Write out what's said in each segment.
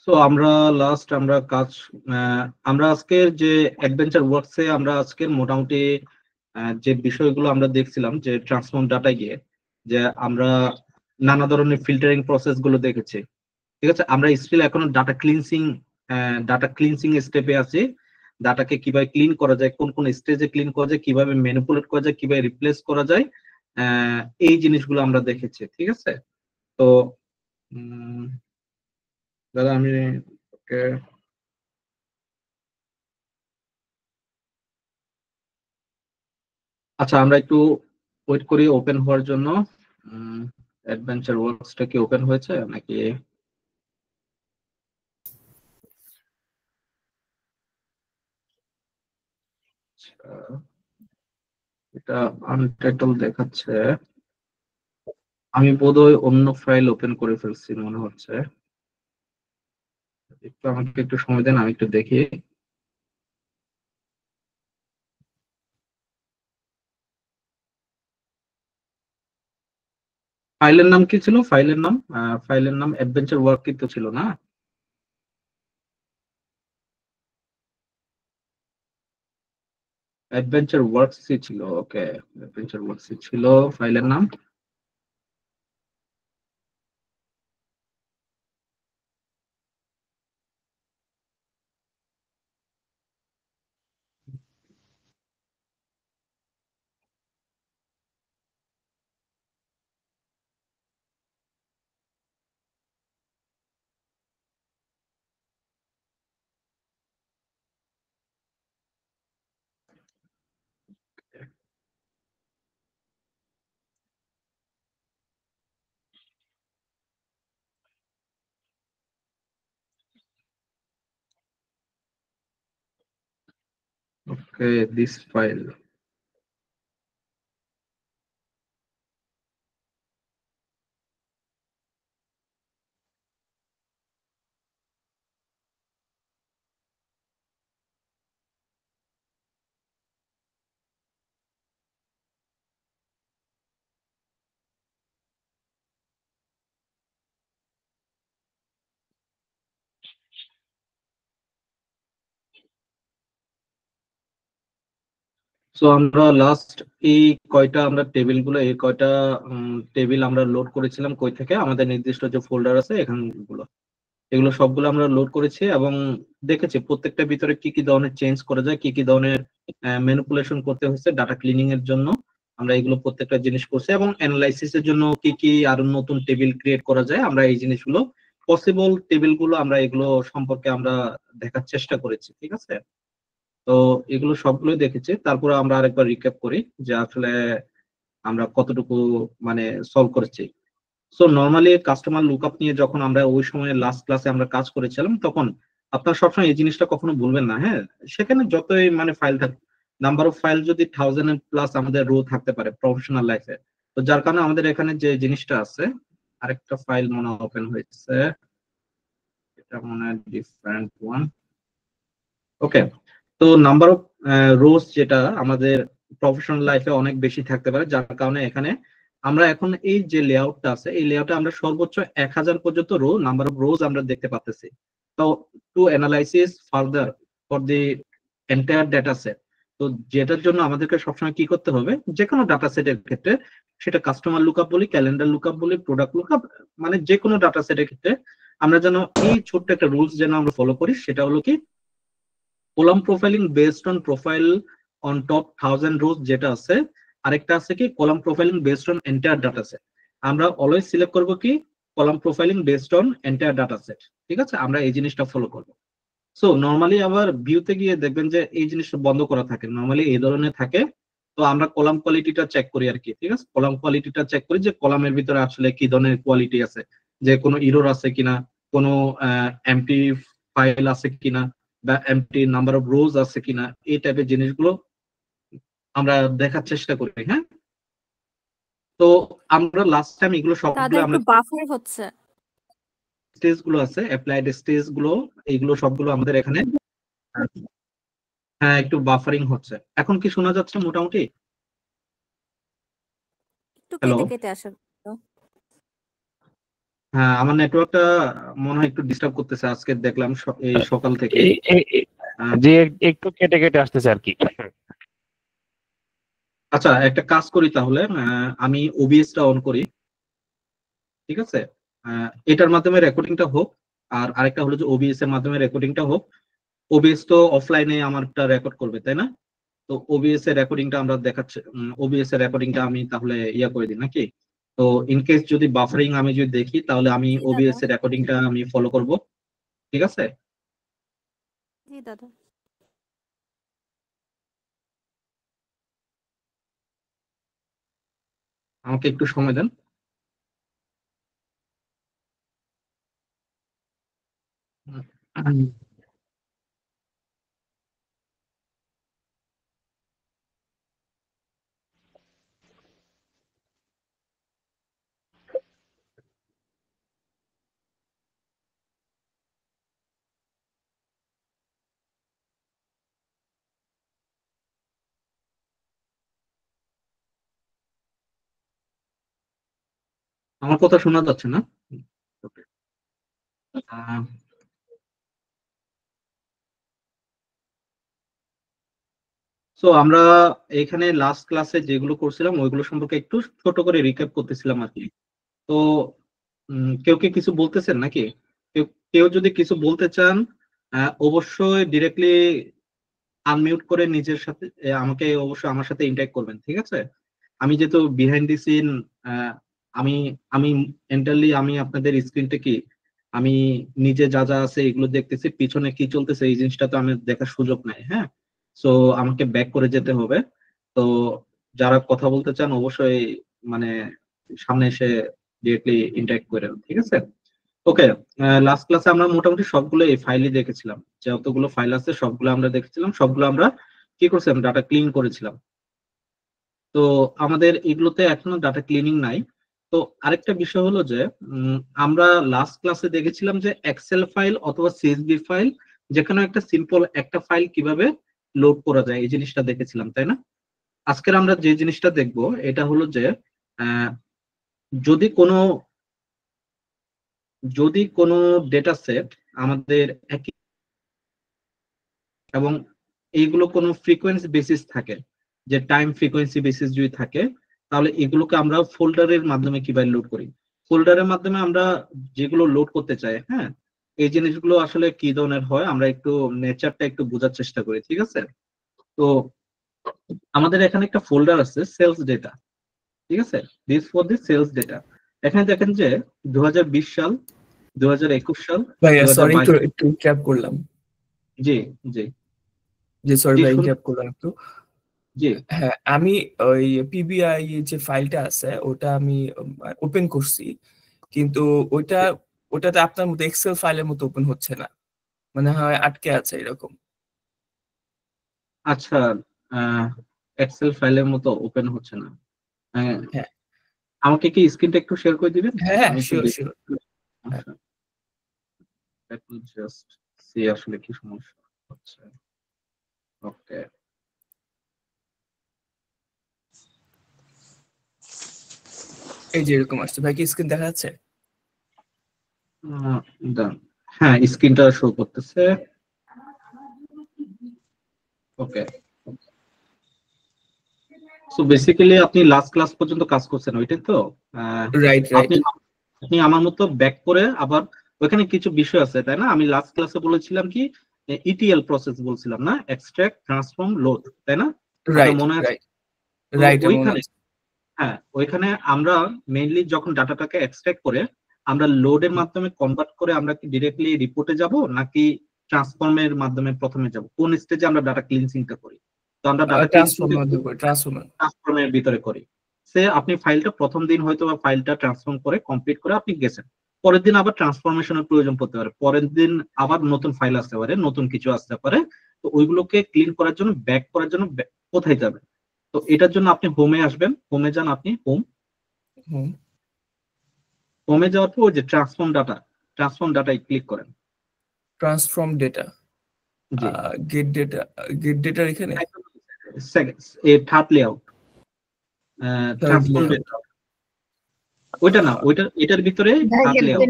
So আমরা কাজ আমরা আজকের যে অ্যাডভেঞ্চার ওয়ার্কসে আমরা আজকের মোটামুটি যে বিষয়গুলো আমরা দেখছিলাম যে ট্রান্সফর্ম ডাটা গিয়ে যে আমরা নানা ধরনের ফিল্টারিং প্রসেস গুলো দেখেছি। ঠিক আছে, আমরা স্টিল এখনো ডাটা ক্লিনসিং স্টেপে আছি। ডাটাকে কিভাবে ক্লিন করা যায়, কোন কোন স্টেজে ক্লিন করা যায়, কিভাবে ম্যানিপুলেট করা যায়, কিভাবে রিপ্লেস করা যায়, এই জিনিসগুলো আমরা দেখেছি। ঠিক আছে, তো দাদা আমি ওকে, আচ্ছা আমরা একটু ওয়েট করি ওপেন হওয়ার জন্য। অ্যাডভেঞ্চার ওয়ার্কসটা কি ওপেন হয়েছে নাকি? আচ্ছা, এটা আনটাইটেল দেখাচ্ছে। আমি বোধহয় অন্য ফাইল ওপেন করে ফেলছি মনে হচ্ছে। একটু আমাকে একটু সময় দেন, আমি একটু দেখি। ফাইলের নাম কি ছিল? ফাইলের নাম অ্যাডভেঞ্চার ওয়ার্ক কিন্তু ছিল না? অ্যাডভেঞ্চার ওয়ার্কস ছিল, ওকে। অ্যাডভেঞ্চার ওয়ার্কস ছিল ফাইলের নাম। ওকে, দিস ফাইল। সো আমরা লাস্ট এই কয়টা আমরা টেবিল গুলো, এই কয়টা টেবিল আমরা লোড করেছিলাম কই থেকে, আমাদের নির্দিষ্ট যে ফোল্ডার আছে এখান গুলো, এগুলো সবগুলো আমরা লোড করেছি এবং দেখেছি প্রত্যেকটা ভিতরে কি কি ধরনের চেঞ্জ করা যায়, কি কি ধরনের ম্যানিপুলেশন করতে হচ্ছে ডাটা ক্লিনিং এর জন্য। আমরা এগুলো প্রত্যেকটা জিনিস করছি এবং অ্যানালাইসিস এর জন্য কি কি আরো নতুন টেবিল ক্রিয়েট করা যায়, আমরা এই জিনিসগুলো পসিবল টেবিল গুলো আমরা এগুলো সম্পর্কে আমরা দেখার চেষ্টা করেছি। ঠিক আছে, তো এগুলো সবগুলোই দেখেছি। তারপরে আমরা আরেকবার রিক্যাপ করি যে আসলে আমরা কতটুকু মানে সলভ করেছি। সো নর্মালি কাস্টমার লুকআপ নিয়ে যখন আমরা ওই সময় লাস্ট ক্লাসে আমরা কাজ করেছিলাম, তখন আপনারা সবসময় এই জিনিসটা কখনো ভুলবেন না। হ্যাঁ, সেখানে যতই মানে ফাইল থাক, নাম্বার অফ ফাইল যদি 1000 প্লাস আমাদের রো থাকতে পারে প্রফেশনাল লাইফে, তো যার কারণে আমাদের এখানে যে জিনিসটা আছে, আরেকটা ফাইল মনে ওপেন হয়েছে, এটা মনে হয় ডিফারেন্ট ওয়ান। ওকে, তো নাম্বার অফ রোজ যেটা আমাদের প্রফেশনাল লাইফে অনেক বেশি থাকতে পারে, যার কারণে এখানে আমরা এখন এই যে লেআউটটা আছে, এই লেআউটে আমরা সর্বোচ্চ 1000 পর্যন্ত রো নাম্বার অফ রোজ আমরা দেখতে পাচ্ছি। তো to analysis further for the entire data set, তো যেটার জন্য আমাদেরকে সবসময় কি করতে হবে, যে কোনো ডাটা সেটের ক্ষেত্রে, সেটা কাস্টমার লুকআপ বলি, ক্যালেন্ডার লুকআপ বলি, প্রোডাক্ট লুকআপ, মানে যে কোনো ডাটা সেটের ক্ষেত্রে আমরা যেন এই ছোট্ট একটা রুলস যেন আমরা ফলো করি, সেটা হলো কি column profiling based on profile on top 1000 রোজ যেটা আছে। আরেকটা আছে কি column profiling based on entire data set. আমরা অলওয়েজ সিলেক্ট করব কি column profiling based on entire data set. ঠিক আছে, আমরা এই জিনিসটা ফলো করব। সো নর্মালি আবার ভিউতে গিয়ে দেখবেন যে এই জিনিসটা বন্ধ করা থাকে, নর্মালি এই ধরনের থাকে। তো আমরা কলাম কোয়ালিটিটা চেক করি আর কি। ঠিক আছে, কলাম কোয়ালিটিটা চেক করি যে কলামের ভিতরে আসলে কি ধরনের কোয়ালিটি আছে, যে কোনো ইরর আছে কিনা, কোনো এমটি ফাইল আছে কিনা, বা এমটি নাম্বার অফ রোজ আছে কিনা, এই টাইপের জিনিসগুলো আমরা দেখার চেষ্টা করি। হ্যাঁ, তো আমরা লাস্ট টাইম এগুলো সবগুলো দাদা আমরা একটু বাফার হচ্ছে। স্টেজ গুলো আছে, অ্যাপ্লাইড স্টেজ গুলো, এইগুলো সবগুলো আমাদের এখানে। হ্যাঁ, একটু বাফারিং হচ্ছে। এখন কি শোনা যাচ্ছে মোটামুটি? একটু হ্যালো, কেটে কেটে আসে। হ্যাঁ, আমার নেটওয়ার্কটা মনে হয় একটু ডিস্টার্ব করতেছে আজকে, দেখলাম এই সকাল থেকে। যে একটু কেটে কেটে আসতেছে আর কি। আচ্ছা, একটা কাজ করি তাহলে, আমি ওবিএসটা অন করি, ঠিক আছে? এটার মাধ্যমে রেকর্ডিংটা হোক, আর আরেকটা হলো যে ওবিএস এর মাধ্যমে রেকর্ডিংটা হোক। ওবিএস তো অফলাইনে আমারটা রেকর্ড করবে, তাই না? তো ওবিএস এর রেকর্ডিংটা আমরা দেখাচ্ছি, ওবিএস এর রেকর্ডিংটা আমি তাহলে ইয়া করে দিই নাকি? তো ইন কেস যদি বাফারিং আমি যদি দেখি, তাহলে আমি জি দাদা। ওবিএস এর রেকর্ডিংটা আমি ফলো করব, ঠিক আছে? জি দাদা। আমাকে একটু সময় দেন। উম, আমার কথা শোনা যাচ্ছে না? সো আমরা এখানে লাস্ট ক্লাসে যেগুলো করছিলাম ওইগুলো সম্পর্কে একটু ছোট করে রিক্যাপ করতেছিলাম আর কি। তো কেউ কি কিছু বলতেছেন নাকি? কেউ কেউ যদি কিছু বলতে চান, অবশ্যই ডিরেক্টলি আনমিউট করে নিজের সাথে আমাকে অবশ্যই আমার সাথে ইন্টারেক্ট করবেন, ঠিক আছে? আমি যেহেতু বিহাইন্ড দি সিন, আমি আমি এন্টারলি আমি আপনাদের স্ক্রিনটা কি, আমি নিজে যা যা আছে এগুলো দেখতেছি, পিছনে কি চলতেছে এই জিনিসটা তো আমি দেখার সুযোগ নাই, হ্যাঁ। সো আমাকে ব্যাক করে যেতে হবে। তো যারা কথা বলতে চান অবশ্যই মানে সামনে এসে ডিরেক্টলি ইন্টারেক্ট করেন, ঠিক আছে? ওকে। লাস্ট ক্লাসে আমরা মোটামুটি সবগুলো এই ফাইলই দেখেছিলাম, যতগুলো ফাইল আছে সবগুলো আমরা দেখেছিলাম, সবগুলো আমরা কি করছিলাম, ডাটা ক্লিন করেছিলাম। তো আমাদের এগুলোতে এখনো ডাটা ক্লিনিং নাই। তো আরেকটা বিষয় হলো যে আমরা লাস্ট ক্লাসে দেখেছিলাম যে এক্সেল ফাইল অথবা সিএসভি ফাইল, যেখানে একটা সিম্পল একটা ফাইল কিভাবে লোড করা যায় এই জিনিসটা দেখেছিলাম, তাই না? আজকের আমরা যে জিনিসটা দেখবো এটা হলো যে আহ, যদি কোনো যদি কোনো ডেটা সেট আমাদের একই এবং এইগুলো কোনো ফ্রিকোয়েন্সি বেসিস থাকে, যে টাইম ফ্রিকোয়েন্সি বেসিস যদি থাকে, তাহলে এগুলোকে আমরা ফোল্ডারের মাধ্যমে কিভাবে লোড করি। ফোল্ডারের মাধ্যমে আমরা যেগুলো লোড করতে চাই, হ্যাঁ, এই জিনিসগুলো আসলে কি ধরনের হয় আমরা একটু নেচারটা একটু বোঝার চেষ্টা করি, ঠিক আছে? তো আমাদের এখানে একটা ফোল্ডার আছে সেলস ডেটা, ঠিক আছে? This for the sales data. এখানে দেখেন যে 2020 সাল, 2021 সাল, ভাইয়া সরি 2022। একটু ক্যাপ করলাম। জি, জি, জি সরি জি, ভাই ক্যাপ করলাম একটু। জি। হ্যাঁ আমি ওই পিবিআই যে ফাইলটা আছে ওটা আমি ওপেন করছি, কিন্তু ওইটা ওটাতে আপনার মতো এক্সেল ফাইলের মতো ওপেন হচ্ছে না, মানে হয় আটকে আছে এরকম। আচ্ছা, এক্সেল ফাইলের মতো ওপেন হচ্ছে না। আহ, হ্যাঁ আমাকে কি স্ক্রিনটা একটু শেয়ার করে দিবেন? হ্যাঁ হ্যাঁ আমি একটু শিওর দেখি। শিওর। আচ্ছা, একটু জাস্ট সি আসলে কি সমস্যা হচ্ছে। ওকে, এই যে এরকম আসছে ভাই, কি স্ক্রিন দেখা যাচ্ছে? ডান। হ্যাঁ, স্ক্রিনটা শো করতেছে। ওকে। সো বেসিক্যালি আপনি লাস্ট ক্লাস পর্যন্ত কাজ করছেন ওইটাই তো? Right right. আপনি আপনি আমার মতো ব্যাক করে আবার ওইখানে কিছু বিষয় আছে, তাই না? আমি লাস্ট ক্লাসে বলেছিলাম কি, ইটিএল প্রসেস বলছিলাম না, এক্সট্রাক্ট ট্রান্সফর্ম লোড, তাই না? আপনার রাইট মনে আছে? রাইট তো রাইট মনে ওইখানে, আছে। হ্যাঁ, ওইখানে আমরা মেইনলি যখন ডাটাটাকে এক্সট্রাক্ট করে আমরা লোডের মাধ্যমে কনভার্ট করে আমরা কি ডিরেক্টলি রিপোর্টে যাব, নাকি ট্রান্সফর্মের মাধ্যমে প্রথমে যাব, কোন স্টেজে আমরা ডাটা ক্লিনসিংটা করি? তো আমরা ডাটা ট্রান্সফর্মার ক্লিনসিংটা দেবো, ট্রান্সফর্মার। ট্রান্সফর্মের ভিতরে করি। সে আপনি ফাইলটা প্রথম দিন হয়তো বা ফাইলটা ট্রান্সফর্ম করে কমপ্লিট করে আপনি গেছেন, পরের দিন আবার ট্রান্সফরমেশনের প্রয়োজন পড়তে পারে, পরের দিন আবার নতুন ফাইল আসতে পারে, নতুন কিছু আসতে পারে। তো ওইগুলোকে ক্লিন করার জন্য, ব্যাক করার জন্য কোথায় যাবেন? তো এটার জন্য আপনি হোমে আসবেন, হোমে যান, আপনি হুম। হোমে যাওয়ার পর ওই যে ট্রান্সফর্ম ডাটায় ক্লিক করেন। ট্রান্সফর্ম ডেটা, জি, গেট ডেটা এখানে third layout, third transform layer. Data. ওইটা না, এটার ভিতরে হাত লেয়াও।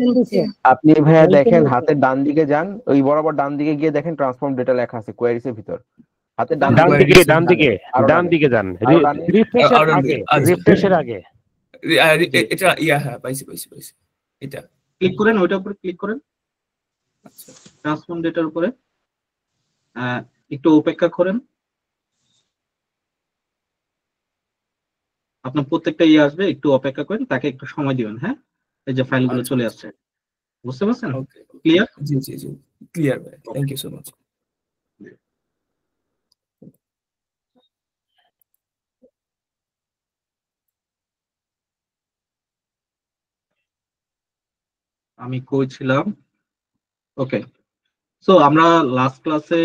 আপনি ভাইয়া দেখেন হাতের ডান দিকে যান, ওই বরাবর ডান দিকে গিয়ে দেখেন ট্রান্সফর্ম ডেটা লেখা আছে কোয়ারিজ এর ভিতর। হাতের ডান ডান দিকে দিকে ডান দিকে আরো ডান ডানে। দিকে যান, আরো ডানে। রিফ্রেশের আরো আগে, আচ্ছা। রিফ্রেশের আগে। এটা হ্যাঁ পাইছি। এটা ক্লিক করেন, ওইটার উপরে ক্লিক করেন, আচ্ছা ট্রান্সফর্ম ডেটার উপরে। একটু অপেক্ষা করেন, আপনার প্রত্যেকটা আসবে, একটু অপেক্ষা করেন, তাকে একটু সময় দিবেন। হ্যাঁ, এই যে ফাইলগুলো আচ্ছা, চলে আসছে, বুঝতে পারছেন? Okay clear? জি ক্লিয়ার ভাই, থ্যাংক ইউ সো মাচ। আমি কইছিলাম, ওকে। সো আমরা লাস্ট ক্লাসে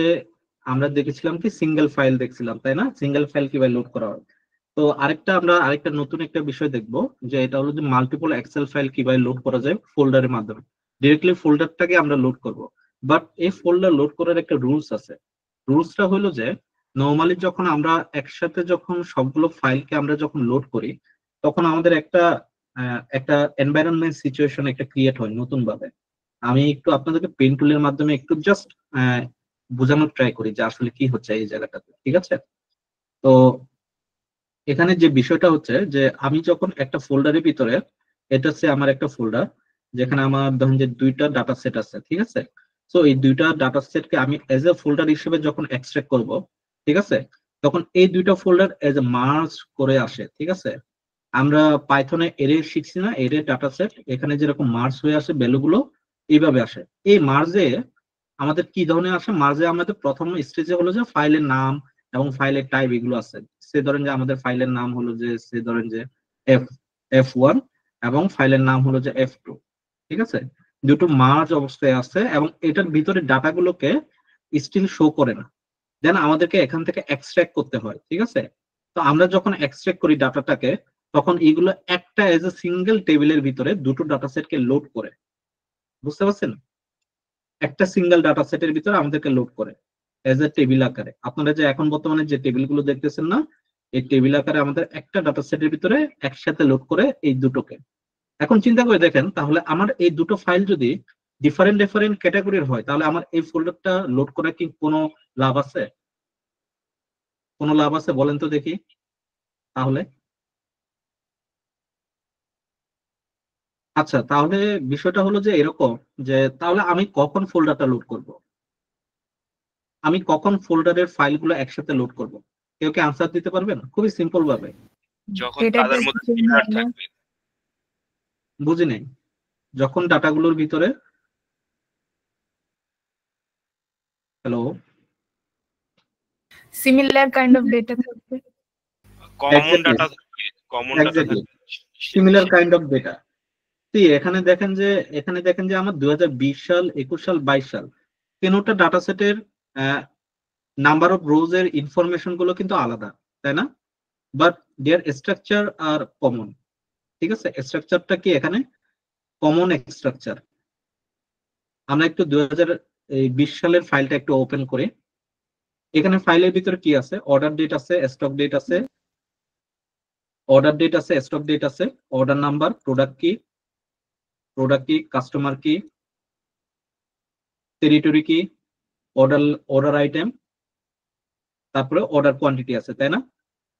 আমরা দেখেছিলাম কি সিঙ্গেল ফাইল দেখছিলাম, তাই না? সিঙ্গেল ফাইল কিভাবে লোড করা হয়। তো আমরা আরেকটা নতুন একটা বিষয় দেখবো, যে এটা হলো যে মাল্টিপল এক্সেল ফাইল কিভাবে লোড করা যায় ফোল্ডারের মাধ্যমে। ডিরেক্টলি ফোল্ডারটাকে আমরা লোড করব, বাট এই ফোল্ডার লোড করার একটা রুলস আছে। রুলসটা হলো যে নর্মালি যখন আমরা একসাথে যখন সবগুলো ফাইলকে আমরা যখন লোড করি, তখন আমাদের একটা এনভায়রনমেন্ট সিচুয়েশন একটা ক্রিয়েট হয় নতুন ভাবে। আমি একটু আপনাদেরকে পেন টুলের মাধ্যমে একটু জাস্ট বোঝানোর ট্রাই করি যে আসলে কি হচ্ছে এই জায়গাটাতে, ঠিক আছে? তো এখানে যে বিষয়টা হচ্ছে যে আমি যখন একটা ফোল্ডারের ভিতরে, এটা হচ্ছে আমার একটা ফোল্ডার যেখানে আমার ধরেন যে 2টা ডাটা সেট আছে, ঠিক আছে? সো এই 2টা ডাটা সেটকে আমি এজ এ ফোল্ডার হিসেবে যখন এক্সট্রাক্ট করব, ঠিক আছে, তখন এই 2টা ফোল্ডার এজ এ মার্জ করে আসে, ঠিক আছে? আমরা পাইথনে এরে শিখছি না, এরে ডাটা সেট, এখানে যেরকম মার্জ হয়ে আসে ভ্যালুগুলো এইভাবে আসে। এই মার্জে আমাদের কি ধরনের আসে? মার্জে আমাদের প্রথম স্টেজে হলো যে ফাইলের নাম এবং ফাইলের টাইপ এগুলো আছে। সে ধরেন যে আমাদের ফাইলের নাম হলো যে এফ F1 এবং ফাইলের নাম হলো যে F2, ঠিক আছে? দুটো মার্জ অবস্থায় আছে এবং এটার ভিতরে ডাটাগুলোকে স্টিল শো করে না, দেন আমাদেরকে এখান থেকে এক্সট্রাক্ট করতে হয়, ঠিক আছে? তো আমরা যখন এক্সট্রাক্ট করি ডাটাটাকে, তখন এগুলো একটা এজ এ সিঙ্গেল টেবিলের ভিতরে দুটো ডাটা সেটকে লোড করে, বুঝতে পারছেন? একটা সিঙ্গেল ডাটা সেটের ভিতরে আমাদেরকে লোড করে এজ এ টেবিল আকারে। আপনারা যে এখন বর্তমানে যে টেবিলগুলো দেখতেছেন না, এই টেবিল আকারে আমাদের একটা ডাটা সেটের ভিতরে একসাথে লোড করে এই দুটোকে। এখন চিন্তা করে দেখেন, তাহলে আমার এই দুটো ফাইল যদি ডিফারেন্ট ডিফারেন্ট ক্যাটাগরির হয়, তাহলে আমার এই ফোল্ডারটা লোড করা কি কোনো লাভ আছে? কোনো লাভ আছে বলেন তো দেখি। তাহলে আচ্ছা, তাহলে বিষয়টা হলো যে এরকম, যে তাহলে আমি কখন ফোল্ডারটা লোড করব? আমি কখন ফোল্ডারের ফাইলগুলো একসাথে লোড করব? কেউ কি আনসার দিতে পারবেন খুবই সিম্পল ভাবে? যখন তাদের মধ্যে সিমিলার থাকবে। বুঝি নাই। যখন ডাটাগুলোর ভিতরে, hello, similar kind of data থাকবে। কমন ডাটা থাকবে, কমন ডাটা এক্স্যাক্টলি থাকবে। Similar kind of data. এখানে দেখেন যে আমার 2020 সাল, 21 সাল, 22 সাল তিনটা ডাটা সেটের নাম্বার অফ রোজ এর ইনফরমেশন গুলো কিন্তু আলাদা, তাই না? But their structure are common, ঠিক আছে? স্ট্রাকচারটা কি এখানে কমন স্ট্রাকচার। আমরা একটু 2020 সালের ফাইলটা একটু ওপেন করে, এখানে ফাইলের ভিতরে কি আছে? অর্ডার ডেট আছে, স্টক ডেট আছে, স্টক ডেট আছে, অর্ডার নাম্বার, প্রোডাক্ট কি, কাস্টমার কি, টেরিটরি কি, অর্ডার আইটেম, তারপরে অর্ডার কোয়ান্টিটি আছে, তাই না?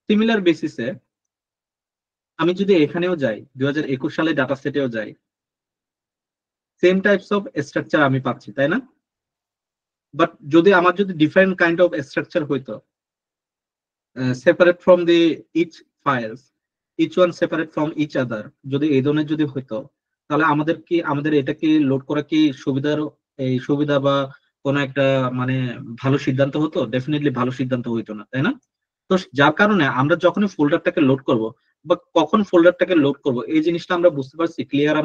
সিমিলার বেসিসে আমি যদি এখানেও যাই, 2021 সালে ডাটা সেটেও যাই, সেম টাইপস অফ স্ট্রাকচার আমি পাচ্ছি, তাই না? বাট আমার যদি ডিফারেন্ট কাইন্ড অফ স্ট্রাকচার হইতো, separate from the each files, each one separate from each other, যদি এই ধরনের যদি হইতো, তাহলে আমাদের এটা কি লোড করা কি সুবিধা বা কোনো একটা মানে ভালো সিদ্ধান্ত হতো? ডেফিনেটলি ভালো সিদ্ধান্ত হইতো না, তাই না? তো যার কারণে আমরা যখনই ফোল্ডারটাকে লোড করব বা কখন ফোল্ডারটাকে লোড করব, এই জিনিসটা আমরা বুঝতে পারছি, ক্লিয়ার?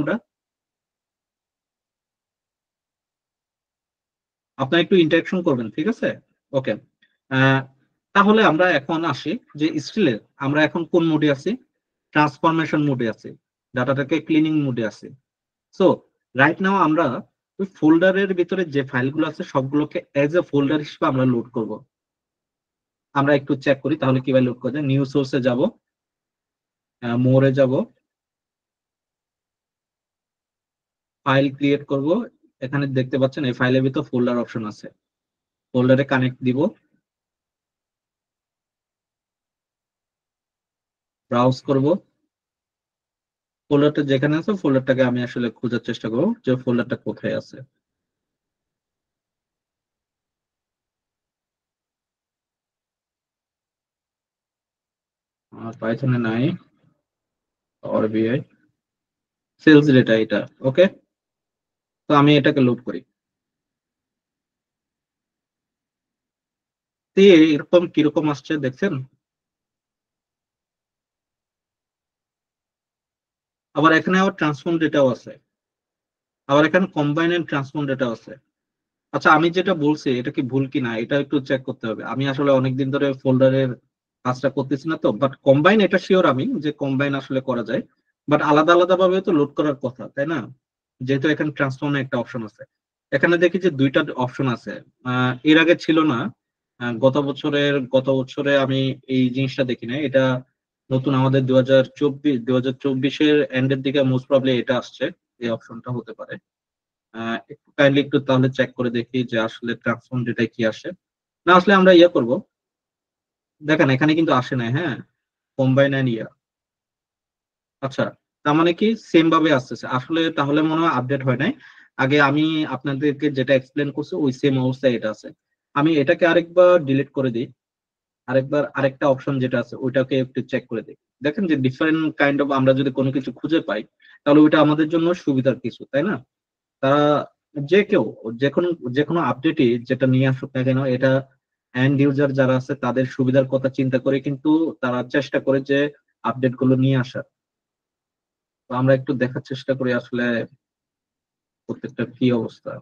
আপনারা একটু ইন্টারেকশন করবেন, ঠিক আছে? ওকে, তাহলে আমরা এখন আসি যে স্টিলে আমরা এখন কোন মোডে আছি? ট্রান্সফরমেশন মোডে আছি, ডাটাটাকে ক্লিনিং মোডে আছি। সো রাইট নাও আমরা ওই ফোল্ডারের ভিতরে যে ফাইলগুলো আছে সবগুলোকে এজ এ ফোল্ডার হিসেবে আমরা লোড করব। আমরা একটু চেক করি তাহলে কিভাবে লোড করা যায়। নিউ সোর্সে যাব, মোরে যাব, ফাইল ক্রিয়েট করব। এখানে দেখতে পাচ্ছেন এই ফাইলের ভিতর ফোল্ডার অপশন আছে, ফোল্ডারে কানেক্ট দিব, ব্রাউজ করব, ফোল্ডারটা যেখানে আছে ফোল্ডারটাকে আমি আসলে খোঁজার চেষ্টা করব যে ফোল্ডারটা কোথায় আছে। আমার পাইথনে নাই, পাওয়ার বিআই সেলস ডেটা এটা, ওকে। তো আমি এটাকে লোড করি। তো এরকম কিরকম আসছে দেখছেন? আবার এখানে আবার ট্রান্সফর্ম ডেটাও আছে, আবার এখানে কম্বাইন এন্ড ট্রান্সফর্ম ডেটাও আছে। আচ্ছা আমি যেটা বলছি এটা কি ভুল কিনা এটা একটু চেক করতে হবে। আমি আসলে অনেকদিন ধরে ফোল্ডারের কাজটা করতেছি না তো, বাট কম্বাইন এটা শিওর আমি যে কম্বাইন আসলে করা যায়, বাট আলাদা আলাদা ভাবে তো লোড করার কথা তাই না? যেহেতু এখানে ট্রান্সফর্মে একটা অপশন আছে, এখানে দেখি যে দুইটা অপশন আছে, এর আগে ছিল না। গত বছরে আমি এই জিনিসটা দেখি না, এটা নতুন আমাদের 2024 এন্ডের দিকে মোস্ট প্রবলি এটা আসছে, এই অপশনটা হতে পারে। একটু কাইন্ডলি একটু তাহলে চেক করে দেখি যে আসলে ট্রান্সফর্ম ডেটা কি আসে। না আসলে আমরা ইয়ে করব, দেখেন এখানে কিন্তু আসে না, হ্যাঁ, কম্বাইন এন্ড ইয়া। আচ্ছা, তার মানে কি সেম ভাবে আসতেছে আসলে, তাহলে মনে হয় আপডেট হয় নাই। আগে আমি আপনাদেরকে যেটা এক্সপ্লেন করছি ওই সেম অবস্থায় এটা আছে। আমি এটাকে আরেকবার ডিলিট করে দিই, আরেকবার আরেকটা অপশন যেটা আছে ওইটাকে একটু চেক করে দিই। দেখেন যে ডিফারেন্ট কাইন্ড অফ আমরা যদি কোনো কিছু খুঁজে পাই তাহলে ওইটা আমাদের জন্য সুবিধার কিছু, তাই না? তারা যে কেউ যে কোনো আপডেটই যেটা নিয়ে আসুক না কেন, এটা এন্ড ইউজার যারা আছে তাদের সুবিধার কথা চিন্তা করে কিন্তু তারা চেষ্টা করে যে আপডেট গুলো নিয়ে আসার। তো আমরা একটু দেখার চেষ্টা করি আসলে প্রত্যেকটা কি অবস্থা।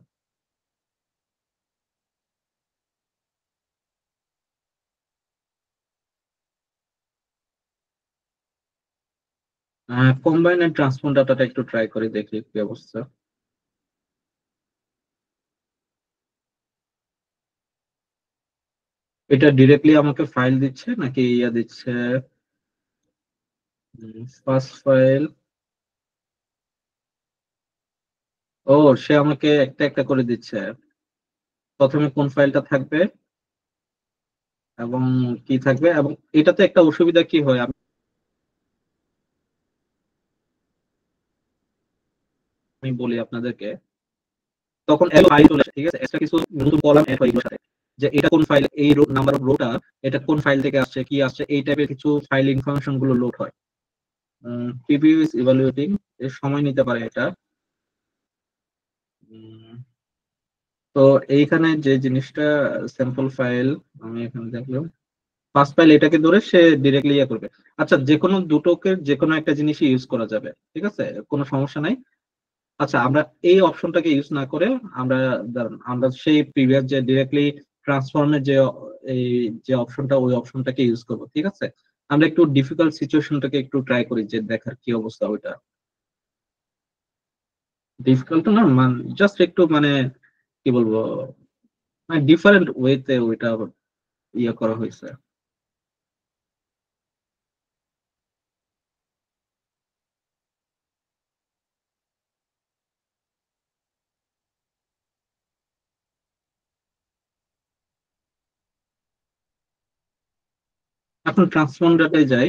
কম্বাইন এন্ড ট্রান্সফর্ম ডাটাটা একটু ট্রাই করে দেখি কি অবস্থা। এটা ডিরেক্টলি আমাকে ফাইল দিচ্ছে নাকি ইয়া দিচ্ছে? ফার্স্ট ফাইল, ও সে আমাকে একটা একটা করে দিচ্ছে, প্রথমে কোন ফাইলটা থাকবে এবং কি থাকবে। এবং এটাতে একটা অসুবিধা কি হয় আমি বলি আপনাদেরকে, তখন ফাইল চলে আসে, ঠিক আছে, এক্সট্রা কিছু নতুন কলাম এড হয় এগুলোর সাথে, যে এটা কোন ফাইল, এই নাম্বার অফ রোটা এটা কোন ফাইল থেকে আসছে কি আসছে, এই টাইপের কিছু ফাইল ইনফরমেশন গুলো লোড হয়। প্রিভিউ ইজ ইভালুয়েটিং, এর সময় নিতে পারে এটা। উম, তো এইখানে যে জিনিসটা স্যাম্পল ফাইল, আমি এখানে দেখলাম ফার্স্ট ফাইল, এটাকে ধরে সে ডিরেক্টলি ইয়ে করবে। আচ্ছা যে কোনো দুটোকে যে কোনো একটা জিনিসই ইউজ করা যাবে, ঠিক আছে, কোনো সমস্যা নাই। আচ্ছা আমরা এই অপশনটাকে ইউজ না করে আমরা দাঁড়ান, আমরা সেই প্রিভিয়াস যে ডিরেক্টলি ট্রান্সফর্মের যে এই যে অপশনটা ওই অপশনটাকে ইউজ করব, ঠিক আছে। আমরা একটু ডিফিকাল্ট সিচুয়েশনটাকে একটু ট্রাই করি যে দেখার কি অবস্থা ওইটা। ডিফিকাল্ট না মানে জাস্ট একটু মানে কি বলবো, মানে ডিফারেন্ট ওয়েতে ওইটা ইয়ে করা হয়েছে। এখন ট্রান্সফর্ম ডাটায় যাই।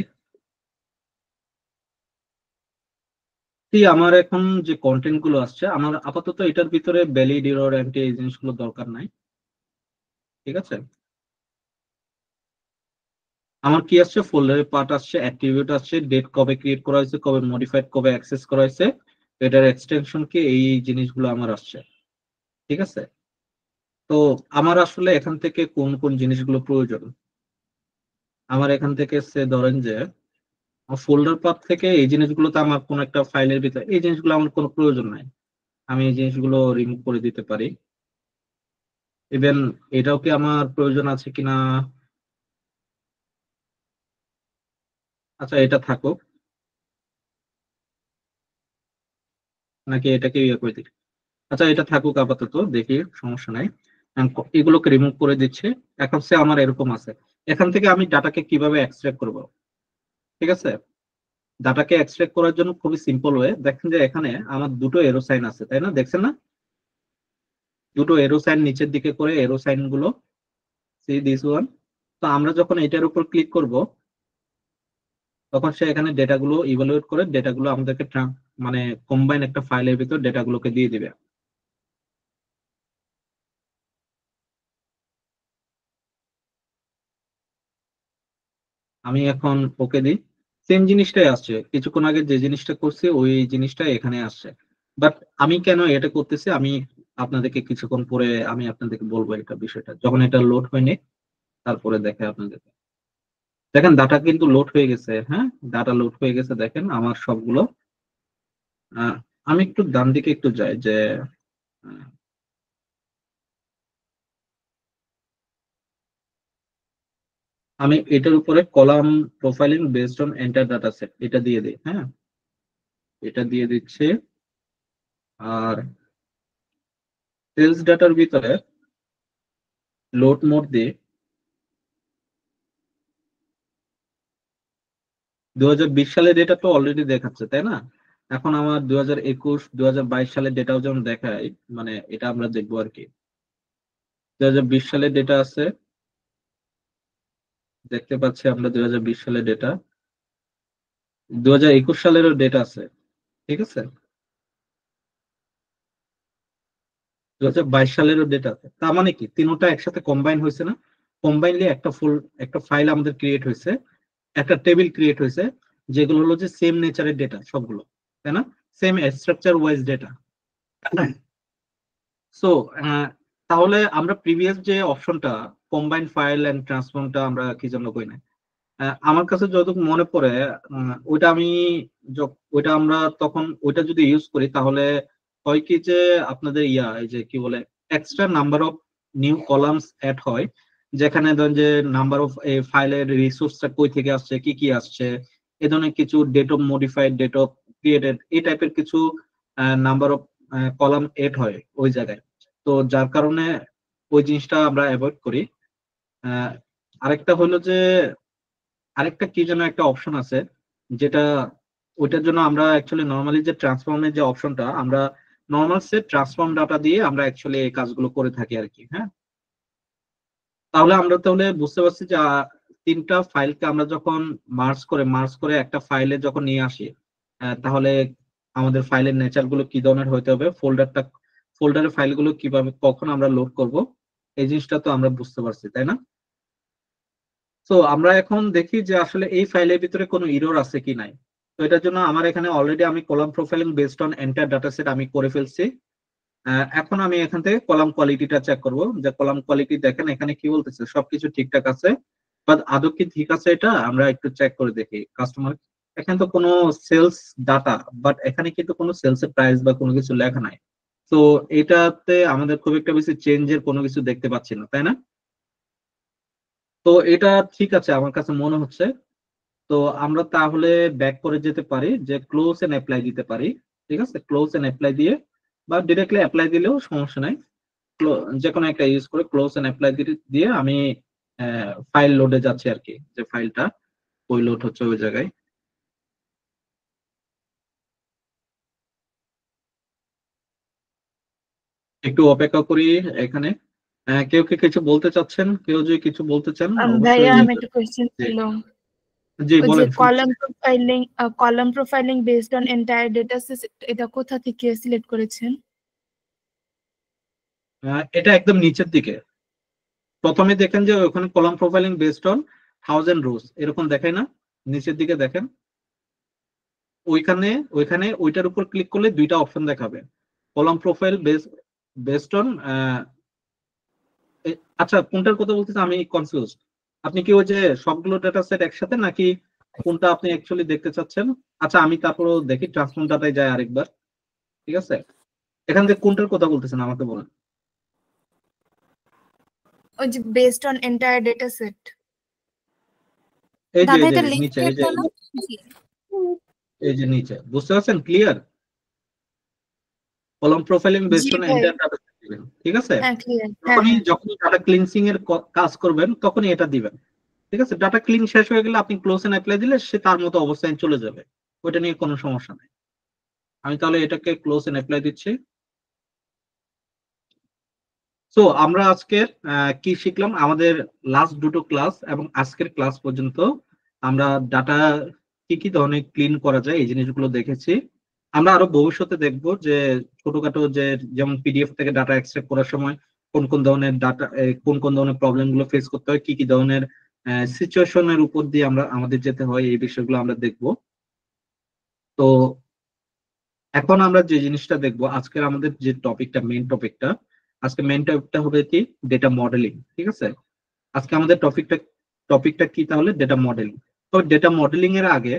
আমার এখন যে কন্টেন্ট গুলো আসছে আমার আপাতত এটার ভিতরে ভ্যালিড এরর অ্যান্টি এই জিনিসগুলো দরকার নাই, ঠিক আছে। আমার কি আসছে, ফোল্ডারের পার্ট আসছে, অ্যাট্রিবিউট আসছে, ডেট কবে ক্রিয়েট করা হয়েছে, কবে মডিফাইড, কবে অ্যাক্সেস করা হয়েছে, এটার এক্সটেনশন কি, এই জিনিসগুলো আমার আসছে, ঠিক আছে। তো আমার আসলে এখান থেকে কোন কোন জিনিসগুলো প্রয়োজন, আমার এখান থেকে সে ধরেন যে ফোল্ডার পাথ থেকে এই জিনিসগুলো তো আমার কোন একটা ফাইলের ভিতরে, এই জিনিসগুলো আমার কোনো প্রয়োজন নাই, আমি এই জিনিসগুলো রিমুভ করে দিতে পারি। ইভেন এটাও কি আমার প্রয়োজন আছে কিনা, আচ্ছা এটা থাকুক, নাকি এটাকে ইয়ে করে দিই। আচ্ছা এটা থাকুক আপাতত, দেখি সমস্যা নাই। এগুলোকে রিমুভ করে দিচ্ছে। এখন সে আমার এরকম আছে, এখান থেকে আমি ডাটাকে কিভাবে এক্সট্রাক্ট করব, ঠিক আছে। ডাটাকে এক্সট্রাক্ট করার জন্য খুবই সিম্পল ওয়ে। দেখেন যে এখানে আমার দুটো এরো সাইন আছে, তাই না? দেখছেন না, দুটো এরো সাইন নিচের দিকে করে এরো সাইন গুলো, সি দিস ওয়ান। তো আমরা যখন এটার উপর ক্লিক করব তখন সে এখানে ডেটাগুলো ইভালুয়েট করে ডেটাগুলো আমাদেরকে মানে কম্বাইন একটা ফাইলের ভিতর ডেটাগুলোকে দিয়ে দিবে। আমি এখন ওকে দিই, সেম জিনিসটাই আসছে, কিছুক্ষণ আগে যে জিনিসটা করছি ওই জিনিসটা এখানে আসছে। বাট আমি কেন এটা করতেছি আমি আপনাদেরকে কিছুক্ষণ পরে আমি আপনাদেরকে বলবো এটা বিষয়টা, যখন এটা লোড হয়নি তারপরে দেখে আপনাদেরকে। দেখেন ডাটা কিন্তু লোড হয়ে গেছে, হ্যাঁ ডাটা লোড হয়ে গেছে, দেখেন আমার সবগুলো। আমি একটু ডান দিকে একটু যাই যে আমি এটার উপরে column profiling based on enter data set এটা দিয়ে দিই, হ্যাঁ এটা দিয়ে দিচ্ছি। আর সেলস ডাটার ভিতরে লোড মোড দিয়ে 2020 সালের ডেটা তো অলরেডি দেখাচ্ছে, তাই না? এখন আমার 2021 2022 সালের ডেটাও যেমন দেখায়, মানে এটা আমরা দেখবো আর কি। 2020 সালের ডেটা আছে, দেখতে পাচ্ছি আমরা 2020 সালের ডেটা, 2021 সালেরও ডেটা আছে, ঠিক আছে, 2022 সালেরও ডেটা আছে। তার মানে কি তিনটা একসাথে কম্বাইন হয়েছে না? কম্বাইনলি একটা ফাইল আমাদের ক্রিয়েট হয়েছে, একটা টেবিল ক্রিয়েট হয়েছে, যেগুলো হলো যে সেম নেচারের ডেটা সবগুলো, তাই না? Same structure wise data. So তাহলে আমরা প্রিভিয়াস যে অপশনটা কম্বাইন ফাইল এন্ড ট্রান্সফর্মটা আমরা কি জন্য করি না? আমার কাছে যতটুকু মনে পড়ে ওইটা আমি ওইটা আমরা তখন ওইটা যদি ইউজ করি তাহলে হয় কি যে আপনাদের এই যে কি বলে extra number of new columns add হয়, যেখানে ধরেন যে নাম্বার অফ ফাইলের রিসোর্সটা কই থেকে আসছে, কি কি আসছে, এ ধরনের কিছু date of modified, date of created, এই টাইপের কিছু নাম্বার অফ কলাম এড হয় ওই জায়গায়। তো যার কারণে ওই জিনিসটা আমরা অ্যাভয়েড করি। আরেকটা হলো যে আরেকটা কি যেন একটা অপশন আছে, যেটা ওইটার জন্য আমরা অ্যাকচুয়ালি নর্মালি যে ট্রান্সফর্মের যে অপশনটা আমরা নর্মাল সে ট্রান্সফর্ম ডাটা দিয়ে আমরা অ্যাকচুয়ালি এই কাজগুলো করে থাকি আর কি। হ্যাঁ, তাহলে বুঝতে পারছি যে তিনটা ফাইলকে আমরা যখন মার্জ করে একটা ফাইলে যখন নিয়ে আসি, তাহলে আমাদের ফাইলের নেচার গুলো কি ধরনের হইতে হবে, ফোল্ডারের ফাইলগুলো কিভাবে কখন আমরা লোড করব, এই জিনিসটা তো আমরা বুঝতে পারছি, তাই না? তো আমরা এখন দেখি যে আসলে এই ফাইলের ভিতরে কোনো এরর আছে কি নাই। তো এটার জন্য আমার এখানে অলরেডি আমি column profiling based on entire dataset আমি করে ফেলছি। এখন আমি এখান থেকে কলাম কোয়ালিটিটা চেক করব, যে কলাম কোয়ালিটি দেখেন এখানে কি বলতেছে, সবকিছু ঠিকঠাক আছে, বাট আদৌ কি ঠিক আছে এটা আমরা একটু চেক করে দেখি। কাস্টমার এখানে তো কোনো সেলস ডাটা, বাট এখানে কিন্তু কোনো সেলস এর প্রাইস বা কোনো কিছু লেখা নাই। তো এটাতে আমাদের খুব একটা বেশি চেঞ্জের কোনো কিছু দেখতে পাচ্ছি না, তাই না? তো এটা ঠিক আছে আমার কাছে মনে হচ্ছে। তো আমরা তাহলে ব্যাক করে যেতে পারি, যে ক্লোজ এন্ড অ্যাপ্লাই দিতে পারি, ঠিক আছে? ক্লোজ এন্ড অ্যাপ্লাই দিয়ে বা ডিরেক্টলি অ্যাপ্লাই দিলেও সমস্যা নাই, যে কোনো একটা ইউজ করে ক্লোজ এন্ড অ্যাপ্লাই দিয়ে আমি ফাইল লোডে যাচ্ছি আর কি, যে ফাইলটা ওই লোড হচ্ছে ওই জায়গায়। একটু অপেক্ষা করি এখানে। কেউ কি কিছু বলতে চাচ্ছেন? কেউ যদি কিছু বলতে চান ভাইয়া অবশ্যই। আমি একটা কোশ্চেন ছিল, জি ওই যে বলেন। Column profiling based on entire data set, এটা কোথা থেকে সিলেক্ট করেছেন? এটা একদম নিচের দিকে প্রথমে দেখেন যে ওখানে কলাম প্রোফাইলিং বেসড অন 1000 রোজ এরকম দেখায় না, নিচের দিকে দেখেন ওইখানে ওইটার উপর ক্লিক করলে দুইটা অপশন দেখাবে, কলাম প্রোফাইল বেসড অন। আচ্ছা কোনটার কথা বলতেছে আমি কনফিউজ, আপনি কি ওই যে সবগুলো ডাটা সেট একসাথে নাকি কোনটা আপনি অ্যাকচুয়ালি দেখতে চাচ্ছেন? আচ্ছা আমি তারপরও দেখি ট্রান্সফর্ম ডাটায় যায় আরেকবার, ঠিক আছে? এখান থেকে কোনটার কথা বলতেছেন আমাকে বলেন। ওই যে based on entire data set. এই যে দাদা এটা লিংক নিচে, করতে না? জি। এই যে নিচে বুঝতে পারছেন clear? Column profiling based on entire data set দিবেন, ঠিক আছে? হ্যাঁ ক্লিয়ার। যখন ডাটা ক্লিনসিং এর কাজ করবেন তখনই এটা দিবেন, ঠিক আছে? ডাটা ক্লিন শেষ হয়ে গেলে আপনি ক্লোজ এন্ড অ্যাপ্লাই দিলে সে তার মতো অবস্থায় চলে যাবে। ওইটা নিয়ে কোনো সমস্যা নেই। আমি তাহলে এটাকে ক্লোজ এন্ড অ্যাপ্লাই দিচ্ছি। সো আমরা আজকে কি শিখলাম, আমাদের লাস্ট দুটো ক্লাস এবং আজকের ক্লাস পর্যন্ত আমরা ডাটা কি কি ধরনের ক্লিন করা যায় এই জিনিসগুলো দেখেছি। আমরা আরো ভবিষ্যতে দেখবো যে ছোটখাটো যে যেমন পিডিএফ থেকে ডাটা এক্সট্রাক্ট করার সময় কোন কোন ধরনের ডাটা কোন কোন ধরনের প্রবলেম গুলো ফেস করতে হয়, কি কি ধরনের সিচুয়েশনের উপর দিয়ে আমরা আমাদের যেতে হয়, এই বিষয়গুলো আমরা দেখবো। তো এখন আমরা যে জিনিসটা দেখবো, আজকের আমাদের যে টপিকটা মেইন টপিকটা, আজকে মেইন টপিকটা হবে কি ডেটা মডেলিং। ঠিক আছে, আজকে আমাদের টপিকটা কি তাহলে ডেটা মডেলিং। তো ডেটা মডেলিং এর আগে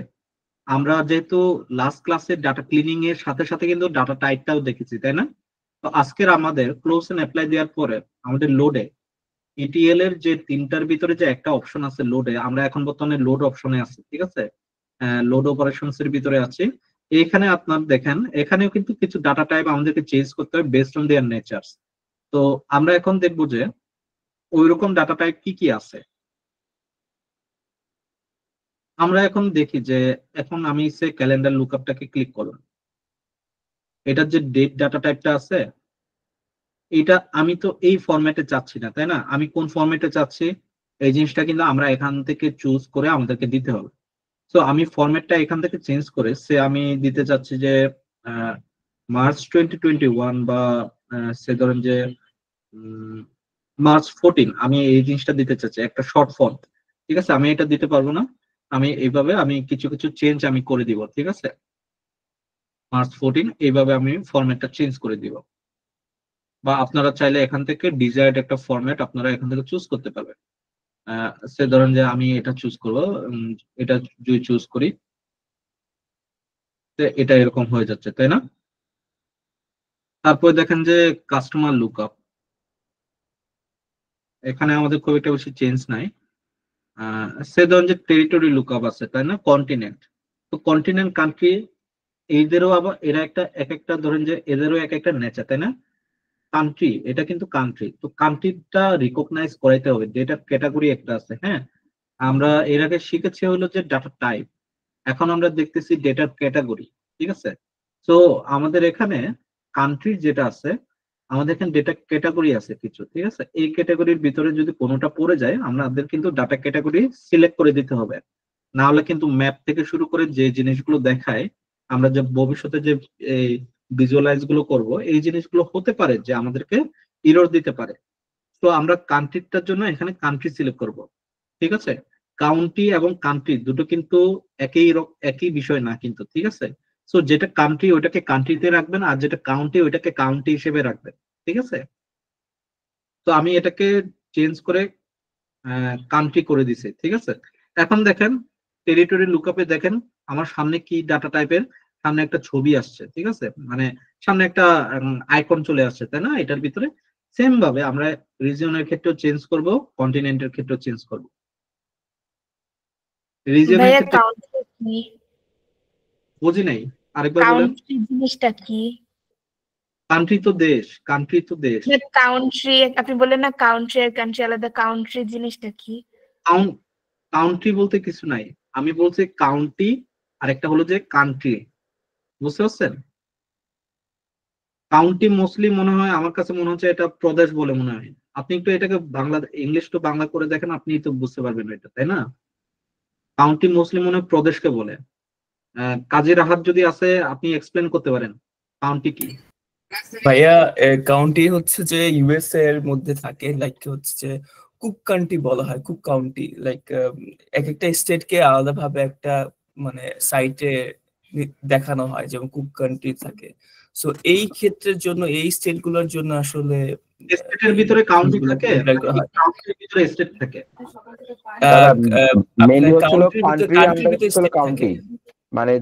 আমরা যেহেতু লাস্ট ক্লাসে ডাটা ক্লিনিং এর সাথে সাথে কিন্তু ডাটা টাইপটাও দেখেছি, তাই না? তো আজকের আমাদের ক্লোজ এন্ড অ্যাপ্লাই দেওয়ার পরে আমাদের লোডে ইটিএল এর যে তিনটার ভিতরে যে একটা অপশন আছে লোডে, আমরা এখন বর্তমানে লোড অপশনে আছি। ঠিক আছে, লোড অপারেশনস এর ভিতরে আছি। এখানে আপনার দেখেন এখানেও কিন্তু কিছু ডাটা টাইপ আমাদেরকে চেঞ্জ করতে হবে বেসড অন দেয়ার নেচারস। তো আমরা এখন দেখবো যে ওইরকম ডাটা টাইপ কি কি আছে। আমরা এখন দেখি যে এখন আমি সে ক্যালেন্ডার লুকআপটাকে ক্লিক করলাম, এটার যে ডেট ডাটা টাইপটা আছে এটা আমি তো এই ফরম্যাটে চাচ্ছি না, তাই না? আমি কোন ফরম্যাটে চাচ্ছি এই জিনিসটা কিন্তু আমরা এখান থেকে চুজ করে আমাদেরকে দিতে হবে। সো আমি ফরম্যাটটা এখান থেকে চেঞ্জ করে সে আমি দিতে চাচ্ছি যে মার্চ 2021 বা সে ধরেন যে মার্চ 14, আমি এই জিনিসটা দিতে চাচ্ছি একটা শর্ট ফন্ট। ঠিক আছে, আমি এটা দিতে পারবো না, আমি এইভাবে আমি কিছু কিছু চেঞ্জ আমি করে দিব। ঠিক আছে, মার্চ 14 এইভাবে আমি ফরম্যাটটা চেঞ্জ করে দিব। বা আপনারা চাইলে এখান থেকে ডিজায়ার্ড একটা ফরম্যাট আপনারা এখান থেকে চুজ করতে পারবেন। সে ধরেন যে আমি এটা চুজ করবো, এটা যদি চুজ করি এটা এরকম হয়ে যাচ্ছে, তাই না? তারপরে দেখেন যে কাস্টমার লুকআপ, এখানে আমাদের খুব একটা বেশি চেঞ্জ নাই। সে ধরেন যে টেরিটরি লুকআপ আছে, তাই না? কন্টিনেন্ট, তো কন্টিনেন্ট কান্ট্রি এইদেরও আবার এরা একটা এক একটা ধরেন যে এদেরও এক একটা নেচার, তাই না? কান্ট্রি, এটা কিন্তু কান্ট্রি, তো কান্ট্রিটা রিকগনাইজ করাইতে হবে। ডেটা ক্যাটাগরি একটা আছে, হ্যাঁ আমরা এর আগে শিখেছি হলো যে ডাটা টাইপ, এখন আমরা দেখতেছি ডেটা ক্যাটাগরি। ঠিক আছে, তো আমাদের এখানে কান্ট্রি যেটা আছে, আমাদের এখানে ডেটা ক্যাটাগরি আছে কিছু। ঠিক আছে, এই ক্যাটাগরির ভিতরে যদি কোনোটা পড়ে যায় আমাদের কিন্তু ডাটা ক্যাটাগরি সিলেক্ট করে দিতে হবে, না হলে কিন্তু ম্যাপ থেকে শুরু করে যে জিনিসগুলো দেখায় আমরা যে ভবিষ্যতে যে ভিজুয়ালাইজ গুলো করবো এই জিনিসগুলো হতে পারে যে আমাদেরকে ইরর দিতে পারে। তো আমরা কান্ট্রিটার জন্য এখানে কান্ট্রি সিলেক্ট করব। ঠিক আছে, কাউন্টি এবং কান্ট্রি দুটো কিন্তু একই বিষয় না কিন্তু। ঠিক আছে, সো যেটা কান্ট্রি ওইটাকে কান্ট্রিতে রাখবেন, আর যেটা কাউন্টি ওইটাকে কাউন্টি হিসেবে রাখবেন। ঠিক আছে, তো আমি এটাকে চেঞ্জ করে কান্ট্রি করে দিছি। ঠিক আছে, এখন দেখেন টেরিটরি লুকআপে দেখেন আমার সামনে কি ডাটা টাইপের, সামনে একটা ছবি আসছে। ঠিক আছে, মানে সামনে একটা আইকন চলে আসছে, তাই না? এটার ভিতরে সেম ভাবে আমরা রিজিয়নের ক্ষেত্রেও চেঞ্জ করব, কন্টিনেন্টের ক্ষেত্রেও চেঞ্জ করব। রিজিয়নের ভাইয়া ক্ষেত্রে কাউন্ট্রি কি? বুঝি নাই, আরেকবার বলেন। কাউন্ট্রি জিনিসটা কি? কান্ট্রি তো দেশ, কান্ট্রি তো দেশ। না কাউন্ট্রি, আপনি বললেন না কাউন্ট্রি আর কান্ট্রি আলাদা, কাউন্ট্রি জিনিসটা কি? কাউন্ট্রি বলতে কিছু নাই, আমি বলছি কাউন্টি আর একটা হলো যে কান্ট্রি, বুঝতে পারছেন? কাউন্টি মোস্টলি মনে হয় আমার কাছে মনে হচ্ছে এটা প্রদেশ বলে মনে হয়। আপনি একটু এটাকে বাংলা ইংলিশ টু বাংলা করে দেখেন, আপনি তো বুঝতে পারবেন এটা, তাই না? কাউন্টি মোস্টলি মনে হয় প্রদেশকে বলে। কাজী রাহাত যদি আছে আপনি এক্সপ্লেন করতে পারেন কাউন্টি কি? ভাইয়া কাউন্টি হচ্ছে যে ইউএসএ এর মধ্যে থাকে, লাইক হচ্ছে যে কুক কান্ট্রি বলা হয়, কুক কাউন্টি। লাইক এক একটা স্টেটকে আলাদাভাবে একটা মানে সাইটে দেখানো হয়, যেমন কুক কান্ট্রি থাকে। সো এই ক্ষেত্রের জন্য এই স্টেট গুলোর জন্য আসলে স্টেটের ভিতরে কাউন্টি থাকে, কাউন্টির ভিতরে স্টেট থাকে। মেইনলি হচ্ছিল কান্ট্রি কান্ট্রির আন্ডার ভিতরে হচ্ছিল স্টেট থাকে, কাউন্টি, মানে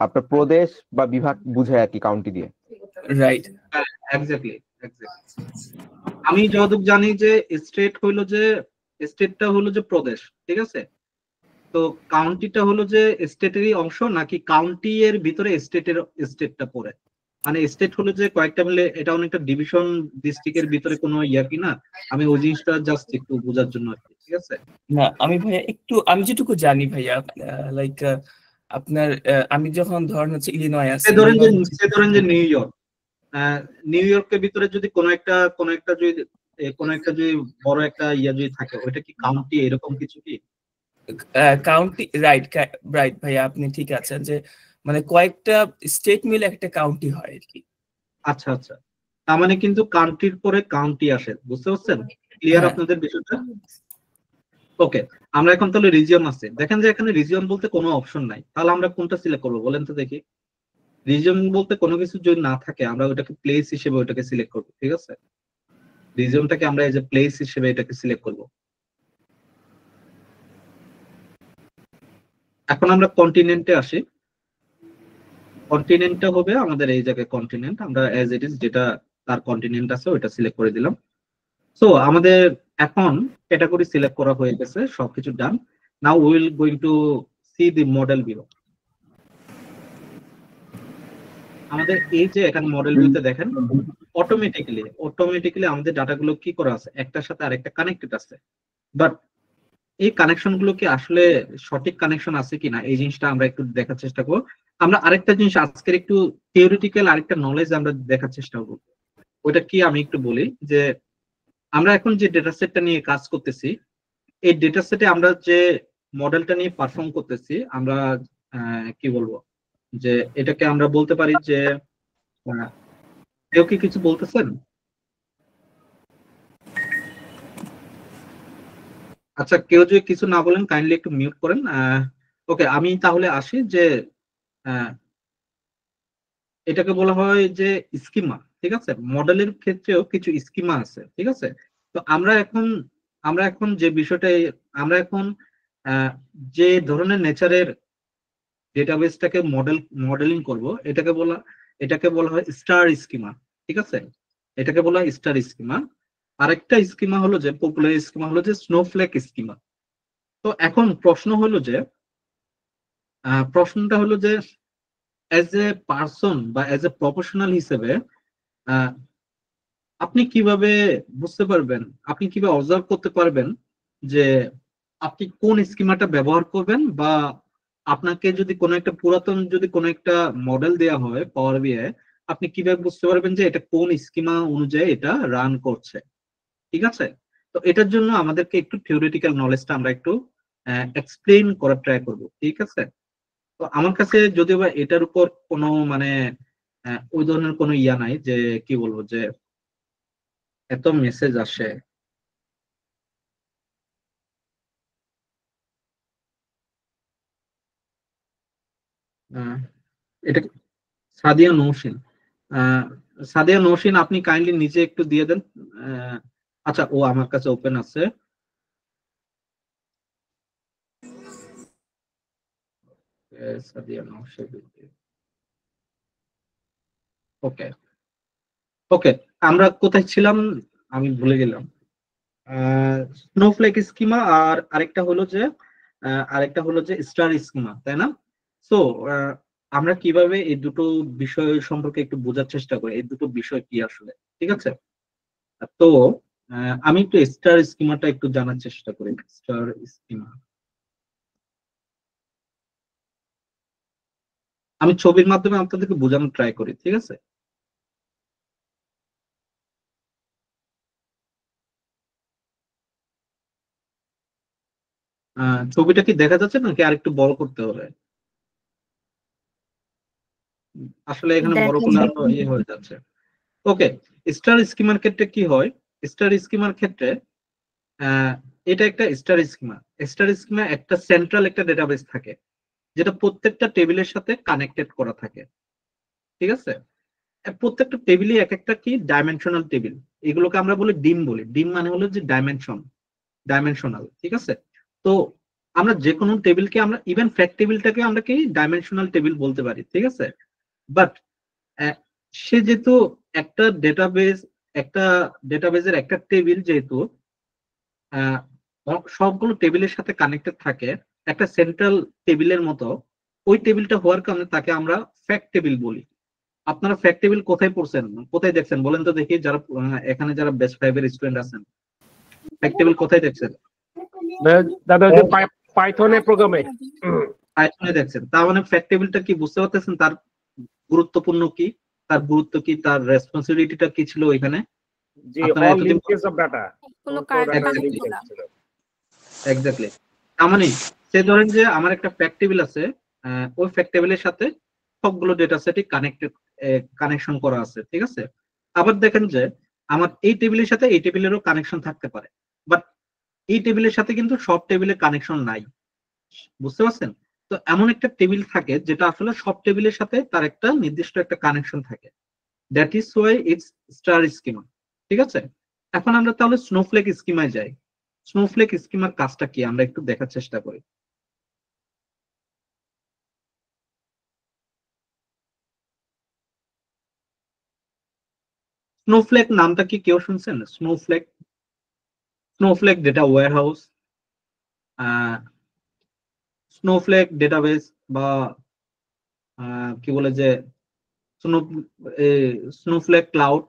আপনার প্রদেশ বা বিভাগ বুঝায় আর কি কাউন্টি দিয়ে। রাইট? এক্স্যাক্টলি, আমি যতটুকু জানি যে স্টেট হইলো যে স্টেটটা হলো যে প্রদেশ। ঠিক আছে, তো কাউন্টিটা হলো যে স্টেটেরই অংশ, নাকি কাউন্টি এর ভিতরে স্টেটটা পড়ে? মানে স্টেট হলো যে কয়েকটা মিলে, এটা অনেকটা ডিভিশন ডিস্ট্রিক্টের ভিতরে কোনো ইয়া কি না, আমি ওই জিনিসটা জাস্ট একটু বোঝার জন্য আর কি। ঠিক আছে, না আমি ভাইয়া একটু, আমি যেটুকু জানি ভাইয়া, লাইক আপনার আমি যখন ধরেন হচ্ছে ইলিনয় আছে, সে ধরেন যে নিউ ইয়র্কের ভিতরে যদি কোনো একটা যদি বড় একটা ইয়া যদি থাকে, ওইটা কি কাউন্টি এরকম কিছু কি? কাউন্টি, রাইট রাইট ভাইয়া, আপনি ঠিক আছেন যে মানে কয়েকটা স্টেট মিলে একটা কাউন্টি হয় আর কি। আচ্ছা আচ্ছা, তার মানে কিন্তু কান্ট্রির পরে কাউন্টি আসে, বুঝতে পারছেন? ক্লিয়ার হ্যাঁ। আপনাদের বিষয়টা? ওকে, আমরা এখন তাহলে রিজিয়ন আছে, দেখেন যে এখানে রিজিয়ন বলতে কোনো অপশন নাই, তাহলে আমরা কোনটা সিলেক্ট করবো বলেন তো দেখি। রিজিয়ন বলতে কোনো কিছু যদি না থাকে আমরা ওটাকে প্লেস হিসেবে ওটাকে সিলেক্ট করবো, ঠিক আছে? রিজিয়নটাকে আমরা এই যে প্লেস হিসেবে এটাকে সিলেক্ট করবো। এখন আমরা কন্টিনেন্টে আসি। কন্টিনেন্টটা হবে আমাদের এই জায়গায় কন্টিনেন্ট, আমরা অ্যাজ ইট ইজ যেটা তার কন্টিনেন্ট আছে ওইটা সিলেক্ট করে দিলাম। সো আমাদের এখন ক্যাটাগরি সিলেক্ট করা হয়ে গেছে, সবকিছু done. Now we will going to see the model view. আমাদের এই যে এখানে মডেল ভিউতে দেখেন অটোমেটিক্যালি আমাদের ডাটাগুলো কি করা আছে, একটার সাথে আরেকটা কানেক্টেড আছে, বাট এই কানেকশন গুলো কি আসলে সঠিক কানেকশন আছে কিনা এই জিনিসটা আমরা একটু দেখার চেষ্টা করব। আমরা আরেকটা জিনিস আজকের একটু থিওরিটিক্যাল আরেকটা নলেজ আমরা দেখার চেষ্টা করব। ওইটা কি আমি একটু বলি যে আমরা এখন যে ডেটা সেটটা নিয়ে কাজ করতেছি, এই ডেটা সেটে আমরা যে মডেলটা নিয়ে পারফর্ম করতেছি, আমরা কি বলবো যে এটাকে আমরা বলতে পারি যে কেউ কি কিছু বলতেছেন? আচ্ছা, কেউ যদি কিছু না বলেন কাইন্ডলি একটু মিউট করেন। ওকে, আমি তাহলে আসি যে এটাকে বলা হয় যে স্কিমা, ঠিক আছে? মডেলের ক্ষেত্রেও কিছু স্কিমা আছে, ঠিক আছে? তো আমরা এখন যে বিষয়টা আমরা এখন যে ধরনের নেচারের ডেটাবেসটাকে মডেলিং করব, এটাকে বলা হয় স্টার স্কিমা, ঠিক আছে? এটাকে বলা হয় স্টার স্কিমা। আরেকটা স্কিমা হলো যে পপুলার স্কিমা হলো যে স্নোফ্লেক স্কিমা। তো এখন প্রশ্নটা হলো যে অ্যাজ এ পার্সন বা অ্যাজ এ প্রফেশনাল হিসেবে আপনি কিভাবে বুঝতে পারবেন, আপনি কিভাবে অবজার্ভ করতে পারবেন যে আপনি কোন স্কিমাটা ব্যবহার করবেন, বা আপনাকে যদি কোনো একটা পুরাতন যদি কোনো একটা মডেল দেওয়া হয় পাওয়ার বিআই, আপনি কিভাবে বুঝতে পারবেন যে এটা কোন স্কিমা অনুযায়ী এটা রান করছে, ঠিক আছে? তো এটার জন্য আমাদেরকে একটু থিওরিটিক্যাল নলেজটা আমরা একটু এক্সপ্লেইন করার ট্রাই করব, ঠিক আছে? তো আমার কাছে যদিও বা এটার উপর কোনো মানে ওই ধরনের কোনো ইয়া নাই যে কি বলবো যে এত মেসেজ আসে। এটা সাদিয়া নৌসিন, সাদিয়া নৌসিন আপনি কাইন্ডলি নিচে একটু দিয়ে দেন। আচ্ছা, ও আমার কাছে ওপেন আছে। সাদিয়া নৌসিন, ওকে ওকে, আমরা কোথায় ছিলাম আমি ভুলে গেলাম। স্নোফ্লেক স্কিমা আর আরেকটা হলো যে স্টার স্কিমা, তাই না? সো আমরা কিভাবে এই দুটো বিষয় সম্পর্কে একটু বোঝার চেষ্টা করি, এই দুটো বিষয় কি আসলে, ঠিক আছে? তো আমি একটু স্টার স্কিমাটা একটু জানার চেষ্টা করি। স্টার স্কিমা আমি ছবির মাধ্যমে আপনাদেরকে বোঝানোর ট্রাই করি, ঠিক আছে? ছবিটা কি দেখা যাচ্ছে নাকি আরেকটু বড় করতে হবে? আসলে এখানে বড় করলে আরো ইয়ে হয়ে যাচ্ছে। ওকে, স্টার স্কিমার ক্ষেত্রে কি হয়, স্টার স্কিমার ক্ষেত্রে এটা একটা স্টার স্কিমা একটা সেন্ট্রাল একটা ডেটাবেস থাকে যেটা প্রত্যেকটা টেবিলের সাথে কানেক্টেড করা থাকে, ঠিক আছে? প্রত্যেকটা টেবিলে এক একটা কি ডাইমেনশনাল টেবিল, এগুলোকে আমরা বলি ডিম মানে হলো যে ডাইমেনশনাল, ঠিক আছে? তো আমরা যে কোনো টেবিলকে আমরা ইভেন ফ্যাক্ট টেবিলটাকে আমরা কি ডাইমেনশনাল টেবিল বলতে পারি, ঠিক আছে? বাট সে যেহেতু একটা ডেটাবেজের একটা টেবিল যেহেতু সবগুলো টেবিলের সাথে কানেক্টেড থাকে একটা সেন্ট্রাল টেবিলের মতো, ওই টেবিলটা হওয়ার কারণে তাকে আমরা ফ্যাক্ট টেবিল বলি। আপনারা ফ্যাক্ট টেবিল কোথায় পড়ছেন, কোথায় দেখছেন বলেন তো দেখি, যারা এখানে যারা বেস্ট 5 এর স্টুডেন্ট আছেন, ফ্যাক্ট টেবিল কোথায় দেখছেন? দাদা পাইথনে প্রোগ্রামে। পাইথনে দেখছেন, তার মানে ফ্যাক্ট টেবিলটা কি বুঝতে পারতেছেন, তার গুরুত্বপূর্ণ কি, তার গুরুত্ব কি, তার রেসপন্সিবিলিটিটা কি ছিল এখানে জি, আপনারা অল এতদিন লিঙ্কেজ অফ ডাটা, এগুলো সমস্ত কারেক্ট ডাটা কানেক্ট লিঙ্ক করা। ছিল। এক্স্যাক্টলি। তার মানে সে ধরেন যে আমার একটা ফ্যাক্ট টেবিল আছে, ওই ফ্যাক্ট টেবিলের সাথে সবগুলো ডেটা সেটই কানেকশন করা আছে, ঠিক আছে। আবার দেখেন যে আমার এই টেবিলের সাথে এই টেবিলেরও কানেকশন থাকতে পারে, বাট এই টেবিলের সাথে কিন্তু সব টেবিলের কানেকশন নাই, বুঝতে পারছেন। তো এমন একটা টেবিল থাকে যেটা আসলে সব টেবিলের সাথে তার একটা নির্দিষ্ট একটা কানেকশন থাকে, that is why it's star schema, ঠিক আছে। এখন আমরা তাহলে স্নোফ্লেক স্কিমায় যাই। স্নোফ্লেক স্কিমার কাজটা কি আমরা একটু দেখার চেষ্টা করি। স্নোফ্লেক নামটা কি কেউ শুনছেন? Snowflake, Snowflake data warehouse, Snowflake database, বা কি বলে যে স্নো স্নোফ্লেক ক্লাউড,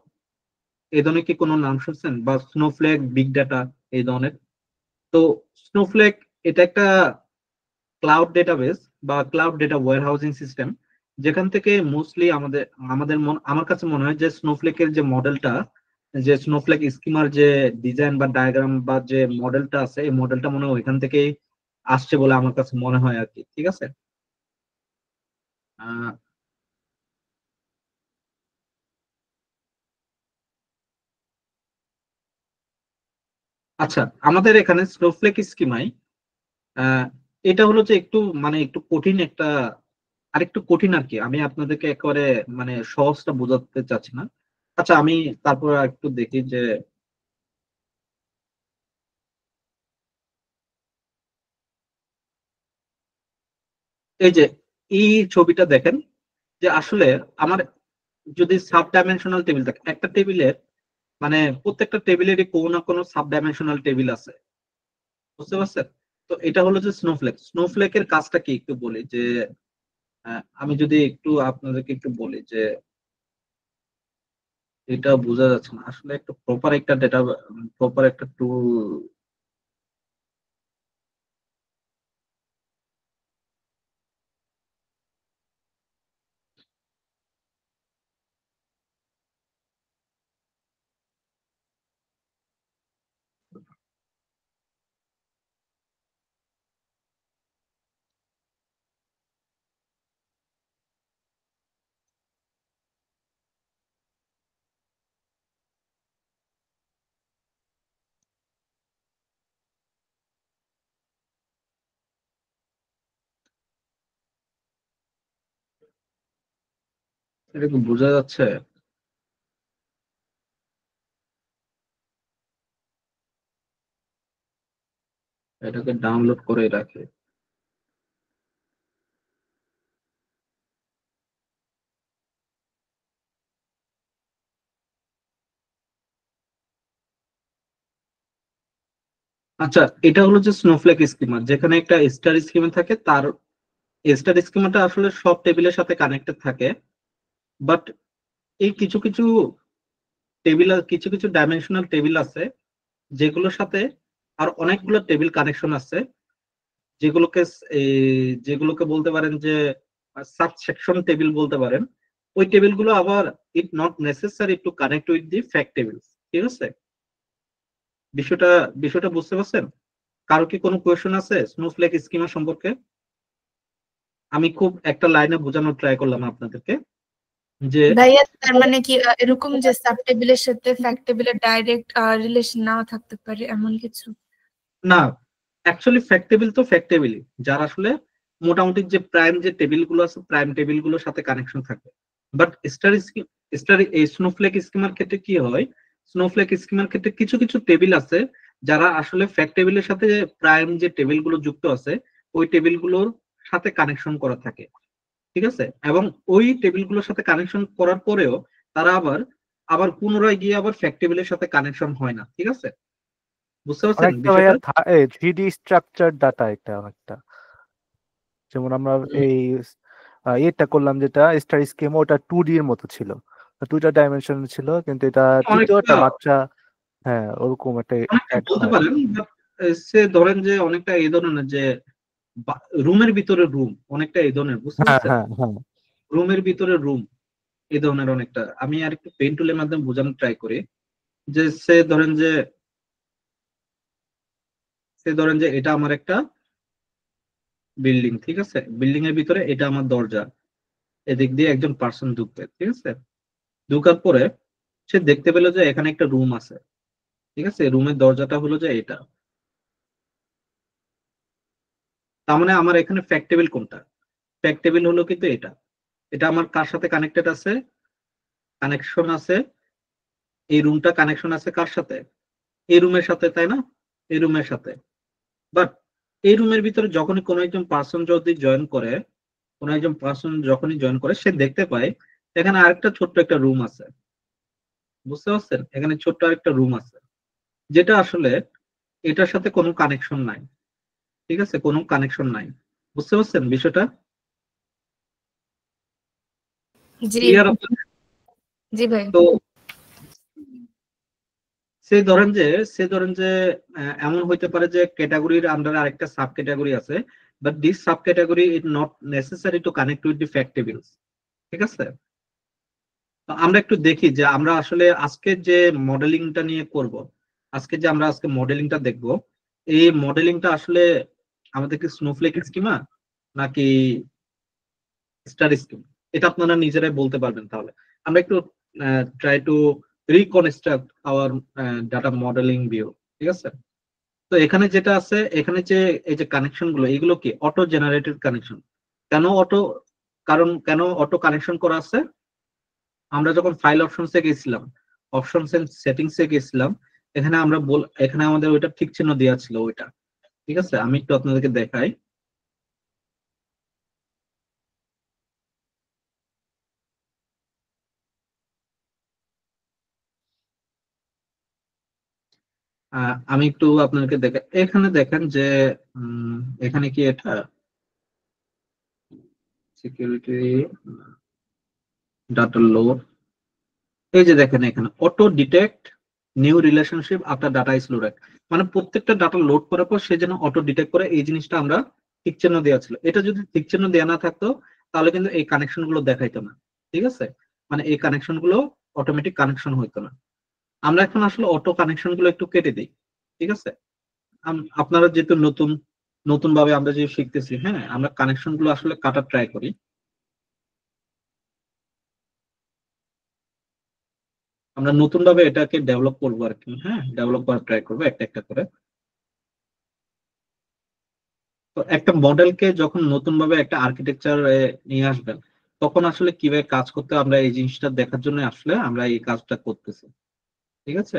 এই ধরনের কি কোনো নাম শুনছেন? বা স্নোফ্লেক বিগ ডাটা, এই ধরনের। তো স্নোফ্লেক এটা একটা ক্লাউড ডেটাবেস বা cloud data warehousing system, যেখান থেকে মোস্টলি আমার কাছে মনে হয় যে স্নোফ্লেকের যে মডেলটা, যে স্নোফ্লেক স্কিমার যে ডিজাইন বা ডায়াগ্রাম বা যে মডেলটা আছে, এই মডেলটা মনে হয় ওইখান থেকেই আসছে বলে আমার কাছে মনে হয় আর কি, ঠিক আছে। আহ, আচ্ছা, আমাদের এখানে স্নোফ্লেক স্কিমাই এটা হলো যে একটু মানে একটু কঠিন একটা, আরেকটু কঠিন আর কি। আমি আপনাদেরকে একেবারে মানে সহজটা বোঝাতে চাচ্ছি না। আচ্ছা, আমি তারপর একটু দেখি যে এই যে এই ছবিটা দেখেন, যে আসলে আমার যদি সাব ডাইমেনশনাল টেবিল থাকে একটা টেবিলের, মানে প্রত্যেকটা টেবিলেরই কোনো না কোনো সাব ডাইমেনশনাল টেবিল আছে, বুঝতে পারছেন। তো এটা হলো যে স্নোফ্লেক, স্নোফ্লেকের কাজটা কি একটু বলি যে আমি যদি একটু আপনাদেরকে একটু বলি যে এটা বোঝা যাচ্ছে না আসলে, একটু প্রপার একটা ডেটা, প্রপার একটা টুল। এটা কি বোঝা যাচ্ছে? এটাকে ডাউনলোড করে রাখে। আচ্ছা, এটা হলো যে স্নোফ্লেক স্কিমার, যেখানে একটা স্টার স্কিমা থাকে, তার স্টার স্কিমাটা আসলে সব টেবিলের সাথে কানেক্টেড থাকে, বাট এই কিছু কিছু টেবিল, কিছু কিছু ডাইমেনশনাল টেবিল আছে যেগুলোর সাথে আর অনেকগুলো টেবিল কানেকশন আছে, যেগুলোকে যেগুলোকে বলতে পারেন যে সাবসেকশন টেবিল বলতে পারেন। ওই টেবিলগুলো আবার it not necessary to connect with the fact table, ঠিক আছে। বিষয়টা বিষয়টা বুঝতে পারছেন? কারো কি কোনো কোয়েশ্চেন আছে স্নোফ্লেক স্কিমা সম্পর্কে? আমি খুব একটা লাইনে বোঝানোর ট্রাই করলাম আপনাদেরকে যে ভাইয়া তার মানে কি এরকম যে সাব টেবিলের সাথে ফ্যাক্ট টেবিলের ডাইরেক্ট রিলেশন নাও থাকতে পারে এমন কিছু? না, অ্যাকচুয়ালি ফ্যাক্ট টেবিল তো ফ্যাক্ট টেবিলই, যার আসলে মোটামুটি যে প্রাইম যে টেবিল গুলো আছে, প্রাইম টেবিল গুলোর সাথে কানেকশন থাকবে। বাট স্টার এই স্নোফ্লেক স্কিমার ক্ষেত্রে কি হয়, স্নোফ্লেক স্কিমার ক্ষেত্রে কিছু কিছু টেবিল আছে যারা আসলে ফ্যাক্ট টেবিলের সাথে প্রাইম যে টেবিল গুলো যুক্ত আছে, ওই টেবিল গুলোর সাথে কানেকশন করা থাকে, ঠিক আছে। এবং ওই টেবিল গুলোর সাথে কানেকশন করার পরেও তারা আবার আবার পুনরায় গিয়ে আবার ফ্যাক্ট টেবিলের সাথে কানেকশন হয় না, ঠিক আছে। বুঝতে পারছেন অনেকটা ভাইয়া বিষয়টা? 3D স্ট্রাকচার ডাটা এটা অনেকটা, যেমন আমরা এই এটা করলাম যেটা স্টার স্কিম, ওটা 2D এর মতো ছিল, 2টা ডাইমেনশন ছিল, কিন্তু এটা তৃতীয়টা অনেকটা বাচ্চা, হ্যাঁ ওরকম একটা অনেকটা অ্যাড বলতে হয়। পারেন, but, সে ধরেন যে অনেকটা এই ধরনের যে রুমের ভিতরে রুম অনেকটা এই ধরনের, বুঝতে হ্যাঁ পারছেন? হ্যাঁ হ্যাঁ রুমের ভিতরে রুম এই ধরনের অনেকটা। আমি আর একটু পেন টুলের মাধ্যমে বোঝানোর ট্রাই করি। যে সে ধরেন যে এটা আমার একটা বিল্ডিং, ঠিক আছে? বিল্ডিং এর ভিতরে এটা আমার দরজা, এদিক দিয়ে একজন পার্সন ঢুকবে, ঠিক আছে? ঢুকার পরে সে দেখতে পেলো যে এখানে একটা রুম আছে, ঠিক আছে? রুমের দরজাটা হলো যে এটা। তার মানে আমার এখানে ফ্যাক্ট টেবিল কোনটা? ফ্যাক্ট টেবিল হলো কিন্তু এটা। এটা আমার কার সাথে কানেক্টেড আছে? কানেকশন আছে, এই রুমটা কানেকশন আছে কার সাথে? এই রুমের সাথে, তাই না? এই রুমের সাথে। বাট এই রুমের ভিতরে যখনই কোনো একজন পার্সন যদি জয়েন করে, কোনো একজন পার্সন যখনই জয়েন করে, সে দেখতে পায় এখানে আরেকটা ছোট্ট একটা রুম আছে, বুঝতে পারছেন? এখানে ছোট্ট আরেকটা রুম আছে, যেটা আসলে এটার সাথে কোনো কানেকশন নাই, ঠিক আছে? কোনো কানেকশন নাই, বুঝতে পারছেন বিষয়টা? জি ক্লিয়ার? জি ভাই। তো সে ধরেন যে এমন হইতে পারে যে ক্যাটাগরির আন্ডারে আরেকটা সাব ক্যাটাগরি আছে, but this sub category is not necessary to connect with the fact tables, ঠিক আছে? তো আমরা একটু দেখি যে আমরা আসলে আজকে যে মডেলিংটা নিয়ে করব, আজকে মডেলিংটা দেখব, এই মডেলিংটা আসলে আমাদের কি স্নোফ্লেক স্কিমা নাকি স্টার স্কিম, এটা আপনারা নিজেরাই বলতে পারবেন। তাহলে আমরা একটু try to reconstruct our data modelling view, ঠিক আছে? তো এখানে যেটা আছে, এখানে যে এই যে কানেকশন গুলো, এগুলো কি অটো জেনারেটেড কানেকশন। কেন অটো? কারণ কেন অটো কানেকশন করা আছে? আমরা যখন ফাইল অপশনস এ গেছিলাম, অপশনস এন্ড সেটিংস এ গেছিলাম, এখানে আমাদের ওইটা ঠিক চিহ্ন দেওয়া ছিল ওইটা, ঠিক আছে? আমি একটু আপনাদেরকে দেখাই। আমি একটু আপনাদেরকে দেখাই, এখানে দেখেন যে এখানে কি এটা সিকিউরিটি ডাটা লোড, এই যে দেখেন এখানে auto detect new relationship after data is loaded, মানে প্রত্যেকটা ডাটা লোড করার পর সে যেন অটো ডিটেক্ট করে, এই জিনিসটা আমরা টিক চিহ্ন দেওয়া ছিল। এটা যদি টিক চিহ্ন দেওয়া না থাকতো তাহলে কিন্তু এই কানেকশন গুলো দেখাইতো না, ঠিক আছে? মানে এই কানেকশন গুলো অটোমেটিক কানেকশন হইতো না। আমরা এখন আসলে অটো কানেকশন গুলো একটু কেটে দিই, ঠিক আছে? আপনারা যেহেতু নতুন নতুন ভাবে আমরা যে শিখতেছি, হ্যাঁ, আমরা কানেকশন গুলো আসলে কাটার ট্রাই করি। আমরা নতুন ভাবে এটাকে ডেভেলপ করবো আর কি, হ্যাঁ, ডেভেলপ করার ট্রাই করবো একটা একটা করে। তো একটা মডেলকে যখন নতুন ভাবে একটা আর্কিটেকচার নিয়ে আসবেন, তখন আসলে কিভাবে কাজ করতে হয়, আমরা এই জিনিসটা দেখার জন্য আসলে আমরা এই কাজটা করতেছি, ঠিক আছে?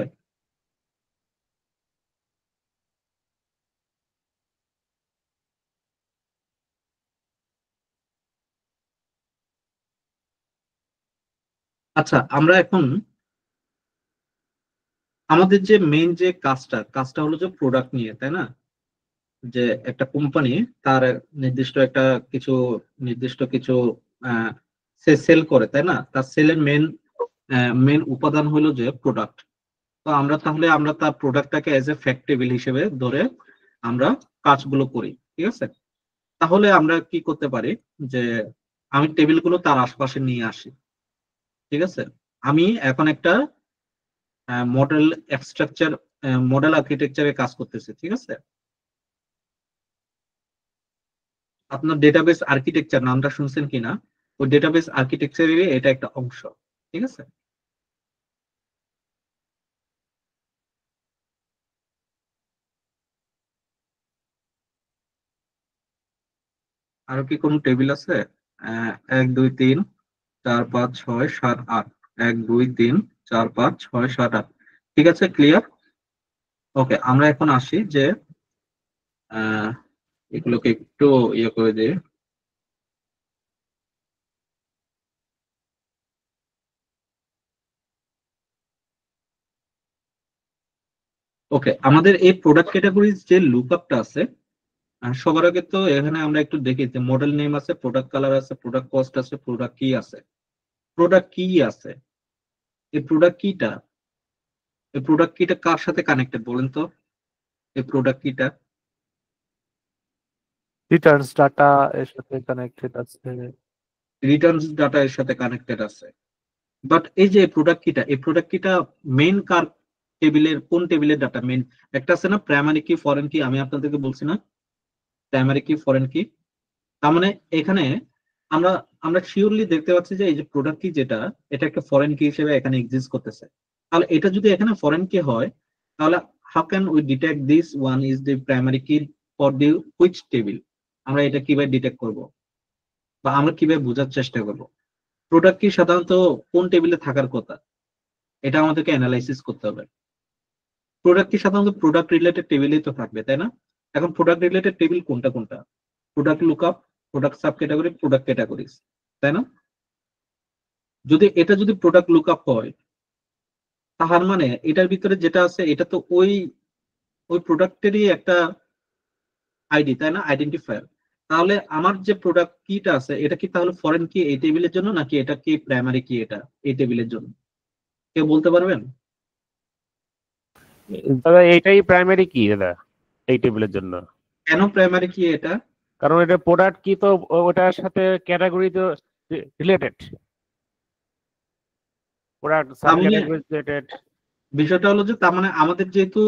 আচ্ছা, আমরা এখন আমাদের যে মেইন যে কাজটা হলো যে প্রোডাক্ট নিয়ে, তাই না? যে একটা কোম্পানি তার নির্দিষ্ট কিছু সে সেল করে, তাই না? তার সেলের মেন উপাদান হলো যে প্রোডাক্ট। তো আমরা তার প্রোডাক্টটাকে এজ এ ফ্যাক্ট টেবিল হিসেবে ধরে আমরা কাজগুলো করি, ঠিক আছে? তাহলে আমরা কি করতে পারি যে আমি টেবিলগুলো তার আশপাশে নিয়ে আসি, ঠিক আছে? আমি এখন একটা মডেল স্ট্রাকচার মডেল আর্কিটেকচারে কাজ করতেছি, ঠিক আছে? আপনার ডেটাবেস আর্কিটেকচার নামটা শুনছেন কিনা? ওই ডেটাবেস আর্কিটেকচারেরই এটা একটা অংশ, ঠিক আছে? আরো কি কোনো টেবিল আছে? 1 2 3 4 5 6 7 8, 1 2 3 4 5 6 7 8, ঠিক আছে? ক্লিয়ার? ওকে, আমরা এখন আসি যে আহ এগুলোকে একটু ইয়ে করে দিই। ওকে, আমাদের এই প্রোডাক্ট ক্যাটাগরিজ যে লুকআপটা আছে, সবার আগে তো এখানে আমরা একটু দেখি যে মডেল নেম আছে, প্রোডাক্ট কালার আছে, প্রোডাক্ট কস্ট আছে, প্রোডাক্ট কি আছে। প্রোডাক্ট কি আছে, এই প্রোডাক্ট কিটা কার সাথে কানেক্টেড বলেন তো? এই প্রোডাক্ট কিটা রিটার্নস ডাটা এর সাথে কানেক্টেড আছে। রিটার্নস ডাটা এর সাথে কানেক্টেড আছে। বাট এই যে প্রোডাক্ট কিটা, এই প্রোডাক্ট কিটা মেইন কার টেবিলের, কোন টেবিলের ডাটা মেইন? একটা আছে না প্রাইমারি কি ফরেন কি, আমি আপনাদেরকে বলছি না প্রাইমারি কি ফরেন কি। তার মানে এখানে আমরা আমরা শিওরলি দেখতে পাচ্ছি যে এই যে প্রোডাক্ট কি যেটা, এটা একটা ফরেন কি হিসেবে এখানে এক্সিস্ট করতেছে। তাহলে এটা যদি এখানে ফরেন কি হয়, তাহলে how can we detect this one is the primary কি ফর দি হুইচ টেবিল? আমরা এটা কিভাবে ডিটেক্ট করব বা আমরা কিভাবে বোঝার চেষ্টা করব প্রোডাক্ট কি সাধারণত কোন টেবিলে থাকার কথা? এটা আমাদেরকে অ্যানালাইসিস করতে হবে। প্রোডাক্ট কি সাধারণত প্রোডাক্ট রিলেটেড টেবিলেই তো থাকবে, তাই না? এখন প্রোডাক্ট রিলেটেড টেবিল কোনটা কোনটা? Product lookup, product sub category, product categories, তাই না? যদি এটা যদি প্রোডাক্ট লুকআপ হয়, তাহার মানে এটার ভিতরে যেটা আছে এটা তো ওই ওই প্রোডাক্টেরই একটা আইডি, তাই না? আইডেন্টিফায়ার। তাহলে আমার যে প্রোডাক্ট কিটা আছে এটা কি তাহলে ফরেন কি এই টেবিলের জন্য, নাকি এটা কি প্রাইমারি কি এটা এই টেবিলের জন্য? কেউ বলতে পারবেন? দাদা এইটাই প্রাইমারি কি দাদা এই টেবিলের জন্য। কেন প্রাইমারি কি এটা? কারণ এটা প্রোডাক্ট কি তো ওটার সাথে ক্যাটাগরি তো related, product sub category related. বিষয়টা হলো যে তার মানে আমাদের যেহেতু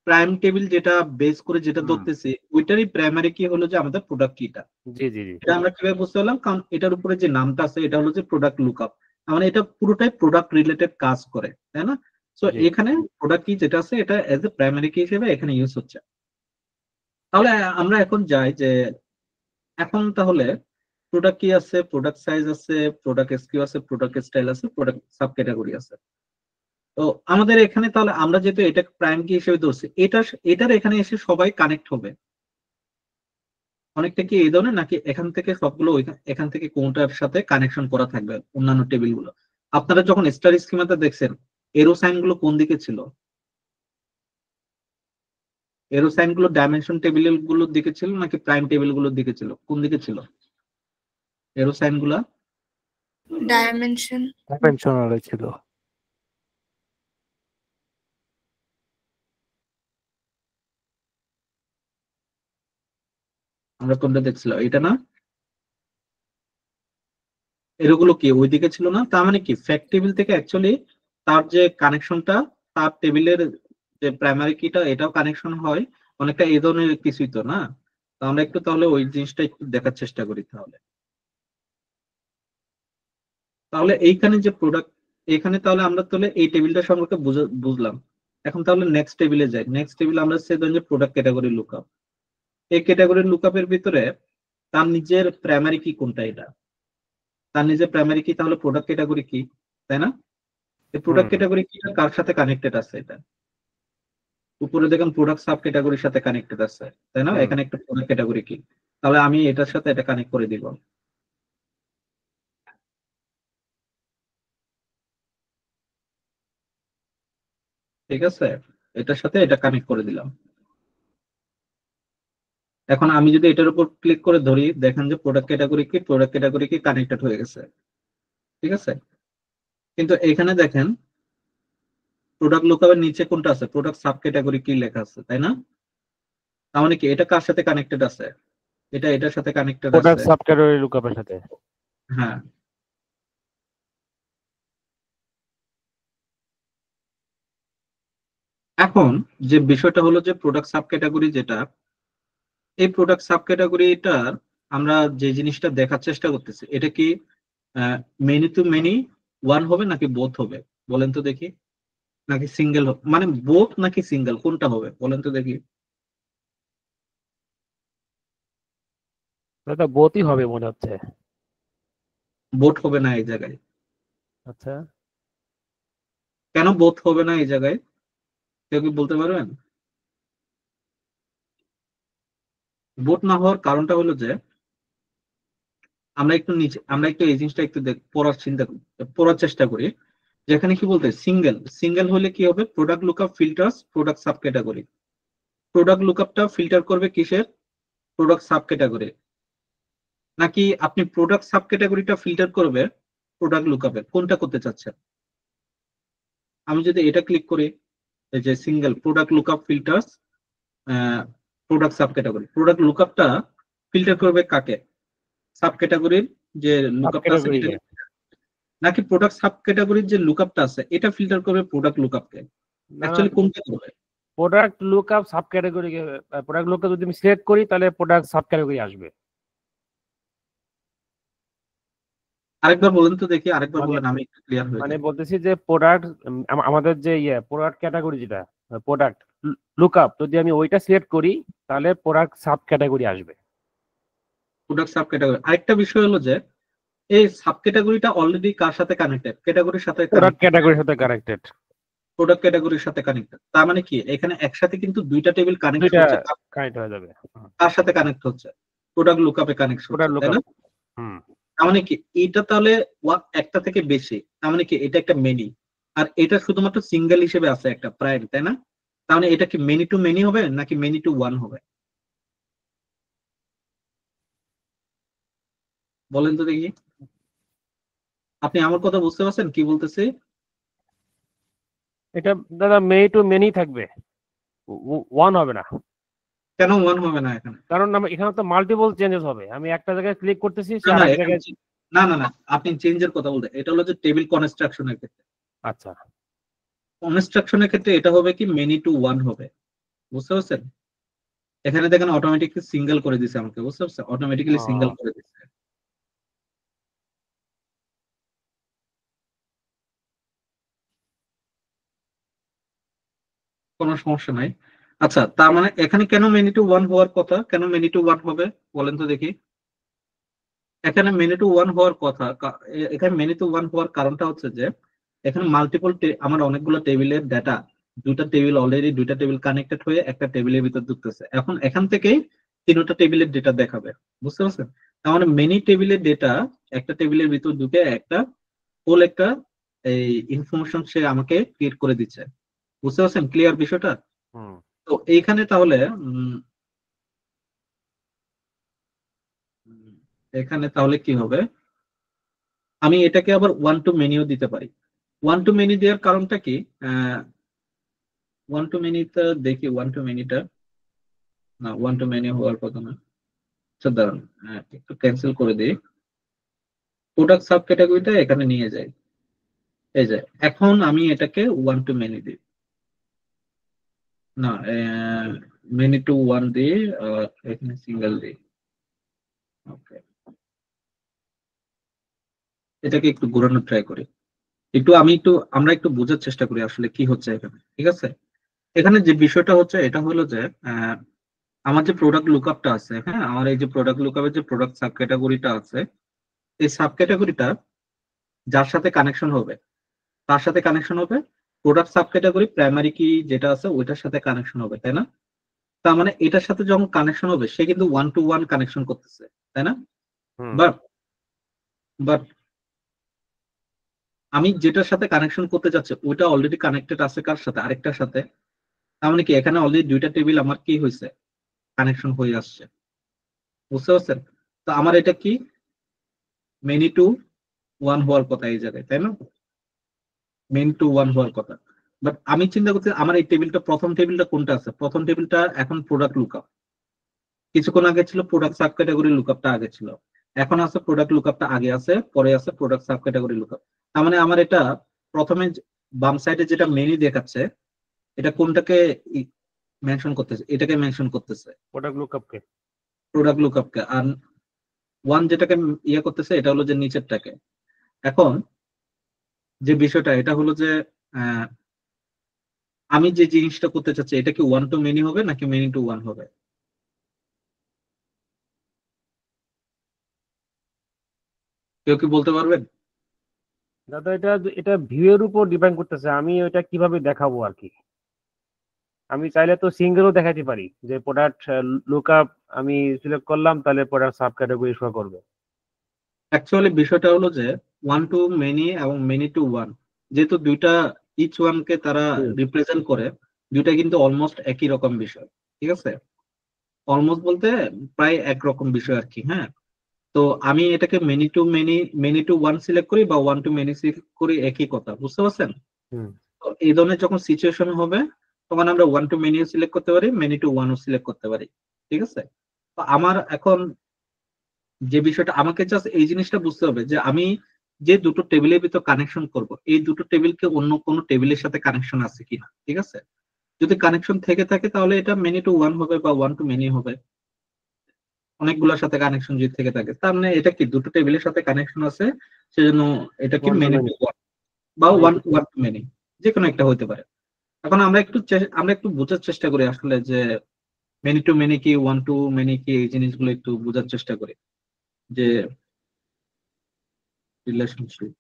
প্রাইম টেবিল যেটা বেস করে যেটা ধরতেছি ওইটারই প্রাইমারি কি হলো যে আমাদের প্রোডাক্ট কিটা। জি জি জি, এটা আমরা কিভাবে বুঝতে পারলাম? কারণ এটার উপরে যে নামটা আছে এটা হলো যে প্রোডাক্ট লুকআপ, মানে এটা পুরোটাই প্রোডাক্ট রিলেটেড কাজ করে, তাই না? সো এখানে প্রোডাক্ট কি যেটা আছে এটা এজ এ প্রাইমারি কি হিসেবে এখানে ইউজ হচ্ছে। তাহলে আমরা এখন যাই যে এখন তাহলে প্রোডাক্ট কি আছে, প্রোডাক্ট সাইজ আছে, প্রোডাক্ট এসকিউ আছে, প্রোডাক্ট স্টাইল আছে, প্রোডাক্ট সাব ক্যাটাগরি আছে। তো আমাদের এখানে তাহলে আমরা যেহেতু এটা প্রাইম কি হিসেবে ধরছি, এটার এখানে এসে সবাই কানেক্ট হবে অনেকটা কি এই ধরনের, নাকি এখান থেকে সবগুলো এখান থেকে কোনটার সাথে কানেকশন করা থাকবে অন্যান্য টেবিল গুলো? আপনারা যখন স্টার স্কিমাতে দেখছেন এরো সাইন গুলো কোন দিকে ছিল? এরো সাইন গুলো ডাইমেনশন টেবিল গুলোর দিকে ছিল নাকি প্রাইম টেবিল গুলোর দিকে ছিল? কোন দিকে ছিল এরো সাইন গুলা? ডাইমেনশনাল ছিল। আমরা কোনটা দেখছিলাম? এটা না? এরগুলো কি ওইদিকে ছিল না? তার মানে কি ফ্যাক্ট টেবিল থেকে অ্যাকচুয়ালি তার যে কানেকশনটা, তার টেবিলের যে প্রাইমারি কিটা এটাও কানেকশন হয় অনেকটা এই ধরনের কিছুই তো না? তো আমরা একটু তাহলে ওই জিনিসটা একটু দেখার চেষ্টা করি তাহলে। তাহলে এইখানে যে প্রোডাক্ট, এখানে তাহলে আমরা তাহলে এই টেবিলটা সম্পর্কে বুঝলাম। এখন তাহলে নেক্সট টেবিলে যাই। নেক্সট টেবিল আমরা সে ধরেন যে প্রোডাক্ট ক্যাটাগরি লুকআপ। এই ক্যাটাগরি লুকআপের ভিতরে তার নিজের প্রাইমারি কি কোনটা? এটা তার নিজের প্রাইমারি কি তাহলে প্রোডাক্ট ক্যাটাগরি কি, তাই না? এই প্রোডাক্ট ক্যাটাগরি কি কার সাথে কানেক্টেড আছে? এটা উপরে দেখেন প্রোডাক্ট সাব ক্যাটাগরির সাথে কানেক্টেড আছে, তাই না? এখানে একটা প্রোডাক্ট ক্যাটাগরি কি, তাহলে আমি এটার সাথে এটা কানেক্ট করে দিব। ঠিক আছে, এটার সাথে এটা কানেক্ট করে দিলাম। এখন আমি যদি এটার উপর ক্লিক করে ধরি, দেখেন যে প্রোডাক্ট ক্যাটাগরি কি কানেক্টেড হয়ে গেছে। ঠিক আছে, কিন্তু এখানে দেখেন প্রোডাক্ট লুকআপের নিচে কোনটা আছে? প্রোডাক্ট সাব ক্যাটাগরি কি লেখা আছে, তাই না? তার মানে কি এটা কার সাথে কানেক্টেড আছে? এটা এটার সাথে কানেক্টেড আছে, প্রোডাক্ট সাব ক্যাটাগরি লুকআপের সাথে। হ্যাঁ। এখন যে বিষয়টা হলো যে প্রোডাক্ট সাব ক্যাটাগরি যেটা, এই প্রোডাক্ট সাব ক্যাটাগরিটার আমরা যে জিনিসটা দেখার চেষ্টা করতেছি এটা কি মেনি টু মেনি ওয়ান হবে নাকি বোথ হবে বলেন তো দেখি? নাকি সিঙ্গেল হবে, মানে বোথ নাকি সিঙ্গেল কোনটা হবে বলেন তো দেখি? দাদা বোথই হবে মনে হচ্ছে। বোথ হবে না এই জায়গায়। আচ্ছা, কেন বোথ হবে না এই জায়গায় কেউ কি বলতে পারবেন? বোথ না হওয়ার কারণটা হলো যে আমরা একটু এই জিনিসটা একটু পড়ার চেষ্টা করি। যেখানে কি বলতে সিঙ্গেল হলে কি হবে? Product lookup filters product sub category. Product লুকআপটা ফিল্টার করবে কিসের? Product sub category. নাকি আপনি প্রোডাক্ট সাব ক্যাটাগরিটা ফিল্টার করবে প্রোডাক্ট লুকআপের? কোনটা করতে চাচ্ছেন? আমি যদি এটা ক্লিক করি, এই যে single product lookup filters product sub category, product লুকআপটা ফিল্টার করবে কাকে? সাব ক্যাটাগরির যে লুকআপটা আছে ক্যাটাগরি এটা, নাকি প্রোডাক্ট সাব ক্যাটাগরির যে লুকআপটা আছে এটা ফিল্টার করবে প্রোডাক্ট লুকআপকে? অ্যাকচুয়ালি কোনটা করবে? Product lookup sub category, product lookup যদি আমি সিলেক্ট করি তাহলে প্রোডাক্ট সাব ক্যাটাগরি আসবে। আরেকবার বলেন তো দেখি, আরেকবার মানে- বলেন, আমি একটু ক্লিয়ার হয়ে মানে যাই। বলতেছি যে প্রোডাক্ট আমাদের যে প্রোডাক্ট ক্যাটাগরি যেটা প্রোডাক্ট লুকআপ, যদি আমি ওইটা সিলেক্ট করি তাহলে প্রোডাক্ট সাব ক্যাটাগরি আসবে। Product sub category. আরেকটা বিষয় হলো যে এই সাব ক্যাটাগরিটা অলরেডি কার সাথে কানেক্টেড? ক্যাটাগরির সাথে, প্রোডাক্ট ক্যাটাগরির সাথে কানেক্টেড। প্রোডাক্ট ক্যাটাগরির সাথে কানেক্টেড। তার মানে কি এখানে একসাথে কিন্তু দুইটা টেবিল কানেক্ট দুইটা হচ্ছে। কানেক্ট হয়ে যাবে। কার সাথে কানেক্ট হচ্ছে? প্রোডাক্ট লুকআপে কানেক্ট হচ্ছে, প্রোডাক্ট তাই না? লুকআপ। হুম। তার মানে কি এটা তাহলে একটা থেকে বেশি, তার মানে কি এটা একটা মেনি, আর এটা শুধুমাত্র সিঙ্গেল হিসেবে আছে একটা প্রাইম, তাই না? তার মানে এটা কি মেনি টু মেনি হবে নাকি মেনি টু ওয়ান হবে? বলেন তো দেখি, আপনি আমার কথা বুঝতে পারছেন কি বলতেছি? এটা দাদা মেনি টু মেনি থাকবে, ওয়ান হবে না। কেন ওয়ান হবে না এখানে? কারণ এখানে তো মাল্টিপল চেঞ্জেস হবে, আমি একটা জায়গায় ক্লিক করতেছি সে না না, আরেক এখানে জায়গায়। না না না, আপনি চেঞ্জের কথা বলতে, এটা হলো যে টেবিল কনস্ট্রাকশনের ক্ষেত্রে। আচ্ছা, কনস্ট্রাকশনের ক্ষেত্রে এটা হবে কি মেনি টু ওয়ান হবে, বুঝতে পারছেন? এখানে দেখেন অটোমেটিকলি সিঙ্গেল করে দিছে আমাকে, বুঝতে পারছেন? অটোমেটিক্যালি সিঙ্গেল করে দিচ্ছে। কোনো সমস্যা নাই। আচ্ছা, তার মানে এখানে কেন মেনি টু ওয়ান হওয়ার কথা? কেন মেনি টু ওয়ান হবে বলেন তো দেখি। এখানে মেনি টু ওয়ান হওয়ার কথা, এখানে মেনি টু ওয়ান হওয়ার কারণটা হচ্ছে যে এখানে মাল্টিপল, আমার অনেকগুলো টেবিলের ডাটা, দুইটা টেবিল অলরেডি, দুইটা টেবিল কানেক্টেড হয়ে একটা টেবিলের ভিতর ঢুকতেছে। এখন এখান থেকেই তিনটা টেবিলের ডেটা দেখাবে, বুঝতে পারছেন? তার মানে মেনি টেবিলের ডেটা একটা টেবিলের ভিতর ঢুকে একটা হোল একটা এই ইনফরমেশন সে আমাকে ক্রিয়েট করে দিচ্ছে, বুঝতে পারছেন ক্লিয়ার বিষয়টা? তো এইখানে তাহলে এখানে তাহলে কি হবে, আমি এটাকে আবার ওয়ান টু মেনিও দিতে পারি। ওয়ান টু মেনি দেওয়ার কারণটা কি? ওয়ান টু মেনিটা দেখি, ওয়ান টু মেনিটা না, ওয়ান টু মেনি হওয়ার কথা না। আচ্ছা দাঁড়ান, একটু ক্যান্সেল করে দিই, প্রোডাক্ট সাব ক্যাটাগরিটা এখানে নিয়ে যাই। এই যে এখন আমি এটাকে ওয়ান টু মেনি দিই, না মেনি টু ওয়ান দিই, এখানে সিঙ্গেল দিই। ওকে, এটাকে একটু ঘোরানোর ট্রাই করি, আমরা একটু বোঝার চেষ্টা করি আসলে কি হচ্ছে এখানে, ঠিক আছে? এখানে যে বিষয়টা হচ্ছে এটা হলো যে আমার যে প্রোডাক্ট লুকআপটা আছে, হ্যাঁ, আমার এই যে প্রোডাক্ট লুকআপের যে প্রোডাক্ট সাব ক্যাটাগরিটা আছে, এই সাব ক্যাটাগরিটা যার সাথে কানেকশন হবে তার সাথে কানেকশন হবে প্রোডাক্ট সাব ক্যাটাগরি প্রাইমারি কি যেটা আছে ওইটার সাথে কানেকশন হবে, তাই না? তার মানে এটার সাথে যখন কানেকশন হবে সে কিন্তু ওয়ান টু ওয়ান কানেকশন করতেছে, তাই না? বাট বাট আমি যেটার সাথে কানেকশন করতে যাচ্ছি ওইটা অলরেডি কানেক্টেড আছে কার সাথে? আরেকটার সাথে। তার মানে কি এখানে অলরেডি দুইটা টেবিল আমার কি হয়েছে, কানেকশন হয়ে আসছে, বুঝতে পারছেন? তো আমার এটা কি মেনি টু ওয়ান হওয়ার কথা এই জায়গায়, তাই না? মেনি টু ওয়ান হওয়ার কথা। বাট আমি চিন্তা করছি আমার এই টেবিলটা, প্রথম টেবিলটা কোনটা আছে? প্রথম টেবিলটা এখন প্রোডাক্ট লুকআপ, কিছুক্ষণ আগে ছিল প্রোডাক্ট সাব ক্যাটাগরি লুকআপটা আগে ছিল, এখন আছে প্রোডাক্ট লুকআপটা আগে আছে, পরে আছে প্রোডাক্ট সাব ক্যাটাগরি লুকআপ। তার মানে আমার এটা প্রথমে বাম সাইডে যেটা মেনি দেখাচ্ছে এটা কোনটাকে মেনশন করতেছে? এটাকে মেনশন করতেছে, প্রোডাক্ট লুকআপকে। প্রোডাক্ট লুকআপকে। আর ওয়ান যেটাকে ইয়ে করতেছে এটা হলো যে নিচেরটাকে। এখন যে বিষয়টা এটা হলো যে আমি যে জিনিসটা করতে চাচ্ছি এটা কি ওয়ান টু মেনি হবে নাকি মেনি টু ওয়ান হবে? কেউ কি বলতে পারবেন? দাদা এটা এটা ভিউ এর উপর ডিপেন্ড করতেছে, আমি ওটা কিভাবে দেখাবো আর কি। আমি চাইলে তো সিঙ্গেলও দেখাতে পারি যে প্রোডাক্ট লুকআপ আমি সিলেক্ট করলাম তাহলে প্রোডাক্ট সাব ক্যাটাগরি শো করবে। অ্যাকচুয়ালি বিষয়টা হলো যে ওয়ান টু মেনি এবং মেনি টু ওয়ান, যেহেতু দুইটা ইচ ওয়ানকে তারা রিপ্রেজেন্ট করে, দুইটা কিন্তু অলমোস্ট একই রকম বিষয়, ঠিক আছে? অলমোস্ট বলতে প্রায় একরকম বিষয় আর কি, হ্যাঁ। তো আমি এটাকে many two many, many to one select করি বা ওয়ান টু মেনি সিলেক্ট করি, একই কথা, বুঝতে পারছেন? তো এই ধরনের যখন সিচুয়েশন হবে তখন আমরা ওয়ান টু মেনিও সিলেক্ট করতে পারি, মেনি টু ওয়ানও সিলেক্ট করতে পারি, ঠিক আছে? আমার এখন যে বিষয়টা আমাকে জাস্ট এই জিনিসটা বুঝতে হবে যে আমি যে দুটো টেবিলের ভিতর কানেকশন করব এই দুটো টেবিলকে অন্য কোনো টেবিলের সাথে কানেকশন আছে কিনা, ঠিক আছে? যদি কানেকশন থেকে থাকে তাহলে এটা মেনি টু ওয়ান হবে বা ওয়ান টু মেনি হবে। অনেকগুলোর সাথে কানেকশন যদি থেকে থাকে তার মানে এটা কি দুটো টেবিলের সাথে কানেকশন আছে, সেজন্য এটা কি One to many many. To one বা ওয়ান ওয়ান টু মেনি, যে কোনো একটা হতে পারে। এখন আমরা একটু বোঝার চেষ্টা করি আসলে যে মেনি টু মেনি কি ওয়ান টু মেনি কি, এই জিনিসগুলো একটু বোঝার চেষ্টা করি যে রিলেশনশিপ।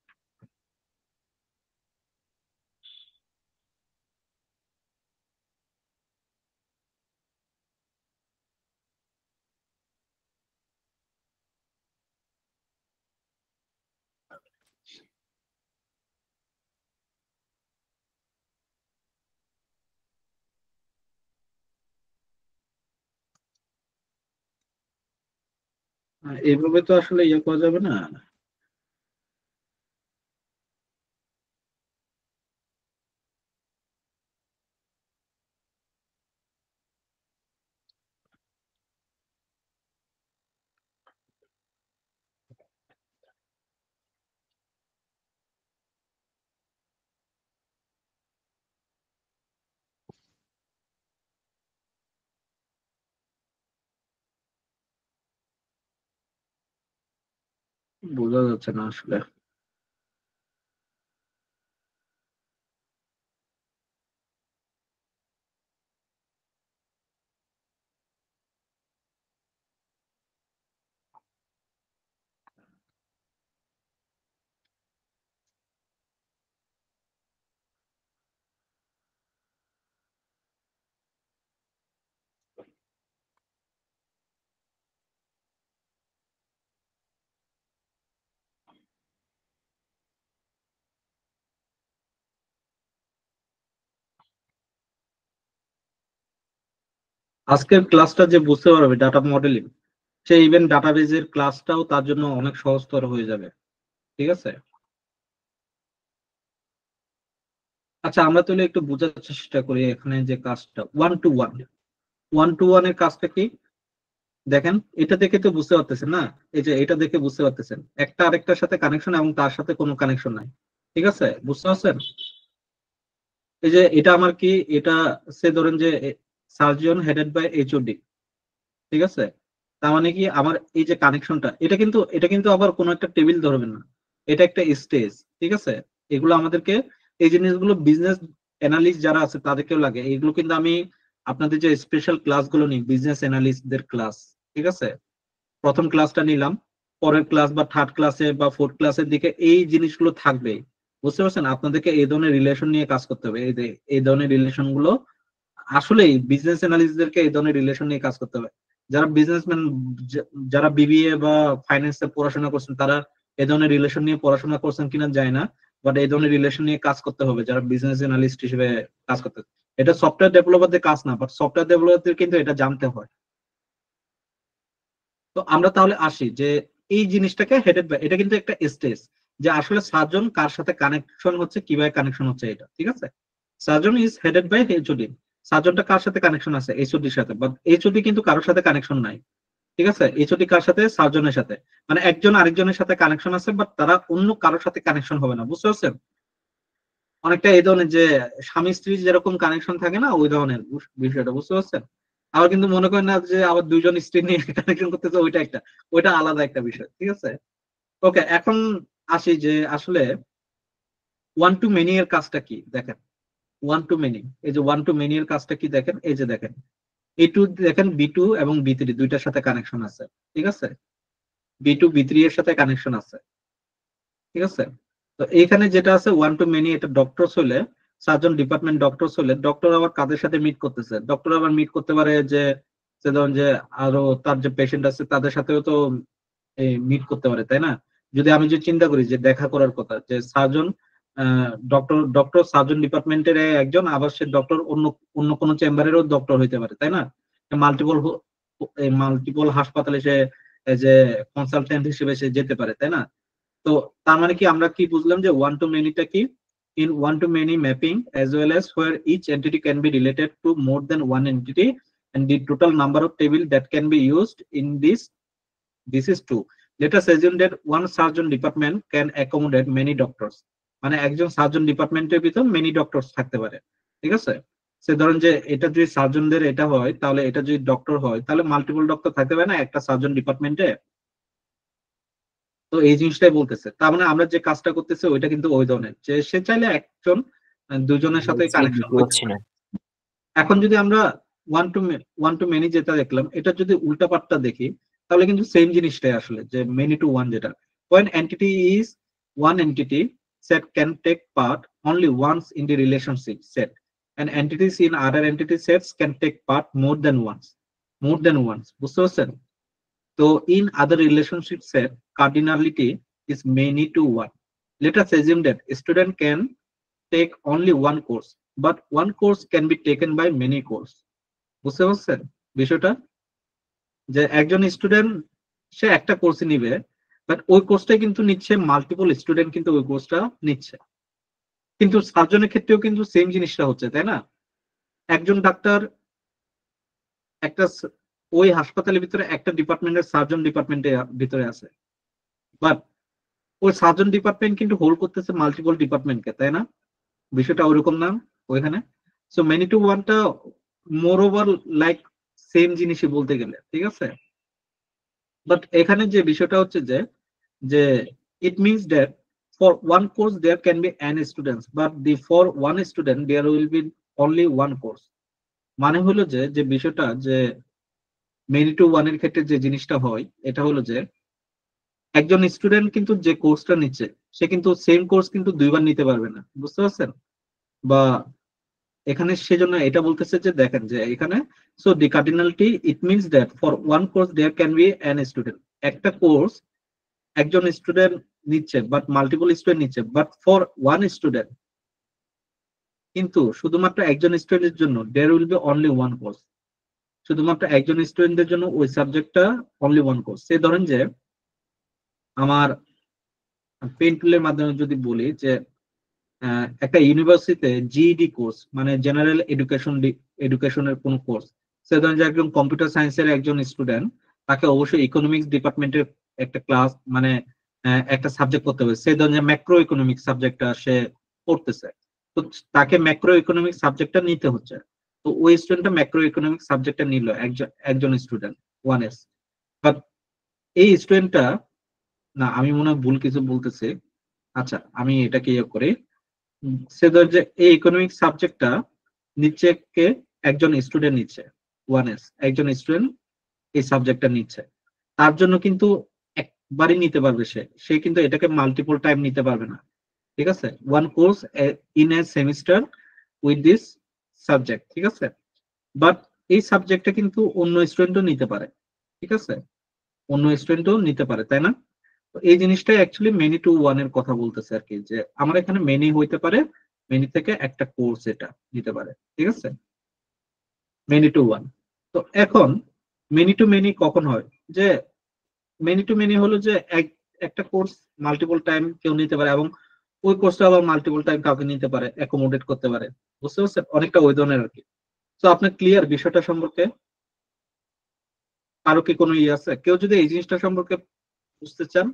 এইভাবে তো আসলে ইয়ে করা যাবে না। বোঝা যাচ্ছে না আসলে। আজকের ক্লাসটা যে বুঝতে পারবে ডাটা মডেলিং, সে ইভেন ডাটাবেজের ক্লাসটাও তার জন্য অনেক সহজতর হয়ে যাবে, ঠিক আছে? আচ্ছা, আমরা তাহলে একটু বোঝার চেষ্টা করি এখানে যে কাজটা one to one. One to one এর কাজটা কি দেখেন, এটা দেখে তো বুঝতে পারতেছেন না, এই যে এটা দেখে বুঝতে পারতেছেন একটা আরেকটার সাথে কানেকশন এবং তার সাথে কোনো কানেকশন নাই, ঠিক আছে? বুঝতে পারছেন? এই যে এটা আমার কি, এটা সে ধরেন যে সার্জন হেডেড বাই এইচওডি, ঠিক আছে? তার মানে কি আমার এই যে কানেকশনটা এটা কিন্তু আবার কোনো একটা টেবিল ধরবেন না, এটা একটা স্টেজ, ঠিক আছে? এগুলো আমাদেরকে এই জিনিসগুলো বিজনেস অ্যানালিস্ট যারা আছে তাদেরকেও লাগে। এগুলো কিন্তু আমি আপনাদের যে স্পেশাল ক্লাসগুলো নিই বিজনেস অ্যানালিস্টদের ক্লাস, ঠিক আছে? প্রথম ক্লাসটা নিলাম, পরের ক্লাস বা থার্ড ক্লাসে বা ফোর্থ ক্লাসের দিকে এই জিনিসগুলো থাকবে। বুঝতে পারছেন? আপনাদেরকে এই ধরনের রিলেশন নিয়ে কাজ করতে হবে। এই ধরনের রিলেশন গুলো আসলেই বিজনেস অ্যানালিস্টদেরকে এই ধরনের রিলেশন নিয়ে কাজ করতে হবে। যারা বিজনেসম্যান, যারা বিবিএ বা ফাইন্যান্সে পড়াশোনা করছেন তারা এই ধরনের রিলেশন নিয়ে পড়াশোনা করছেন কিনা যায় না, বাট এই ধরনের রিলেশন নিয়ে কাজ করতে হবে যারা বিজনেস অ্যানালিস্ট হিসেবে কাজ করতে। এটা সফটওয়্যার ডেভেলপারদের কাজ না, বাট সফটওয়্যার ডেভেলপারদের কিন্তু এটা জানতে হয়। তো আমরা তাহলে আসি যে এই জিনিসটাকে হেডেড বাই, এটা কিন্তু একটা স্টেজ যে আসলে সার্জন কার সাথে কানেকশন হচ্ছে, কিভাবে কানেকশন হচ্ছে এটা, ঠিক আছে? Surgeon is headed by HOD. সার্জনটা কার সাথে কানেকশন আছে? এইচওডির সাথে, বাট এইচওডি কিন্তু কারোর সাথে কানেকশন নাই, ঠিক আছে? এইচওডি কার সাথে? সার্জনের সাথে। মানে একজন আরেকজনের সাথে কানেকশন আছে, বাট তারা অন্য কারোর সাথে কানেকশন হবে না। বুঝতে পারছেন? অনেকটা এই ধরনের যে স্বামী স্ত্রী যেরকম কানেকশন থাকে না, ওই ধরনের বিষয়টা। বুঝতে পারছেন? আবার কিন্তু মনে করেন না যে আবার দুইজন স্ত্রী নিয়ে কানেকশন করতেছে, ওইটা আলাদা একটা বিষয়, ঠিক আছে? ওকে, এখন আসি যে আসলে ওয়ান টু মেনি এর কাজটা কি দেখেন। ওয়ান টু মেনি, এই যে ওয়ান টু মেনি এর কাজটা কি দেখেন, এই যে দেখেন এ টু, দেখেন বি টু এবং বি থ্রি দুইটার সাথে কানেকশন আছে, ঠিক আছে? বি টু বি থ্রি এর সাথে কানেকশন আছে, ঠিক আছে? তো এইখানে যেটা আছে ওয়ান টু মেনি, এটা ডক্টর হলে, সার্জন ডিপার্টমেন্ট ডক্টর হলে, ডক্টর আবার কাদের সাথে মিট করতেছে? ডক্টর আবার মিট করতে পারে যে ধরুন যে আরো তার যে পেশেন্ট আছে তাদের সাথেও তো মিট করতে পারে, তাই না? যদি আমি যে চিন্তা করি যে দেখা করার কথা, যে সার্জন ডক্টর সার্জন ডিপার্টমেন্টের একজন, আবার সে ডক্টর অন্য অন্য কোনো চেম্বারেরও ডক্টর হইতে পারে, তাই না? মাল্টিপল হাসপাতালে সে যে কনসালটেন্ট হিসেবে সে যেতে পারে, তাই না? তো তার মানে কি আমরা কি বুঝলাম যে ওয়ান টু মেনিটা কি? In one to many mapping as well as where each entity can be related to more than one entity, and the total number of table that can be used in this is 2. Let us assume that one surgeon department can accommodate many doctors. মানে একজন surgeon ডিপার্টমেন্টের ভিতর many doctors থাকতে পারে, ঠিক আছে? সে ধরেন যে এটা যদি সার্জনদের এটা হয়, তাহলে এটা যদি ডক্টর হয়, তাহলে মাল্টিপল ডক্টর থাকতে পারে না একটা সার্জন ডিপার্টমেন্টে। তো এই জিনিসটাই বলতেছে, তার মানে আমরা যে কাজটা করতেছি ওইটা কিন্তু ওই ধরনের, যে সে চাইলে একজন দুজনের সাথে কানেকশন করছে না। এখন যদি আমরা ওয়ান টু মেনি যেটা দেখলাম, এটা যদি উল্টা পাটটা দেখি, তাহলে কিন্তু সেম জিনিসটাই আসলে, যে মেনি টু ওয়ান যেটা, when entity is one entity set can take part only once in the relationship set, and entities in other entity sets can take part more than once. বুঝতে পারছেন? তো in other relationship set, cardinality is many to one. Let us assume that a student can take only one course, but one course can be taken by many course. বুঝতে পারছেন বিষয়টা? যে একজন student সে একটা course নিবে, but ওই কোর্সটা কিন্তু নিচ্ছে মাল্টিপল স্টুডেন্ট, কিন্তু ওই কোর্সটা নিচ্ছে। কিন্তু সার্জনের ক্ষেত্রেও কিন্তু সেম জিনিসটা হচ্ছে, তাই না? একজন ডাক্তার একটা ওই হাসপাতালের ভিতরে একটা ডিপার্টমেন্টের সার্জন ডিপার্টমেন্টের ভিতরে আছে, বাট ওই সার্জন ডিপার্টমেন্ট কিন্তু হোল্ড করতেছে মাল্টিপল ডিপার্টমেন্টকে, তাই না? বিষয়টা ওইরকম না ওইখানে। সো মেনি টু ওয়ানটা মোর ওভার লাইক সেম জিনিসই বলতে গেলে, ঠিক আছে? বাট এখানে যে বিষয়টা হচ্ছে যে it means that for one course there can be an students, but for one student there will be only one course. মানে হলো যে বিষয়টা যে মেনি টু ওয়ানের ক্ষেত্রে যে জিনিসটা হয়, এটা হলো যে একজন স্টুডেন্ট কিন্তু যে কোর্সটা নিচ্ছে, সে কিন্তু সেম কোর্স কিন্তু দুইবার নিতে পারবে না, বুঝতে পারছেন? বা এখানে সেজন্য এটা বলতেছে যে দেখেন যে এখানে, so the cardinality it means that for one course there can be an student, একটা কোর্স একজন স্টুডেন্ট নিচ্ছে, বাট মাল্টিপল স্টুডেন্ট নিচ্ছে, বাট ফর ওয়ান স্টুডেন্ট, কিন্তু শুধুমাত্র একজন স্টুডেন্টের জন্য there will be only one course. শুধুমাত্র একজন স্টুডেন্টের জন্য ওই সাবজেক্টটা অনলি ওয়ান কোর্স। সে ধরেন যে আমার পেন টুলের মাধ্যমে যদি বলি যে একটা ইউনিভার্সিটিতে জিইডি কোর্স মানে জেনারেল এডুকেশনের কোন কোর্স, সে ধরেন যে একজন কম্পিউটার সায়েন্সের একজন স্টুডেন্ট, তাকে অবশ্যই ইকোনমিক্স ডিপার্টমেন্টের একটা ক্লাস মানে একটা সাবজেক্ট করতে হবে। সে ধরেন যে ম্যাক্রো ইকোনমিক্স সাবজেক্টটা সে পড়তেছে, তো তাকে ম্যাক্রো ইকোনমিক্স সাবজেক্টটা নিতে হচ্ছে। তো ওই স্টুডেন্টটা ম্যাক্রো ইকোনমিক্স সাবজেক্টটা নিল একজন স্টুডেন্ট 1S, বাট এই স্টুডেন্টটা, না আমি মনে হয় ভুল কিছু বলতেছি, আচ্ছা আমি এটাকে ইয়ে করি, সে ধর যে এই ইকোনমিক্স সাবজেক্টটা নিচ্ছে কে, একজন স্টুডেন্ট নিচ্ছে 1S, একজন স্টুডেন্ট এই সাবজেক্টটা নিচ্ছে। তার জন্য কিন্তু একবারই নিতে পারবে সে কিন্তু এটাকে মাল্টিপল টাইম নিতে পারবে না, ঠিক আছে? One course in a semester with this subject, ঠিক আছে? বাট এই সাবজেক্টটা কিন্তু অন্য স্টুডেন্টও নিতে পারে, ঠিক আছে? অন্য স্টুডেন্টও নিতে পারে, তাই না? তো এই জিনিসটাই অ্যাকচুয়ালি মেনি টু ওয়ান এর কথা বলতেছে আর কি, যে আমার এখানে মেনি হইতে পারে, মেনি থেকে একটা কোর্স এটা নিতে পারে, ঠিক আছে? Many to one. তো এখন মেনি টু মেনি কখন হয়? যে মেনি টু মেনি হলো যে একটা কোর্স মাল্টিপল টাইম কেউ নিতে পারে, এবং ওই কোর্সটা আবার মাল্টিপল টাইম কাউকে নিতে পারে, অ্যাকোমোডেট করতে পারে, বুঝতে পারছেন? অনেকটা ওই ধরনের আর কি। তো আপনার ক্লিয়ার বিষয়টা সম্পর্কে? আরো কি কোনো ইয়ে আছে? কেউ যদি এই জিনিসটা সম্পর্কে বুঝতে চান,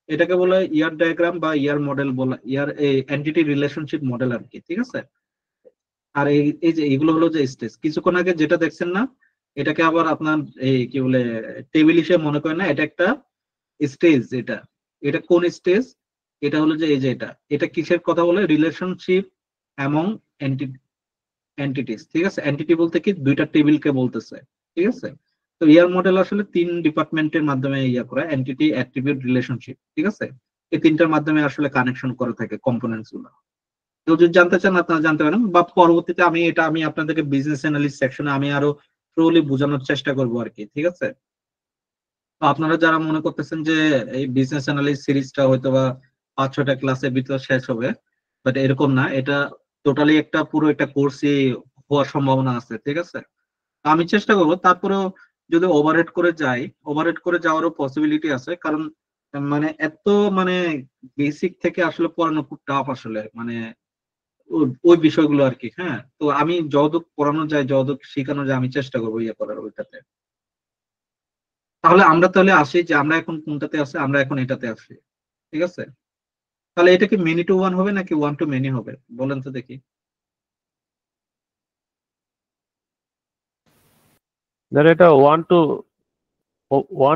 এটাকে বলা হয় ইয়ার ডায়াগ্রাম বা ইয়ার মডেল বলা, ইয়ার এন্টিটি রিলেশনশিপ মডেল আর কি, ঠিক আছে? আর এই যে এগুলো হলো যে স্টেজ, কিছুক্ষণ আগে যেটা দেখছেন না, এটাকে আবার আপনার এই কি বলে টেবিল হিসেবে মনে করেন না, এটা একটা স্টেজ। এটা কোন স্টেজ? এটা হলো যে এই যে এটা কিসের কথা বলে? রিলেশনশিপ অ্যামং এন্টিটিস, ঠিক আছে? এন্টিটি বলতে কি দুইটা টেবিলকে বলতেছে, ঠিক আছে? তো ইয়ার মডেল আসলে 3 ডিপার্টমেন্টের মাধ্যমে ইয়া করা, এন্টিটি, অ্যাট্রিবিউট, রিলেশনশিপ, ঠিক আছে? এই তিনটার মাধ্যমে আসলে কানেকশন করে থাকে কম্পোনেন্টস গুলো। তো যদি জানতে চান আপনারা জানতে পারেন, বা পরবর্তীতে আমি আপনাদেরকে বিজনেস অ্যানালিস্ট সেকশনে আমি আরো ট্রুলি বোঝানোর চেষ্টা করবো আর কি, ঠিক আছে? তো আপনারা যারা মনে করতেছেন যে এই বিজনেস অ্যানালিস্ট সিরিজটা হয়তো বা 5-6টা ক্লাসের ভিতর শেষ হবে, বাট এরকম না, এটা টোটালি একটা পুরো একটা কোর্সই হওয়ার সম্ভাবনা আছে, ঠিক আছে? আমি চেষ্টা করবো, তারপরেও যদি ওভারহেড করে যাওয়ারও পসিবিলিটি আছে, কারণ মানে এত মানে বেসিক থেকে আসলে পড়ানো খুব টাফ আসলে, মানে ওই বিষয়গুলো আর কি। হ্যাঁ, তো আমি যতদূর পড়ানো যায়, যতদূর শেখানো যায় আমি চেষ্টা করবো ইয়ে করার ওইটাতে। তাহলে আমরা তাহলে আসি যে আমরা এখন কোনটাতে আছি, আমরা এখন এটাতে আছি, ঠিক আছে? তাহলে এটা কি মেনি টু ওয়ান হবে নাকি ওয়ান টু মেনি হবে বলেন তো দেখি। এটা one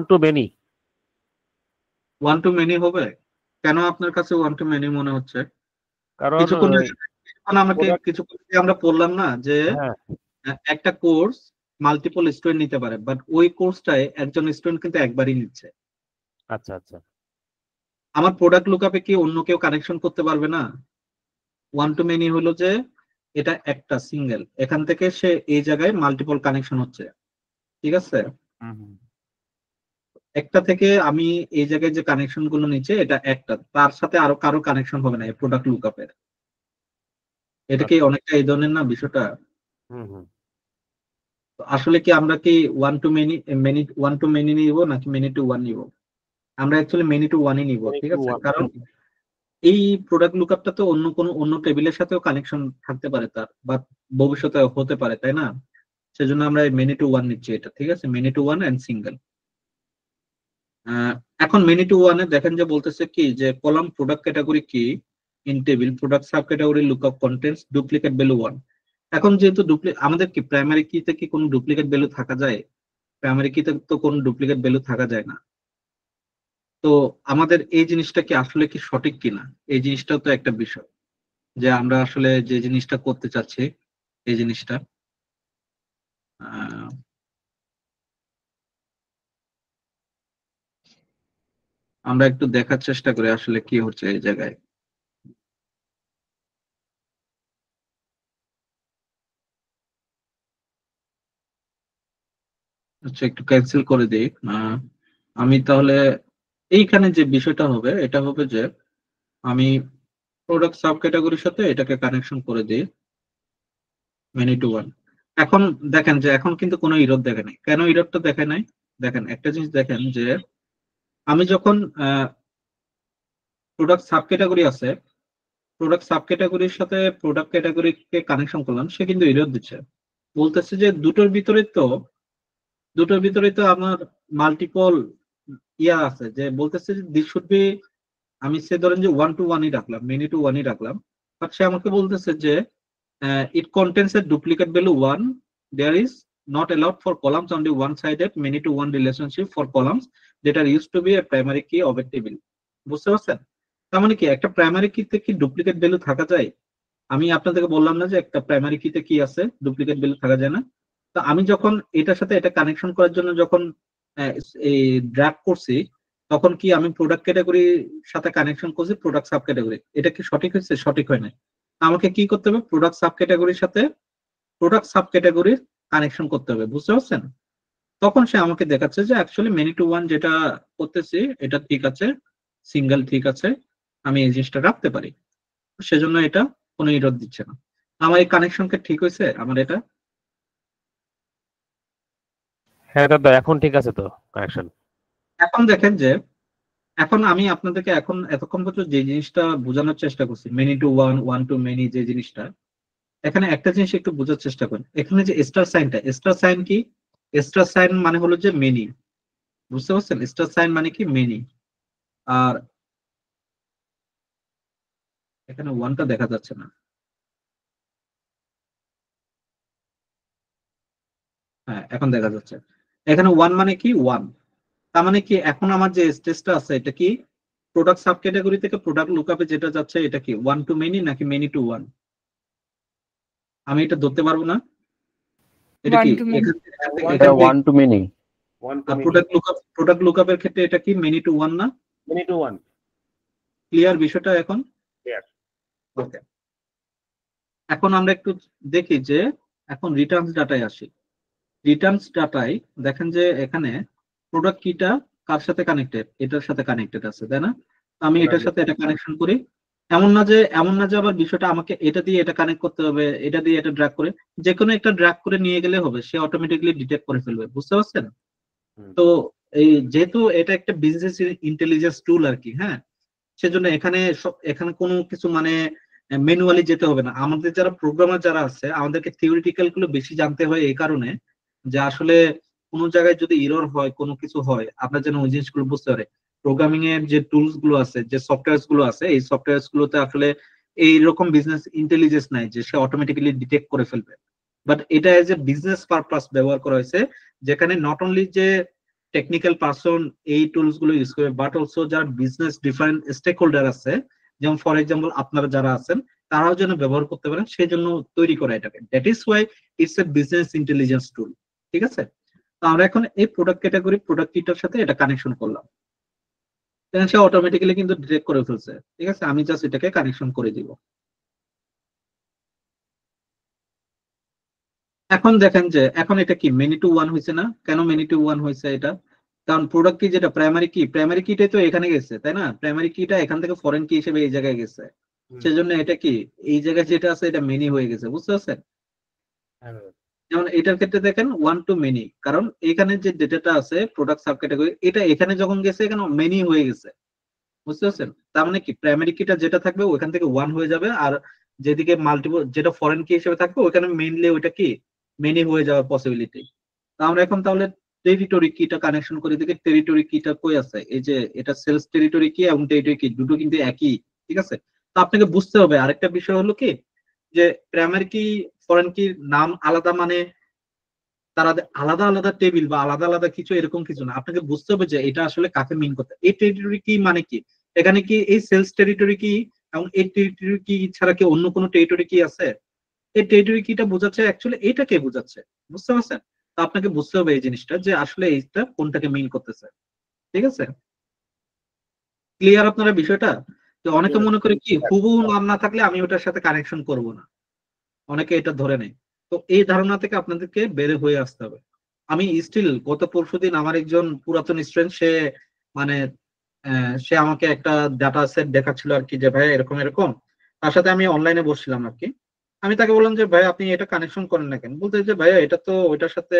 to many. One to many হবে? কেন আপনার কাছে ওয়ান টু মেনি মনে হচ্ছে? কারণ কিছুক্ষণ আমরা পড়লাম না যে হ্যাঁ একটা কোর্স মাল্টিপল স্টুডেন্ট নিতে পারে, বাট ওই কোর্সটায় একজন স্টুডেন্ট কিন্তু একবারই নিচ্ছে। আচ্ছা আচ্ছা আমার প্রোডাক্ট লুকআপে কি অন্য কেউ কানেকশন করতে পারবে না? ওয়ান টু মেনি হলো যে এটা একটা সিঙ্গেল, এখান থেকে সে এই জায়গায় মাল্টিপল কানেকশন হচ্ছে, ঠিক আছে? একটা থেকে আমি এই জায়গায় যে কানেকশন গুলো নিচ্ছে এটা একটা, তার সাথে আরো কারো কানেকশন হবে না এই প্রোডাক্ট লুকআপের। এটা কি অনেকটা এই ধরনের না বিষয়টা? আসলে কি আমরা কি ওয়ান টু মেনি নিব নাকি মেনি টু ওয়ান নিব? আমরা অ্যাকচুয়ালি মেনি টু ওয়ানই নিব, ঠিক আছে? কারণ এই প্রোডাক্ট লুকআপটা তো অন্য টেবিলের সাথেও কানেকশন থাকতে পারে তার, বা ভবিষ্যতে হতে পারে, তাই না? সেজন্য আমরা মেনি টু ওয়ান নিচ্ছি এটা, ঠিক আছে? Many to one and single. এখন মেনি টু ওয়ানে দেখেন যে বলতেছে কি যে column product category key in table product sub category lookup contents duplicate value 1। এখন যেহেতু আমাদের কি প্রাইমারি কিতে কি কোনো ডুপ্লিকেট ভ্যালু থাকা যায়? প্রাইমারি কিতে তো কোনো ডুপ্লিকেট ভ্যালু থাকা যায় না। তো আমাদের এই জিনিসটা কি আসলে কি সঠিক কিনা, এই জিনিসটাও তো একটা বিষয়, যে আমরা আসলে যে জিনিসটা করতে চাচ্ছি এই জিনিসটা আমরা একটু দেখার চেষ্টা করি আসলে কি হচ্ছে এই জায়গায়। আচ্ছা, একটু ক্যান্সেল করে দিই। আমি তাহলে এইখানে যে বিষয়টা হবে এটা হবে যে আমি প্রোডাক্ট সাব ক্যাটাগরির সাথে এটাকে কানেকশন করে দিই মেনি টু ওয়ান। এখন দেখেন যে এখন কিন্তু কোনো ইরর দেখে নাই। কেন ইররটা দেখে নাই? দেখেন একটা জিনিস দেখেন যে আমি যখন প্রোডাক্ট সাব ক্যাটাগরি আছে, প্রোডাক্ট সাব ক্যাটাগরির সাথে প্রোডাক্ট ক্যাটাগরিকে কানেকশন করলাম, সে কিন্তু ইরর দিচ্ছে, বলতেছে যে দুটোর ভিতরে তো আমার মাল্টিপল ইয়া আছে, যে বলতেছে যে দিস শুড বি, আমি সে ধরেন যে ওয়ান টু ওয়ানই রাখলাম, মেনি টু ওয়ানই রাখলাম, বাট সে আমাকে বলতেছে যে it contains a duplicate value 1, there is not allowed for columns only one sided many to one relationship for columns that are use to be a primary key of a table. বুঝতে পারছেন? তার মানে কি একটা primary কিতে কি duplicate value থাকা যায়? আমি আপনাদেরকে বললাম না যে একটা প্রাইমারি কিতে কি আছে, ডুপ্লিকেট ভ্যালু থাকা যায় না? তো আমি যখন এটার সাথে এটা কানেকশন করার জন্য যখন এই ড্র্যাগ করছি, তখন কি আমি প্রোডাক্ট ক্যাটাগরির সাথে কানেকশন করছি প্রোডাক্ট সাব ক্যাটাগরি, এটা কি সঠিক হয়েছে? সঠিক হয় না। আমাকে কি করতে হবে? প্রোডাক্ট সাব ক্যাটাগরির সাথে প্রোডাক্ট সাব ক্যাটাগরির কানেকশন করতে হবে। বুঝতে পারছেন? তখন সে আমাকে দেখাচ্ছে যে অ্যাকচুয়ালি মেনি টু ওয়ান যেটা করতেছি এটা ঠিক আছে, সিঙ্গেল ঠিক আছে, আমি এই জিনিসটা রাখতে পারি, সেজন্য এটা কোনো ইরর দিচ্ছে না। আমার এই কানেকশনকে ঠিক হয়েছে আমার এটা? হ্যাঁ দাদা এখন ঠিক আছে তো কানেকশন। এখন দেখেন যে এখন আমি আপনাদেরকে এখন এতক্ষণ পর্যন্ত যে জিনিসটা বোঝানোর চেষ্টা করছি many to one, one to many, যে জিনিসটা এখানে একটা জিনিস একটু বোঝার চেষ্টা করেন। এখানে যে স্টার সাইনটা, স্টার সাইন কি? স্টার সাইন মানে হলো যে মেনি। বুঝতে পারছেন? স্টার সাইন মানে কি? মেনি। আর এখানে ওয়ানটা দেখা যাচ্ছে না। হ্যাঁ, এখন দেখা যাচ্ছে। এখানে ওয়ান মানে কি? ওয়ান। তার মানে কি এখন আমার যে স্টেজটা আছে এটা কি প্রোডাক্ট সাব ক্যাটাগরি থেকে প্রোডাক্ট লুকআপে যেটা যাচ্ছে এটা কি ওয়ান টু মেনি নাকি মেনি টু ওয়ান? আমি এটা ধরতে পারবো না। এটা কি এটা ওয়ান টু মেনি। প্রোডাক্ট লুকআপের ক্ষেত্রে এটা কি মেনি টু ওয়ান না? Many to one. ক্লিয়ার বিষয়টা এখন? ক্লিয়ার। ওকে, এখন আমরা একটু দেখি যে এখন রিটার্নস ডাটায় আসি। রিটার্নস ডাটায় দেখেন যে এখানে প্রোডাক্ট কিটা কার সাথে কানেক্টেড? এটার সাথে কানেক্টেড আছে, তাই না? আমি এটার সাথে এটা কানেকশন করি। এমন না যে আবার বিষয়টা আমাকে এটা দিয়ে এটা কানেক্ট করতে হবে, এটা দিয়ে এটা ড্র্যাগ করে, যে কোনো একটা ড্র্যাগ করে নিয়ে গেলে হবে, সে অটোমেটিক্যালি ডিটেক্ট করে ফেলবে। বুঝতে পারছেন? তো এই যেহেতু এটা একটা বিজনেস ইন্টেলিজেন্স টুল আর কি, হ্যাঁ, সেজন্য এখানে কোনো কিছু মানে ম্যানুয়ালি যেতে হবে না। আমাদের যারা প্রোগ্রামার যারা আছে আমাদেরকে থিওরিটিক্যাল গুলো বেশি জানতে হয় এই কারণে যে আসলে কোনো জায়গায় যদি এরর হয়, কোনো কিছু হয়, আমরা যেন ওই জিনিসগুলো বুঝতে পারি। প্রোগ্রামিং এর যে টুলস গুলো আছে, যে সফটওয়্যার গুলো আছে, এই সফটওয়্যার গুলোতে আসলে এইরকম বিজনেস ইন্টেলিজেন্স নাই যে সে অটোমেটিক্যালি ডিটেক্ট করে ফেলবে। বাট এটা এজ এ বিজনেস পারপাস ব্যবহার করা হয়েছে, যেখানে নট অনলি যে টেকনিক্যাল পারসন এই টুলস গুলো ইউজ করবে, বাট অলসো যারা বিজনেস ডিফারেন্ট স্টেক হোল্ডার আছে, যেমন ফর এক্সাম্পল আপনারা যারা আছেন, তারাও যেন ব্যবহার করতে পারেন সেজন্য তৈরি করা এটাকে। That is why it's a business intelligence tool. ঠিক আছে, তো আমরা এখন এই প্রোডাক্ট ক্যাটাগরি প্রোডাক্ট কিটার সাথে এটা কানেকশন করলাম, সে অটোমেটিক্যালি কিন্তু ডিটেক্ট করে ফেলছে। ঠিক আছে, আমি জাস্ট এটাকে কানেকশন করে দিব। এখন দেখেন যে এখন এটা কি মেনি টু ওয়ান হয়েছে না? কেন মেনি টু ওয়ান হয়েছে এটা? কারণ প্রোডাক্ট কি যেটা প্রাইমারি কিটাই তো এখানে গেছে, তাই না? প্রাইমারি কিটা এখান থেকে ফরেন কি হিসেবে এই জায়গায় গেছে, সেজন্য এটা কি এই জায়গায় যেটা আছে এটা মেনি হয়ে গেছে, বুঝতে পারছেন? যেমন এটার ক্ষেত্রে দেখেন ওয়ান টু মেনি, কারণ এখানে যে ডেটাটা আছে প্রোডাক্ট সাব ক্যাটাগরি, এটা এখানে যখন গেছে এখানে মেনি হয়ে গেছে, বুঝতে পারছেন? তার মানে কি প্রাইমারি কিটা যেটা থাকবে ওইখান থেকে ওয়ান হয়ে যাবে, আর যেদিকে মাল্টিপল যেটা ফরেন কি হিসেবে থাকবে ওইখানে মেইনলি ওইটা কি মেনি হয়ে যাওয়ার পসিবিলিটি। আমরা এখন তাহলে টেরিটরি কিটা কানেকশন করে দিকে। টেরিটরি কিটা কই আছে? এই যে এটা সেলস টেরিটরি কি এবং টেরিটরি কি দুটো কিন্তু একই। ঠিক আছে, তো আপনাকে বুঝতে হবে আরেকটা বিষয় হলো কি যে প্রাইমারি কি ফরেন কি নাম আলাদা, মানে তারা আলাদা আলাদা টেবিল বা আলাদা আলাদা কিছু এরকম কিছু না। আপনাকে বুঝতে হবে যে এটা আসলে কাকে মিন করতে। এই টেরিটরি কি মানে কি, এখানে কি এই সেলস টেরিটরি কি এবং এই টেরিটরি কি ছাড়া কি অন্য কোনো টেরিটরি কি আছে? এই টেরিটরি কিটা বোঝাচ্ছে অ্যাকচুয়ালি এইটাকে বোঝাচ্ছে, বুঝতে পারছেন? তো আপনাকে বুঝতে হবে এই জিনিসটা যে আসলে এইটা কোনটাকে মিন করতেছে। ঠিক আছে, ক্লিয়ার আপনারা বিষয়টা? তো অনেকে মনে করে কি হুবহু নাম না থাকলে আমি ওটার সাথে কানেকশন করব না, অনেকে এটা ধরে নেয়। তো এই ধারণা থেকে আপনাদেরকে বের হয়ে আসতে হবে। আমি স্টিল গত পরশুদিন আমার একজন পুরাতন স্টুডেন্ট সে মানে সে আমাকে একটা ডাটা সেট দেখাচ্ছিল আর কি, যে ভাই এরকম এরকম। তার সাথে আমি অনলাইনে বসছিলাম আর কি। আমি তাকে বললাম যে ভাই আপনি এটা কানেকশন করেন না কেন? বলতে যে ভাইয়া এটা তো ওইটার সাথে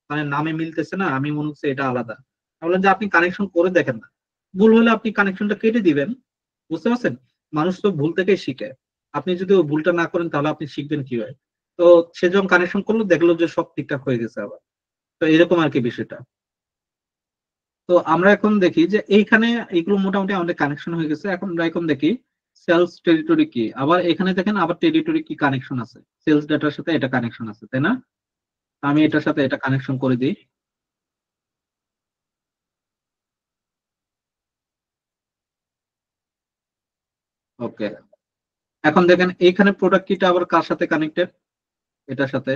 মানে নামে মিলতেছে না, আমি মনে হচ্ছে এটা আলাদা। আমি বললাম যে আপনি কানেকশন করে দেখেন না, ভুল হলে আপনি কানেকশনটা কেটে দিবেন, বুঝতে পারছেন? মানুষ তো ভুল থেকেই শিখে, আপনি যদি ওই ভুলটা না করেন তাহলে আপনি শিখবেন কিভাবে? তো সে যখন কানেকশন করলো দেখলো যে সব ঠিকঠাক হয়ে গেছে আবার। তো এরকম আর কি বিষয়টা। তো আমরা এখন দেখি যে এইখানে এগুলো মোটামুটি আমাদের কানেকশন হয়ে গেছে। এখন আমরা এখন দেখি সেলস টেরিটরি কি। আবার এখানে দেখেন আবার টেরিটরি কি কানেকশন আছে, সেলস ডাটার সাথে এটা কানেকশন আছে, তাই না? আমি এটার সাথে এটা কানেকশন করে দিই। ওকে, এখন দেখেন এইখানে প্রোডাক্ট কিটা আবার কার সাথে কানেক্টেড? এটার সাথে।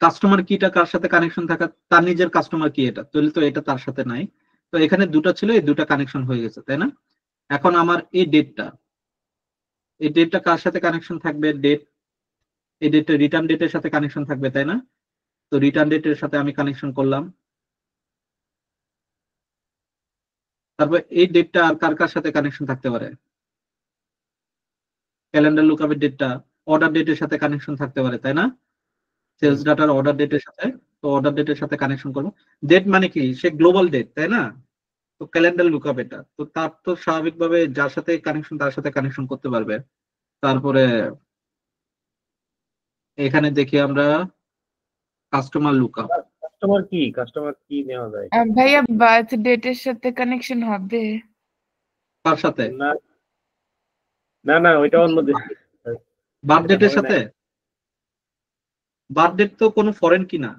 কাস্টমার কিটা কার সাথে কানেকশন থাকা? তার নিজের কাস্টমার কি এটা, তাহলে তো এটা তার সাথে নাই। তো এখানে দুটো ছিল, এই দুটো কানেকশন হয়ে গেছে, তাই না? এখন আমার এই ডেটটা কার সাথে কানেকশন থাকবে? এই ডেটটা রিটার্ন ডেটের সাথে কানেকশন থাকবে, তাই না? তো রিটার্ন ডেটের সাথে আমি কানেকশন করলাম। তারপর এই ডেটটা আর কার কার সাথে কানেকশন থাকতে পারে? ক্যালেন্ডার লুকআপের ডেটটা অর্ডার ডেটের সাথে কানেকশন থাকতে পারে, তাই না? সেলস ডাটার অর্ডার ডেটের সাথে। তো অর্ডার ডেটের সাথে কানেকশন করবো। ডেট মানে কি? সে গ্লোবাল ডেট, তাই না? তো ক্যালেন্ডার লুকআপ এটা, তো তার তো স্বাভাবিকভাবে যার সাথে কানেকশন তার সাথে কানেকশন করতে পারবে। তারপরে এখানে দেখি আমরা কাস্টমার লুকআপ। কাস্টমার কি নেওয়া যায়? ভাইয়া বার্থ ডেটের সাথে কানেকশন হবে? তার সাথে না না না, ওইটা অন্য দেশ। বার্থ ডেটের সাথে? বার্থ ডেট তো কোনো ফরেন কি না।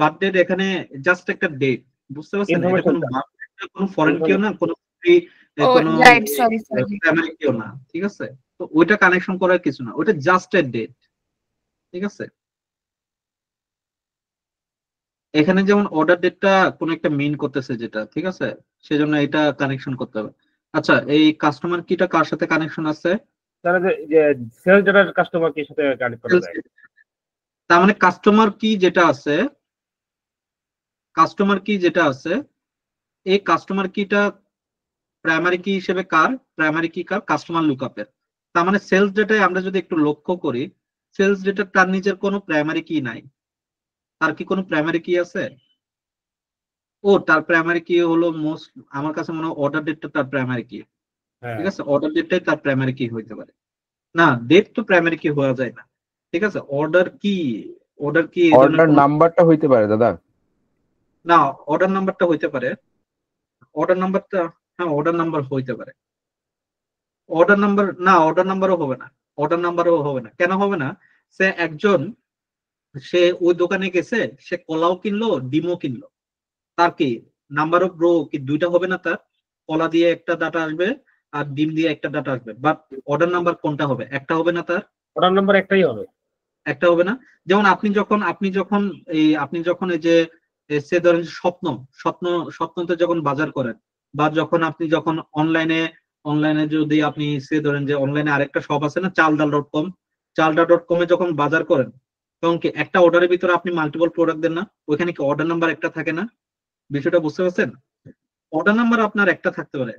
বার্থ ডেট এখানে জাস্ট একটা ডেট, বুঝতে পারছেন? এটা কোনো বার্থ ডেট কোনো ফরেন কিও না, কোনো ও কোনো রাইট, সরি সরি। প্রাইমারি কিও না। ঠিক আছে, তো ওইটা কানেকশন করার কিছু না, ওইটা জাস্ট এ ডেট। ঠিক আছে, এখানে যেমন অর্ডার ডেটটা কোন একটা মিন করতেছে যেটা, ঠিক আছে, সেজন্য এটা কানেকশন করতে হবে। আচ্ছা, এই কাস্টমার কিটা কার সাথে কানেকশন আছে? তাহলে যে সেলস ডাটার কাস্টমার কি সাথে কানেক্ট করা যায়? তার মানে কাস্টমার কি যেটা আছে, এই কাস্টমার কিটা প্রাইমারি কি হিসেবে কার? প্রাইমারি কি কার? কাস্টমার লুকআপের। তার মানে সেলস ডেটায় আমরা যদি একটু লক্ষ্য করি, সেলস ডেটা তার নিজের কোনো প্রাইমারি কি নাই। তার কি কোনো প্রাইমারি কি আছে? ও তার প্রাইমারি কি হলো মোস্ট, আমার কাছে মনে হয় অর্ডার ডেটটা তার প্রাইমারি কি। হ্যাঁ ঠিক আছে, অর্ডার ডেটটাই তার প্রাইমারি কি হইতে পারে। না, ডেট তো প্রাইমারি কি হওয়া যায় না। ঠিক আছে, অর্ডার কি, অর্ডার কি এই ধরনের অর্ডার কোনো, নাম্বারটা হইতে পারে দাদা। না অর্ডার নাম্বারটা হইতে পারে, অর্ডার নাম্বারটা, হ্যাঁ অর্ডার নাম্বার হইতে পারে। অর্ডার নাম্বার না, অর্ডার নাম্বারও হবে না, অর্ডার নাম্বারও হবে না। কেন হবে না? সে একজন, সে ওই দোকানে গেছে, সে কলাও কিনলো ডিমও কিনলো, তার কি নাম্বার অফ রো কি দুইটা হবে না? তার কলা দিয়ে একটা ডাটা আসবে আর ডিম দিয়ে একটা ডাটা আসবে, বাট অর্ডার নাম্বার কোনটা হবে? একটা হবে না তার? অর্ডার নাম্বার একটাই হবে। একটা হবে না। যেমন আপনি যখন এই যে সে ধরেন স্বপ্ন, স্বপ্ন স্বপ্নতে যখন বাজার করেন, বা যখন অনলাইনে যদি আপনি সে ধরেন যে অনলাইনে আরেকটা শপ আছে না, চালডাল.com, চালডা.com-এ যখন বাজার করেন, তখন কি একটা অর্ডারের ভিতরে আপনি মাল্টিপল প্রোডাক্ট দেন না? ওইখানে কি অর্ডার নাম্বার একটা থাকে না? বিষয়টা বুঝতে পারছেন? অর্ডার নাম্বার আপনার একটা থাকতে পারে,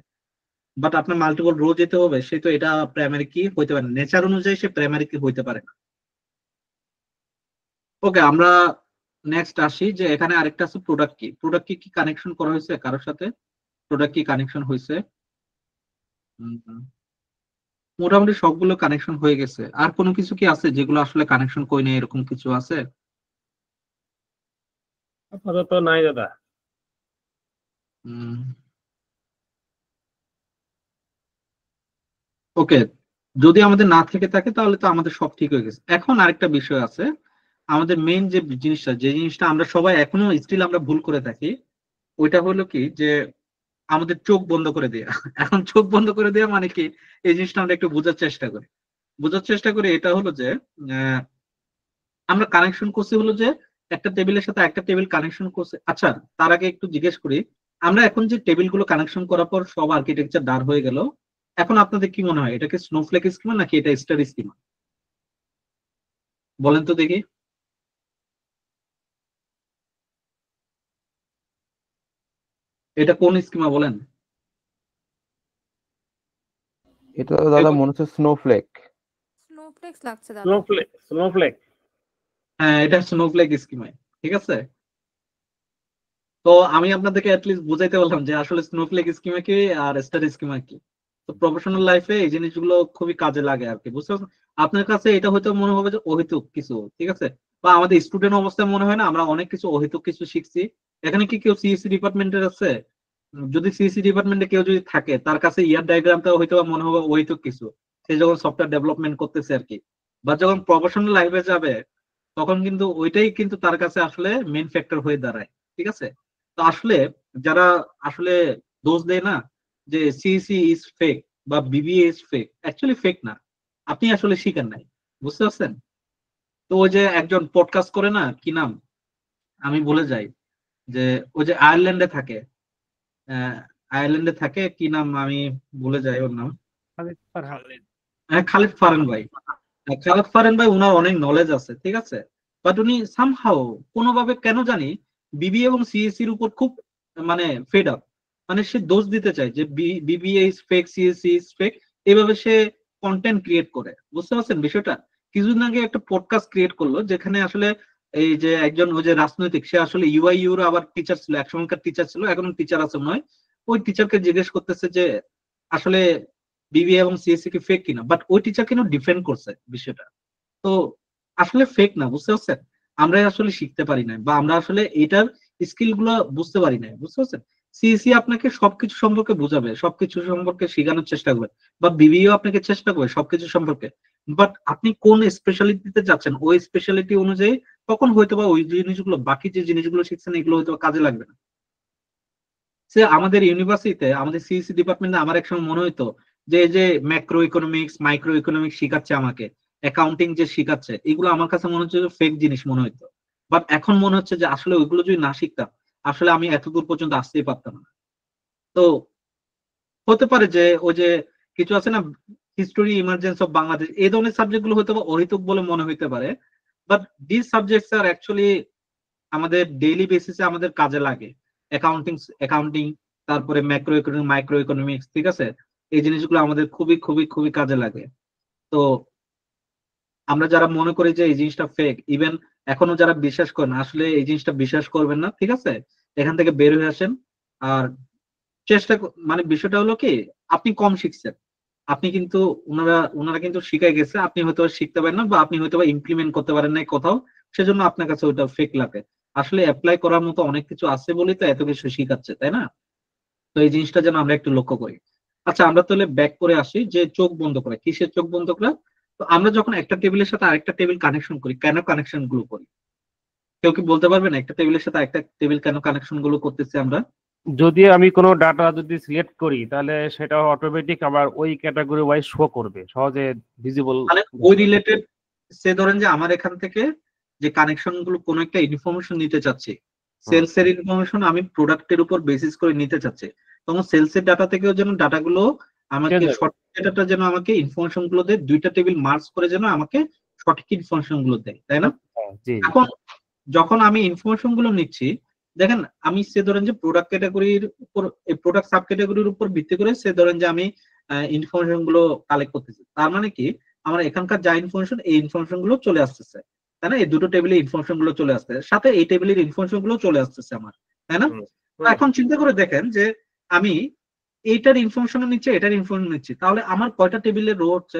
বাট আপনার মাল্টিপল রো যেতে হবে, সে তো এটা প্রাইমারি কি হইতে পারে না, নেচার অনুযায়ী সে প্রাইমারি কি হইতে পারে না। ওকে, আমরা নেক্সট আসি যে এখানে আরেকটা আছে প্রোডাক্ট কি। প্রোডাক্ট কি কি কানেকশন করা হয়েছে কারোর সাথে? প্রোডাক্ট কি কানেকশন হয়েছে? মোটামুটি সবগুলো কানেকশন হয়ে গেছে। আর কোনো কিছু কি আছে যেগুলো আসলে কানেকশন কই নেই, এরকম কিছু আছে? আপাতত নাই দাদা। ওকে, যদি আমাদের না থেকে থাকে তাহলে তো আমাদের সব ঠিক হয়ে গেছে। এখন আরেকটা বিষয় আছে, আমাদের মেইন যে জিনিসটা আমরা সবাই এখনো স্টিল আমরা ভুল করে থাকি, ওইটা হলো কি যে আমাদের চোখ বন্ধ করে দেয়া। এখন চোখ বন্ধ করে দেয়া মানে কি, এই জিনিসটা আমরা একটু বোঝার চেষ্টা করি। এটা হলো যে আমরা কানেকশন করছি হলো যে একটা টেবিলের সাথে একটা টেবিল কানেকশন করছে। আচ্ছা, তার আগে একটু জিজ্ঞেস করি, আমরা এখন যে টেবিল গুলো কানেকশন করার পর সব আর্কিটেকচার দাঁড় হয়ে গেল, এখন আপনাদের কি মনে হয়, এটা কি স্নোফ্লেক স্কিমা নাকি এটা স্টার স্কিমা? বলেন তো দেখি। এটা কোন স্কিমা বলেন? এটা তো দাদা মনে হচ্ছে স্নোফ্লেক। স্নোফ্লেক্স লাগছে দাদা। স্নোফ্লেক। হ্যাঁ, এটা স্নোফ্লেক স্কিমা। ঠিক আছে, তো আমি আপনাদেরকে অ্যাটলিস্ট বুঝাইতে বললাম যে আসলে স্নোফ্লেক স্কিমা কি আর স্টার স্কিমা কি। তো প্রফেশনাল লাইফে এই জিনিসগুলো খুবই কাজে লাগে আর কি, বুঝতে পারছেন? আপনার কাছে এটা হয়তো মনে হবে যে অহেতুক কিছু, ঠিক আছে, বা আমাদের স্টুডেন্ট অবস্থায় মনে হয় না আমরা অনেক কিছু অহেতুক কিছু শিখছি। এখানে কি কেউ সিএসসি ডিপার্টমেন্টের আছে? যদি সিএসসি ডিপার্টমেন্টে কেউ যদি থাকে, তার কাছে ইয়ার ডায়াগ্রামটা হয়তো বা মনে হবে অহেতুক কিছু, সে যখন সফটওয়্যার ডেভেলপমেন্ট করতেছে আর কি, বা যখন প্রফেশনাল লাইফে যাবে, তখন কিন্তু ওইটাই কিন্তু তার কাছে আসলে মেইন ফ্যাক্টর হয়ে দাঁড়ায়। ঠিক আছে, তো আসলে যারা আসলে দোষ দেয় না যে সিইসি ইজ ফেক বা BBA is fake, actually fake না, আপনি আসলে শিখেন নাই, বুঝতে পারছেন? তো ওই যে একজন পডকাস্ট করে না, কি নাম আমি ভুলে যাই, যে ওই যে আয়ারল্যান্ডে থাকে কি নাম আমি ভুলে যাই ওর নাম। হ্যাঁ, খালিদ ফারহান ভাই। খালেদ ফারহান ভাই, উনার অনেক নলেজ আছে, ঠিক আছে, বাট উনি সামহাও কোনোভাবে কেন জানি বিবিএ এবং সিএসসির উপর খুব মানে ফেড আপ, মানে সে দোষ দিতে চায় যে BBA is fake, CSC is fake, এইভাবে সে কন্টেন্ট ক্রিয়েট করে, বুঝতে পারছেন বিষয়টা? কিছুদিন আগে একটা পডকাস্ট ক্রিয়েট করলো যেখানে আসলে এই যে একজন ওই যে রাজনৈতিক, সে আসলে ইউআই আবার টিচার ছিল, একসময়কার টিচার ছিল, এখন টিচার আছে নয়, ওই টিচারকে জিজ্ঞেস করতেছে যে আসলে বিবিএ এবং সিএসসি কি ফেক কিনা, বাট ওই টিচার কিন্তু ডিফেন্ড করছে বিষয়টা। তো আসলে ফেক না, বুঝতে পারছেন? আমরা আসলে শিখতে পারি না, বা আমরা আসলে এটার স্কিল গুলো বুঝতে পারি না, বুঝতে পারছেন? সিএসসি আপনাকে সবকিছু সম্পর্কে বুঝাবে, সবকিছু সম্পর্কে শেখানোর চেষ্টা করবে, বা বিবিও আপনাকে চেষ্টা করবে সবকিছু সম্পর্কে, বাট আপনি কোন স্পেশালিটিতে যাচ্ছেন ওই স্পেশালিটি অনুযায়ী তখন হয়তো বা ওই জিনিসগুলো, বাকি যে জিনিসগুলো শিখছেন এগুলো হয়তো কাজে লাগবে না। সে আমাদের ইউনিভার্সিটিতে, আমাদের সিইসি ডিপার্টমেন্টে আমার একসময় মনে হইতো যে এই যে ম্যাক্রো ইকোনমিক্স, মাইক্রো ইকোনমিক্স শিখাচ্ছে আমাকে, অ্যাকাউন্টিং যে শিখাচ্ছে, এগুলো আমার কাছে মনে হচ্ছে ফেক জিনিস মনে হইতো, বাট এখন মনে হচ্ছে যে আসলে ওইগুলো যদি না শিখতাম আসলে আমি এতদূর পর্যন্ত আসতেই পারতাম না। তো হতে পারে যে ওই যে কিছু আছে না, হিস্টোরি ইমার্জেন্স অফ বাংলাদেশ, এই ধরনের সাবজেক্ট গুলো হয়তো অহেতুক বলে মনে হইতে পারে, but this subjects are actually আমাদের ডেইলি বেসিসে আমাদের কাজে লাগে। অ্যাকাউন্টিং, তারপরে ম্যাক্রো ইকোনমিক, মাইক্রো ইকোনমিক্স, ঠিক আছে, এই জিনিসগুলো আমাদের খুবই খুবই খুবই কাজে লাগে। তো আমরা যারা মনে করি যে এই জিনিসটা ফেক, ইভেন এখনো যারা বিশ্বাস করেন, আসলে এই জিনিসটা বিশ্বাস করবেন না, ঠিক আছে? এখান থেকে বের হয়ে আসেন। আর মানে বিষয়টা হলো কি, আপনি কম শিখছেন, আপনি কিন্তু ওনারা কিন্তু শিখাই গেছে, আপনি হয়তো শিখতে পারেন না বা আপনি হয়তো ইমপ্লিমেন্ট করতে পারেন না কোথাও, সেজন্য আপনার কাছে ওইটা ফেক লাগে। আসলে অ্যাপ্লাই করার মতো অনেক কিছু আছে বলেই তো এত কিছু শিখাচ্ছে, তাই না? তো এই জিনিসটা যেন আমরা একটু লক্ষ্য করি। আচ্ছা, আমরা তাহলে ব্যাক করে আসি যে চোখ বন্ধ করে, কিসের চোখ বন্ধ করে? তো আমরা যখন একটা টেবিলের সাথে আরেকটা টেবিল কানেকশন করি, কেন কানেকশন গুলো করি? কেউ কি বলতে পারবেন একটা টেবিলের সাথে একটা টেবিল কেন কানেকশন গুলো করতেছি আমরা? যদি আমি কোনো ডাটা যদি সিলেক্ট করি তাহলে সেটা অটোমেটিক আমার ওই ক্যাটাগরি ওয়াইজ শো করবে, সহজে ভিজিবল। মানে ওই রিলেটেড, সে ধরেন যে আমার এখান থেকে যে কানেকশন গুলো কোনো একটা ইনফরমেশন নিতে চাচ্ছি, সেলস এর ইনফরমেশন আমি প্রোডাক্টের উপর বেসিস করে নিতে চাচ্ছি, তখন সেলস এর ডাটা থেকেও যেন ডাটাগুলো আমাকে সঠিক ডাটাটা যেন আমাকে ইনফরমেশন গুলো দেয়, দুইটা টেবিল মার্জ করে যেন আমাকে সঠিক ইনফরমেশন গুলো দেয়, তাই না? এখন যখন আমি ইনফরমেশন গুলো নিচ্ছি, দেখেন আমি সে ধরেন যে প্রোডাক্ট ক্যাটাগরির উপর, এই প্রোডাক্ট সাব ক্যাটাগরির উপর ভিত্তি করে সে ধরেন যে আমি ইনফরমেশন গুলো কালেক্ট করতেছি। তার মানে কি, আমার এখানকার যা ইনফরমেশন, এই ইনফরমেশন গুলো চলে আসতেছে, তাই না? এই দুটো টেবিলে ইনফরমেশন গুলো চলে আসতেছে, সাথে এই টেবিলের ইনফরমেশন গুলো চলে আসতেছে আমার, তাই না? এখন চিন্তা করে দেখেন যে আমি এইটার ইনফরমেশন নিচ্ছি, এটার ইনফরমেশন নিচ্ছি, তাহলে আমার কয়টা টেবিলের রো হচ্ছে?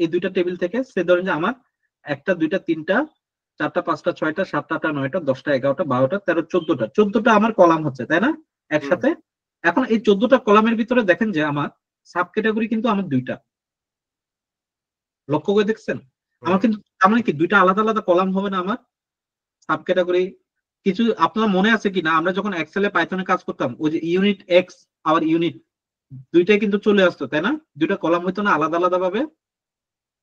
এই দুইটা টেবিল থেকে সে ধরেন যে আমার একটা, দুইটা, তিনটা, চারটা, পাঁচটা, ছয়টা, সাতটা, আটটা, নয়টা, 10টা, 11টা, 12টা, 13, 14টা আমার কলাম হচ্ছে, তাই না? একসাথে। এখন এই 14টা কলামের ভিতরে দেখেন যে আমার সাব ক্যাটাগরি কিন্তু আমার দুইটা, লক্ষ্য করে দেখছেন? আমার কিন্তু তার মানে কি দুইটা আলাদা আলাদা কলাম হবে না আমার সাব ক্যাটাগরি? কিছু আপনার মনে আছে কিনা, আমরা যখন এক্সেলে পাইথনে কাজ করতাম, ওই যে ইউনিট এক্স আর ইউনিট, দুইটাই কিন্তু চলে আসতো, তাই না? দুইটা কলাম হইতো না আলাদা আলাদা ভাবে,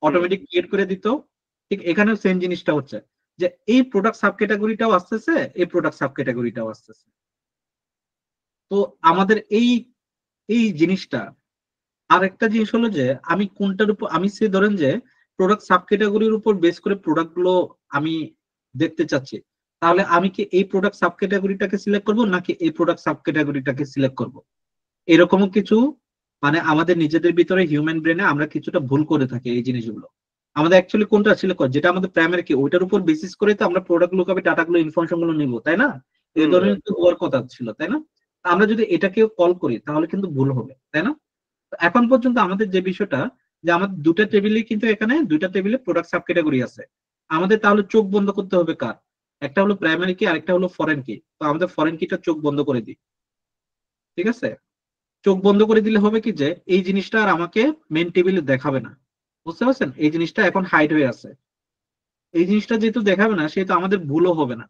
অটোমেটিক ক্রিয়েট করে দিত। ঠিক এখানেও সেম জিনিসটা হচ্ছে যে এই প্রোডাক্ট সাব ক্যাটাগরিটাও আসতেছে, এই প্রোডাক্ট সাব ক্যাটাগরিটাও আসতেছে। তো আমাদের এই এই জিনিসটা, আর একটা জিনিস হলো যে আমি কোনটার উপর, আমি সে ধরেন যে প্রোডাক্ট সাব ক্যাটাগরির উপর বেস করে প্রোডাক্ট গুলো আমি দেখতে চাচ্ছি, তাহলে আমি কি এই প্রোডাক্ট সাব ক্যাটাগরিটাকে সিলেক্ট করবো নাকি এই প্রোডাক্ট সাব ক্যাটাগরিটাকে সিলেক্ট করবো? এরকমও কিছু মানে আমাদের নিজেদের ভিতরে হিউম্যান ব্রেনে আমরা কিছুটা ভুল করে থাকি এই জিনিসগুলো। আমাদের অ্যাকচুয়ালি কোনটা সিলেক্ট করে, যেটা আমাদের প্রাইমারি কি, ওইটার উপর বেসিস করে তো আমরা প্রোডাক্ট লুকাবে ডাটাগুলো ইনফরমেশন গুলো নিবো, তাই না? এই ধরনের তো হওয়ার কথা ছিল, তাই না? আমরা যদি এটাকে কল করি তাহলে কিন্তু ভুল হবে, তাই না? এখন পর্যন্ত আমাদের যে বিষয়টা, যে আমাদের দুটা টেবিলে কিন্তু এখানে দুইটা টেবিলে প্রোডাক্ট সাব ক্যাটাগরি আছে, আমাদের তাহলে চোখ বন্ধ করতে হবে কার? একটা হলো প্রাইমারি কি, আরেকটা হলো ফরেন কি। তো আমাদের ফরেন কিটা চোখ বন্ধ করে দিই, ঠিক আছে? চোখ বন্ধ করে দিলে হবে কি যে এই জিনিসটা আর আমাকে মেন টেবিলে দেখাবে না, বুঝতে পারছেন? এই জিনিসটা এখন হাইড হয়ে আছে, এই জিনিসটা যেহেতু দেখাবে না সেহেতু আমাদের ভুলও হবে না।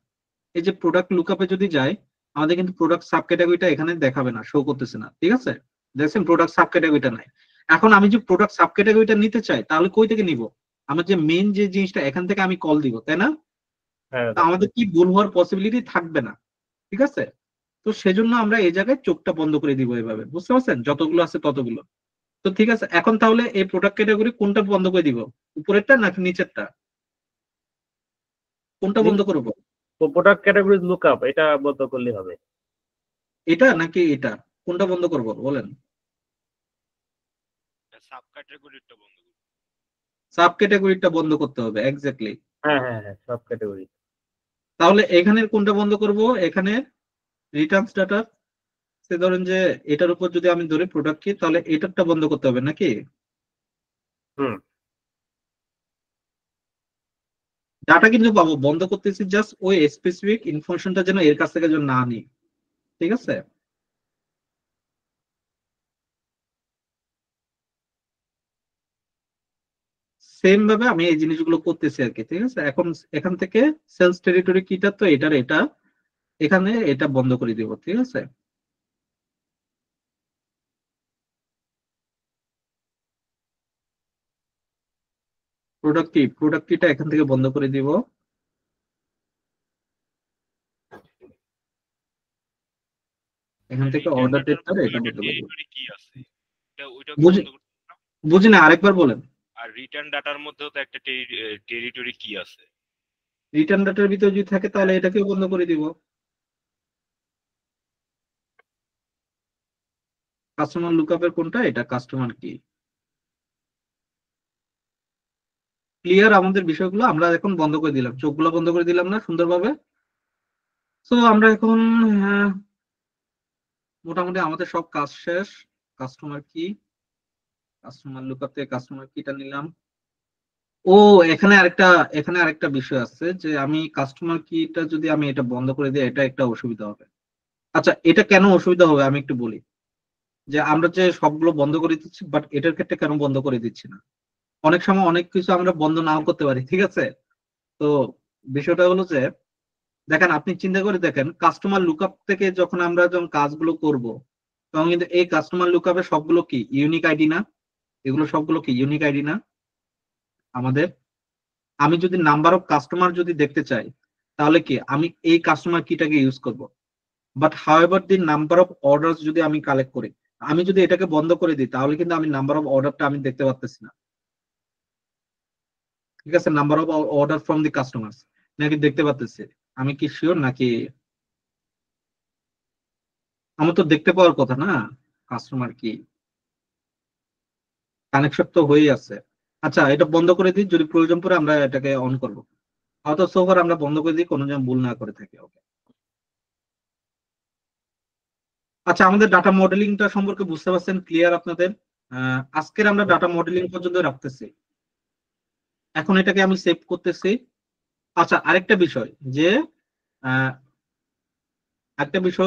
এই যে প্রোডাক্ট লুকআপে যদি যায়, আমাদের কিন্তু প্রোডাক্ট সাব ক্যাটাগরিটা এখানে দেখাবে না, শো করতেছে না, ঠিক আছে? দেখছেন প্রোডাক্ট সাব ক্যাটাগরিটা নাই। এখন আমি যে প্রোডাক্ট সাব ক্যাটাগরিটা নিতে চাই, তাহলে কই থেকে নিব? আমার যে মেইন যে জিনিসটা, এখান থেকে আমি কল দিব, তাই না? তা আমাদের কি ভুল হওয়ার পসিবিলিটি থাকবে না, ঠিক আছে? তো সেজন্য আমরা এই জায়গায় চোখটা বন্ধ করে দিব এভাবে, বুঝতে পারছেন? যতগুলো আছে ততগুলো। তো ঠিক আছে, এখন তাহলে এই প্রোডাক্ট ক্যাটাগরি কোনটা বন্ধ করে দিব, উপরেরটা নাকি নিচেরটা? কোনটা বন্ধ করব? প্রোডাক্ট ক্যাটাগরি লুকআপ এটা বন্ধ করলে হবে। এটা নাকি এটা, কোনটা বন্ধ করব বলেন? সাব ক্যাটাগরিটা বন্ধ করব। সাব ক্যাটাগরিটা বন্ধ করতে হবে, এক্স্যাক্টলি। হ্যাঁ হ্যাঁ হ্যাঁ, সাব ক্যাটাগরি। তাহলে এখানের কোনটা বন্ধ করব? এখানে রিটার্নস ডাটা, সে ধরেন যে এটার উপর যদি আমি ধরি প্রোডাক্ট কি, তাহলে এটারটা বন্ধ করতে হবে নাকি? ডাটা কিন্তু পাবো, বন্ধ করতেছি জাস্ট ওই স্পেসিফিক ইনফরমেশনটা যেন এর কাছ থেকে যেন না নিই, ঠিক আছে? সেম ভাবে আমি এই জিনিসগুলো করতেছি আর কি, ঠিক আছে? এখন এখান থেকে সেলস টেরিটরি কিটা তো এটার এটা, এখানে এটা বন্ধ করে দিব, ঠিক আছে? প্রোডাক্ট কিটা এখান থেকে বন্ধ করে দিব। এখান থেকে অর্ডার ডেটটা এটা বন্ধ করে দিব। কি আছে এটা, ওইটা বন্ধ করতে হবে। বুঝি না, আরেকবার বলেন। আর রিটার্ন ডাটার মধ্যেও তো একটা টেরিটরি কি আছে, রিটার্ন ডাটার ভিতরে যদি থাকে তাহলে এটাকেও বন্ধ করে দিব। কাস্টমার লুকআপের কোনটা, এটা কাস্টমার কি। ক্লিয়ার আমাদের বিষয়গুলো? আমরা এখন বন্ধ করে দিলাম, চোখগুলো বন্ধ করে দিলাম না সুন্দরভাবে? তো আমরা এখন মোটামুটি আমাদের সব কাজ শেষ। কাস্টমার লুকআপ থেকে কাস্টমার কিটা নিলাম। ও এখানে আরেকটা বিষয় আছে যে আমি কাস্টমার কিটা যদি আমি এটা বন্ধ করে দিই, এটা একটা অসুবিধা হবে। আচ্ছা, এটা কেন অসুবিধা হবে আমি একটু বলি। যে আমরা যে সবগুলো বন্ধ করে দিচ্ছি, বাট এটার ক্ষেত্রে কেন বন্ধ করে দিচ্ছি না? অনেক সময় অনেক কিছু আমরা বন্ধ নাও করতে পারি, ঠিক আছে? তো বিষয়টা হলো যে দেখেন, আপনি চিন্তা করে দেখেন, কাস্টমার লুকআপ থেকে যখন আমরা কাজগুলো করব, তখন কিন্তু এই কাস্টমার লুকআপে সবগুলো কি ইউনিক আইডি না? এগুলো সবগুলো কি ইউনিক আইডি না আমাদের? আমি যদি নাম্বার অফ কাস্টমার যদি দেখতে চাই, তাহলে কি আমি এই কাস্টমার কিটাকে ইউজ করব। But however the number of order যদি আমি কালেক্ট করি, আমি যদি এটাকে বন্ধ করে দিই, তাহলে কিন্তু আমি নাম্বার অফ অর্ডারটা আমি দেখতে পাচ্ছি না, ঠিক আছে? Number of order from the customers নাকি দেখতে পাচ্ছি? আমি কি শিওর নাকি? আমার তো দেখতে পাওয়ার কথা না কাস্টমার কি, কানেকশন তো হয়েই আছে। আচ্ছা, এটা বন্ধ করে দিই, যদি প্রয়োজন পড়ে আমরা এটাকে অন করবো। হয়তো সোফার আমরা বন্ধ করে দিই, কোনো যেন ভুল না করে থাকে। ওকে, আচ্ছা, আমাদের ডাটা মডেলিংটা সম্পর্কে বুঝতে পারছেন? ক্লিয়ার আপনাদের? আজকের আমরা ডাটা মডেলিং পর্যন্ত রাখতেছি। এখন এটাকে আমি সেভ করতেছি। আচ্ছা, আরেকটা বিষয়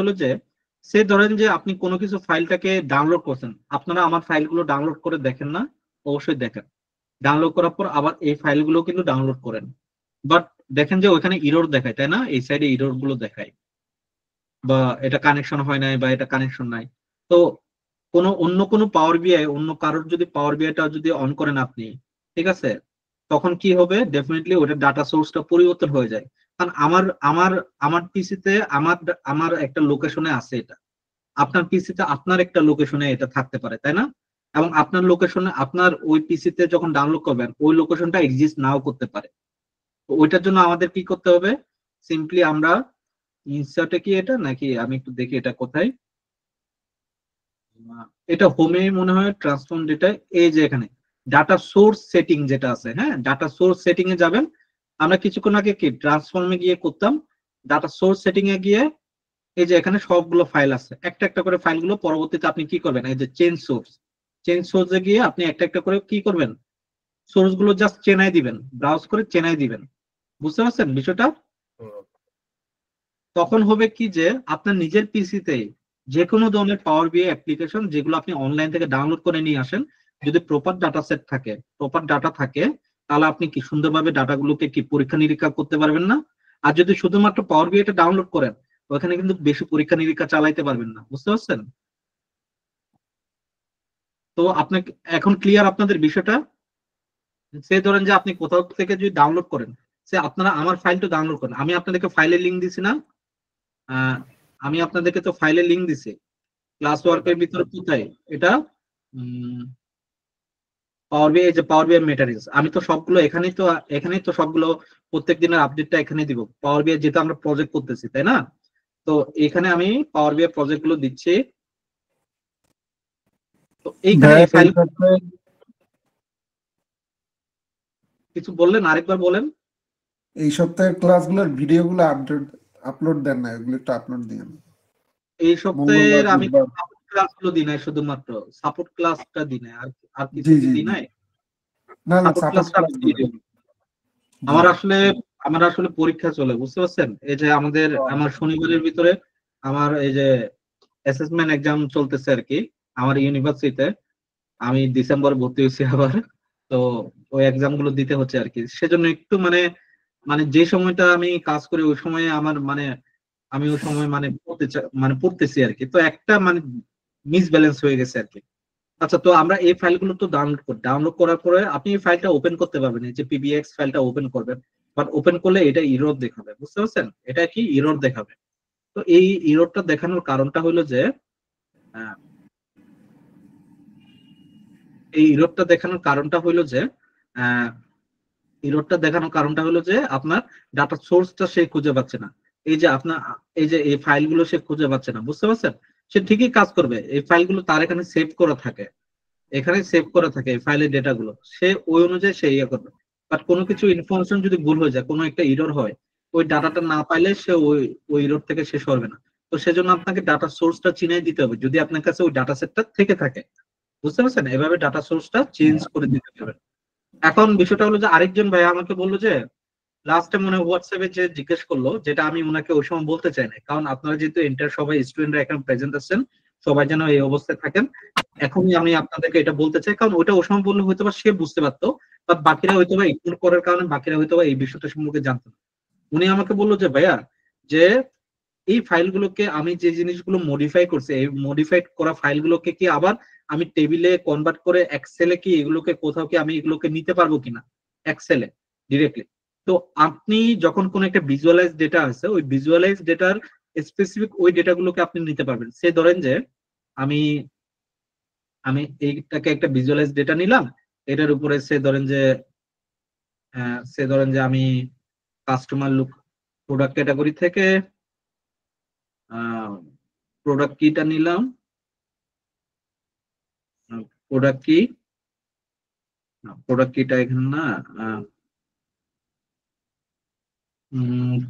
হলো যে সে ধরেন যে আপনি কোনো কিছু ফাইলটাকে ডাউনলোড করছেন, আপনারা আমার ফাইলগুলো ডাউনলোড করে দেখেন না? অবশ্যই দেখেন। ডাউনলোড করার পর আবার এই ফাইলগুলো কিন্তু ডাউনলোড করেন, বাট দেখেন যে ওইখানে ইরর দেখায়, তাই না? এই সাইডে ইরর গুলো দেখায়, বা এটা কানেকশন হয় নাই, বা এটা কানেকশন নাই। তো অন্য কোনো পাওয়ার বিআই, অন্য কারোর যদি পাওয়ার বিআইটা যদি অন করেন আপনি, ঠিক আছে, তখন কি হবে? ডেফিনেটলি ওটার ডাটা সোর্সটা পরিবর্তন হয়ে যায়। কারণ আমার পিসিতে আমার একটা লোকেশনে আছে এটা, আপনার পিসিতে আপনার একটা লোকেশনে এটা থাকতে পারে, তাই না? এবং আপনার লোকেশনে, আপনার ওই পিসিতে যখন ডাউনলোড করবেন, ওই লোকেশনটা এক্সিস্ট নাও করতে পারে। তো ওইটার জন্য আমাদের কি করতে হবে? সিম্পলি আমরা ইনসার্টে কি এটা, নাকি আমি একটু দেখি এটা কোথায়, এটা হোমে মনে হয়, ট্রান্সফর্ম ডেটা, এই যে এখানে ডাটা সোর্স সেটিং যেটা আছে, হ্যাঁ, ডাটা সোর্স সেটিং এ যাবেন। আমরা কিছুক্ষণ আগে কি ট্রান্সফর্মে গিয়ে করতাম, ডাটা সোর্স সেটিং এ গিয়ে এই যে এখানে সবগুলো ফাইল আছে, একটা একটা করে ফাইলগুলো পরবর্তীতে আপনি কি করবেন, এই যে চেঞ্জ সোর্সে গিয়ে আপনি একটা একটা করে কি করবেন, সোর্স গুলো জাস্ট চেনাই দিবেন, ব্রাউজ করে চেনাই দিবেন। বুঝতে পারছেন বিষয়টা? তখন হবে কি যে আপনার নিজের পিসিতে যে কোনো ধরনের পাওয়ার বিআই অ্যাপ্লিকেশন যেগুলো আপনি অনলাইন থেকে ডাউনলোড করে নিয়ে আসেন, যদি প্রপার ডাটা সেট থাকে, প্রপার ডাটা থাকে, তাহলে আপনি কি সুন্দরভাবে ডাটাগুলোকে কি পরীক্ষা নিরীক্ষা করতে পারবেন না? আর যদি শুধুমাত্র পাওয়ার বিআইটা ডাউনলোড করেন, ওখানে কিন্তু বেশি পরীক্ষা নিরীক্ষা চালাইতে পারবেন না। বুঝতে পারছেন? তো আপনাকে এখন ক্লিয়ার আপনাদের বিষয়টা? সে ধরেন যে আপনি কোথাও থেকে যদি ডাউনলোড করেন, সে আপনারা আমার ফাইলটা ডাউনলোড করেন, আমি আপনাদেরকে ফাইলের লিঙ্ক দিছি না? আমি আপনাদেরকে তো ফাইলের লিঙ্ক দিছি ক্লাস ওয়ার্কের ভিতরে। কোথায় এটা? পাওয়ার বিআই, যে পাওয়ার বিআই ম্যাটেরিয়ালস, আমি তো সবগুলো এখানেই তো সবগুলো প্রত্যেক দিনের আপডেটটা এখানে দিব। পাওয়ার বিআই যেটা আমরা প্রজেক্ট করতেছি, তাই না? তো এখানে আমি পাওয়ার বিআই প্রজেক্ট গুলো দিচ্ছি। তো এইখানে এই ফাইল কিছু বললেন, আরেকবার বলেন। এই সপ্তাহের ক্লাসগুলোর ভিডিওগুলো আপলোড দেন না, এগুলো একটু আপলোড দিন। এই সপ্তাহের আমি সাপোর্ট ক্লাসগুলো দিই নাই, শুধুমাত্র সাপোর্ট ক্লাসটা দিই নাই, আর কিছু দিই নাই। না না, সাপোর্ট ক্লাসটা আমি দিয়ে দেব। আমার আসলে পরীক্ষা চলে, বুঝতে পারছেন? এই যে আমার শনিবারের ভিতরে আমার এই যে অ্যাসেসমেন্ট এক্সাম চলতেছে আর কি আমার ইউনিভার্সিটিতে। আমি ডিসেম্বরে ভর্তি হয়েছি আবার, তো ওই এক্সাম গুলো দিতে হচ্ছে আর কি। সেজন্য একটু মানে যে সময়টা আমি কাজ করি ওই সময়ে আমার আমি ওই সময় পড়তেছি আর কি। তো একটা মিস ব্যালেন্স হয়ে গেছে আর কি। আচ্ছা, তো আমরা এই ফাইলগুলো তো ডাউনলোড করার পরে আপনি এই ফাইলটা ওপেন করতে পারবেন, এই যে পিবিএক্স ফাইলটা ওপেন করবেন, বাট ওপেন করলে এটা ইরর দেখাবে। বুঝতে পারছেন? এটা কি ইরর দেখাবে। তো এই ইররটা দেখানোর কারণটা হলো যে আপনার ডাটা সোর্সটা সে খুঁজে পাচ্ছে না। এই যে এই ফাইলগুলো সে খুঁজে পাচ্ছে না। বুঝতে পারছেন? সে ঠিকই কাজ করবে, এই ফাইলগুলো তার এখানে সেভ করা থাকে, এই ফাইলের ডেটাগুলো সে ওই অনুযায়ী সে ইয়ে করবে। বাট কোনো কিছু ইনফরমেশন যদি ভুল হয়ে যায়, কোনো একটা ইরর হয়, ওই ডাটাটা না পাইলে সে ওই রোড থেকে সে সরবে না। তো সেজন্য আপনাকে ডাটা সোর্সটা চিনাই দিতে হবে, যদি আপনার কাছে ওই ডাটা সেটটা থেকে থাকে, বুঝতে পারছেন? এভাবে ডাটা সোর্সটা চেঞ্জ করে দিতে হবে। এখন বিষয়টা হলো যে আরেকজন ভাই আমাকে বললো যে লাস্টে মনে হোয়াটসঅ্যাপে যে জিজ্ঞেস করলো, যেটা আমি ওনাকে ওই সময় বলতে চাই না, কারণ আপনারা যেহেতু এন্টার সবাই স্টুডেন্টরা এখানে প্রেজেন্ট আছেন, সবাই যেন এই অবস্থায় থাকেন, এখনই আমি আপনাদেরকে এটা বলতে চাই, কারণ ওইটা ওই সময় বললে হয়তো বা সে বুঝতে পারতো, বা বাকিরা হয়তো বা ইগনোর করার কারণে বাকিরা হয়তো বা এই বিষয়টা সম্পর্কে জানতো না। উনি আমাকে বললো যে ভাইয়া, যে এই ফাইলগুলোকে আমি যে জিনিসগুলো মডিফাই করছি, এই মডিফাইড করা ফাইলগুলোকে কি আবার আমি টেবিলে কনভার্ট করে এক্সেলে কি এগুলোকে কোথাও কি আমি এগুলোকে নিতে পারবো কিনা এক্সেলে ডিরেক্টলি। তো আপনি যখন কোন একটা ভিজুয়ালাইজ ডেটা আছে, ওই ভিজুয়ালাইজ ডেটার স্পেসিফিক ওই ডেটাগুলোকে আপনি নিতে পারবেন। সে ধরেন যে আমি আমি এইটাকে একটা ভিজুয়ালাইজ ডেটা নিলাম, এটার উপরে সে ধরেন যে আমি কাস্টমার লুক প্রোডাক্ট ক্যাটাগরি থেকে প্রোডাক্ট কিটা নিলাম, প্রোডাক্ট কিটা এখানে না,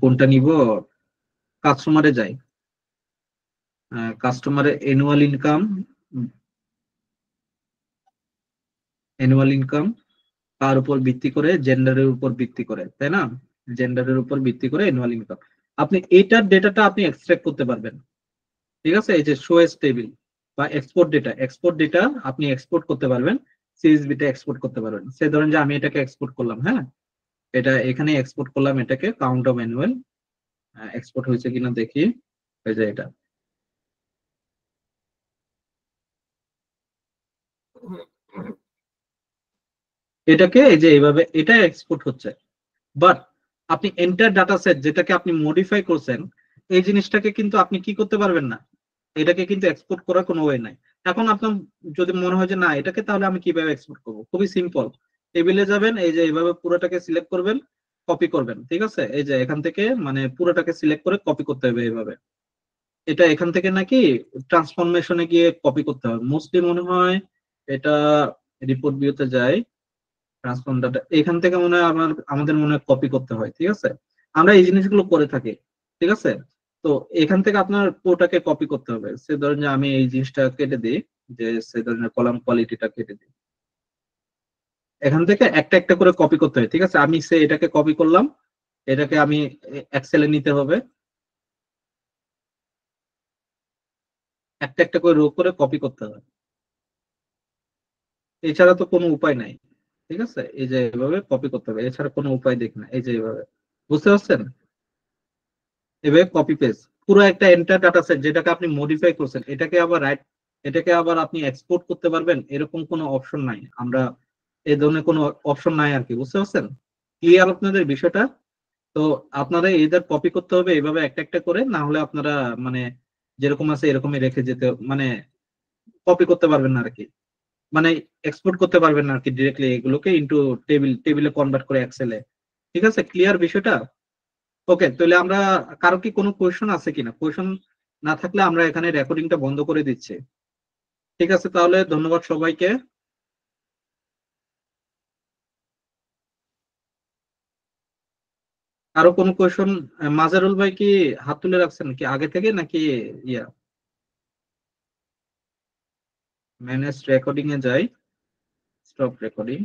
কোনটা নিব, কাস্টমারে যাই, কাস্টমারের অ্যানুয়াল ইনকাম তার উপর ভিত্তি করে, জেন্ডারের উপর ভিত্তি করে, তাই না? জেন্ডারের উপর ভিত্তি করে অ্যানুয়াল ইনকাম আপনি এইটার ডেটাটা আপনি এক্সট্রাক্ট করতে পারবেন, ঠিক আছে? এই যে শো এস টেবিল বা এক্সপোর্ট ডেটা আপনি এক্সপোর্ট করতে পারবেন, সিএসভিতে এক্সপোর্ট করতে পারবেন। সে ধরেন যে আমি এটাকে এক্সপোর্ট করলাম, হ্যাঁ, এটা এখানে এক্সপোর্ট করলাম, এটাকে কাউন্ট অফ অ্যানুয়াল এক্সপোর্ট হয়েছে কিনা দেখি, এই যে এটা এটাকে এই যে এইভাবে এটা এক্সপোর্ট হচ্ছে। বাট আপনি এন্টার ডাটা সেট যেটাকে আপনি মডিফাই করছেন, এই জিনিসটাকে কিন্তু আপনি কি করতে পারবেন না, এটাকে কিন্তু এক্সপোর্ট করার কোনো ওয়ে নাই। এখন আপনার যদি মনে হয় যে না এটাকে তাহলে আমি কিভাবে এক্সপোর্ট করবো, খুবই সিম্পল, টেবিলে যাবেন, এই যে এইভাবে পুরোটাকে সিলেক্ট করবেন, কপি করবেন, ঠিক আছে? এই যে এখান থেকে মানে পুরোটাকে সিলেক্ট করে কপি করতে হবে এইভাবে। এটা এখান থেকে নাকি ট্রান্সফরমেশনে গিয়ে কপি করতে হবে মোস্টলি মনে হয়, এটা রিপোর্ট ভিউতে যায়, ট্রান্সফর্ম ডাটা এখান থেকে মনে হয় আমাদের মনে হয় কপি করতে হয়, ঠিক আছে? আমরা এই জিনিসগুলো করে থাকি, ঠিক আছে? তো এখান থেকে আপনার পুরোটাকে কপি করতে হবে। সে ধরেন যে আমি এই জিনিসটা কেটে দিই, যে সে ধরেন কলাম কোয়ালিটিটা কেটে দিই, এখান থেকে একটা একটা করে কপি করতে হয়, ঠিক আছে? আমি এটাকে কপি করলাম, এটাকে আমি এক্সেলে নিতে হবে, একটা একটা করে রো করে কপি করতে হবে, এছাড়া তো কোনো উপায় নাই, ঠিক আছে? এই যে এভাবে কপি করতে হবে, এছাড়া কোনো উপায় দেখি না। এই যে এভাবে, বুঝতে পারছেন? এভাবে কপি পেস্ট পুরো একটা এন্টার ডাটা সেট যেটাকে আপনি মডিফাই করছেন, এটাকে আবার আপনি এক্সপোর্ট করতে পারবেন, এরকম কোনো অপশন নাই। আমরা এই ধরনের কোনো অপশন নাই আর কি, বুঝতে পারছেন? ক্লিয়ার আপনাদের বিষয়টা? তো আপনারা এদের কপি করতে হবে এইভাবে একটা একটা করে, না হলে আপনারা মানে যেরকম আছে এরকমই রেখে যেতে, মানে কপি করতে পারবেন না আর কি, মানে এক্সপোর্ট করতে পারবেন না আর কি ডিরেক্টলি এগুলোকে ইনটু টেবিলে কনভার্ট করে এক্সেলে। ঠিক আছে, ক্লিয়ার বিষয়টা? ওকে, তাহলে আমরা কারো কি কোনো কোয়েশন আছে কিনা? কোয়েশন না থাকলে আমরা এখানে রেকর্ডিংটা বন্ধ করে দিচ্ছি। ঠিক আছে, তাহলে ধন্যবাদ সবাইকে। আরো কোনো কোয়েশন? মাজারুল ভাই কি হাত তুলে রাখছেন কি আগে থেকে নাকি? ইয়া, ম্যানেজ রেকর্ডিং এ যাই, স্টপ রেকর্ডিং।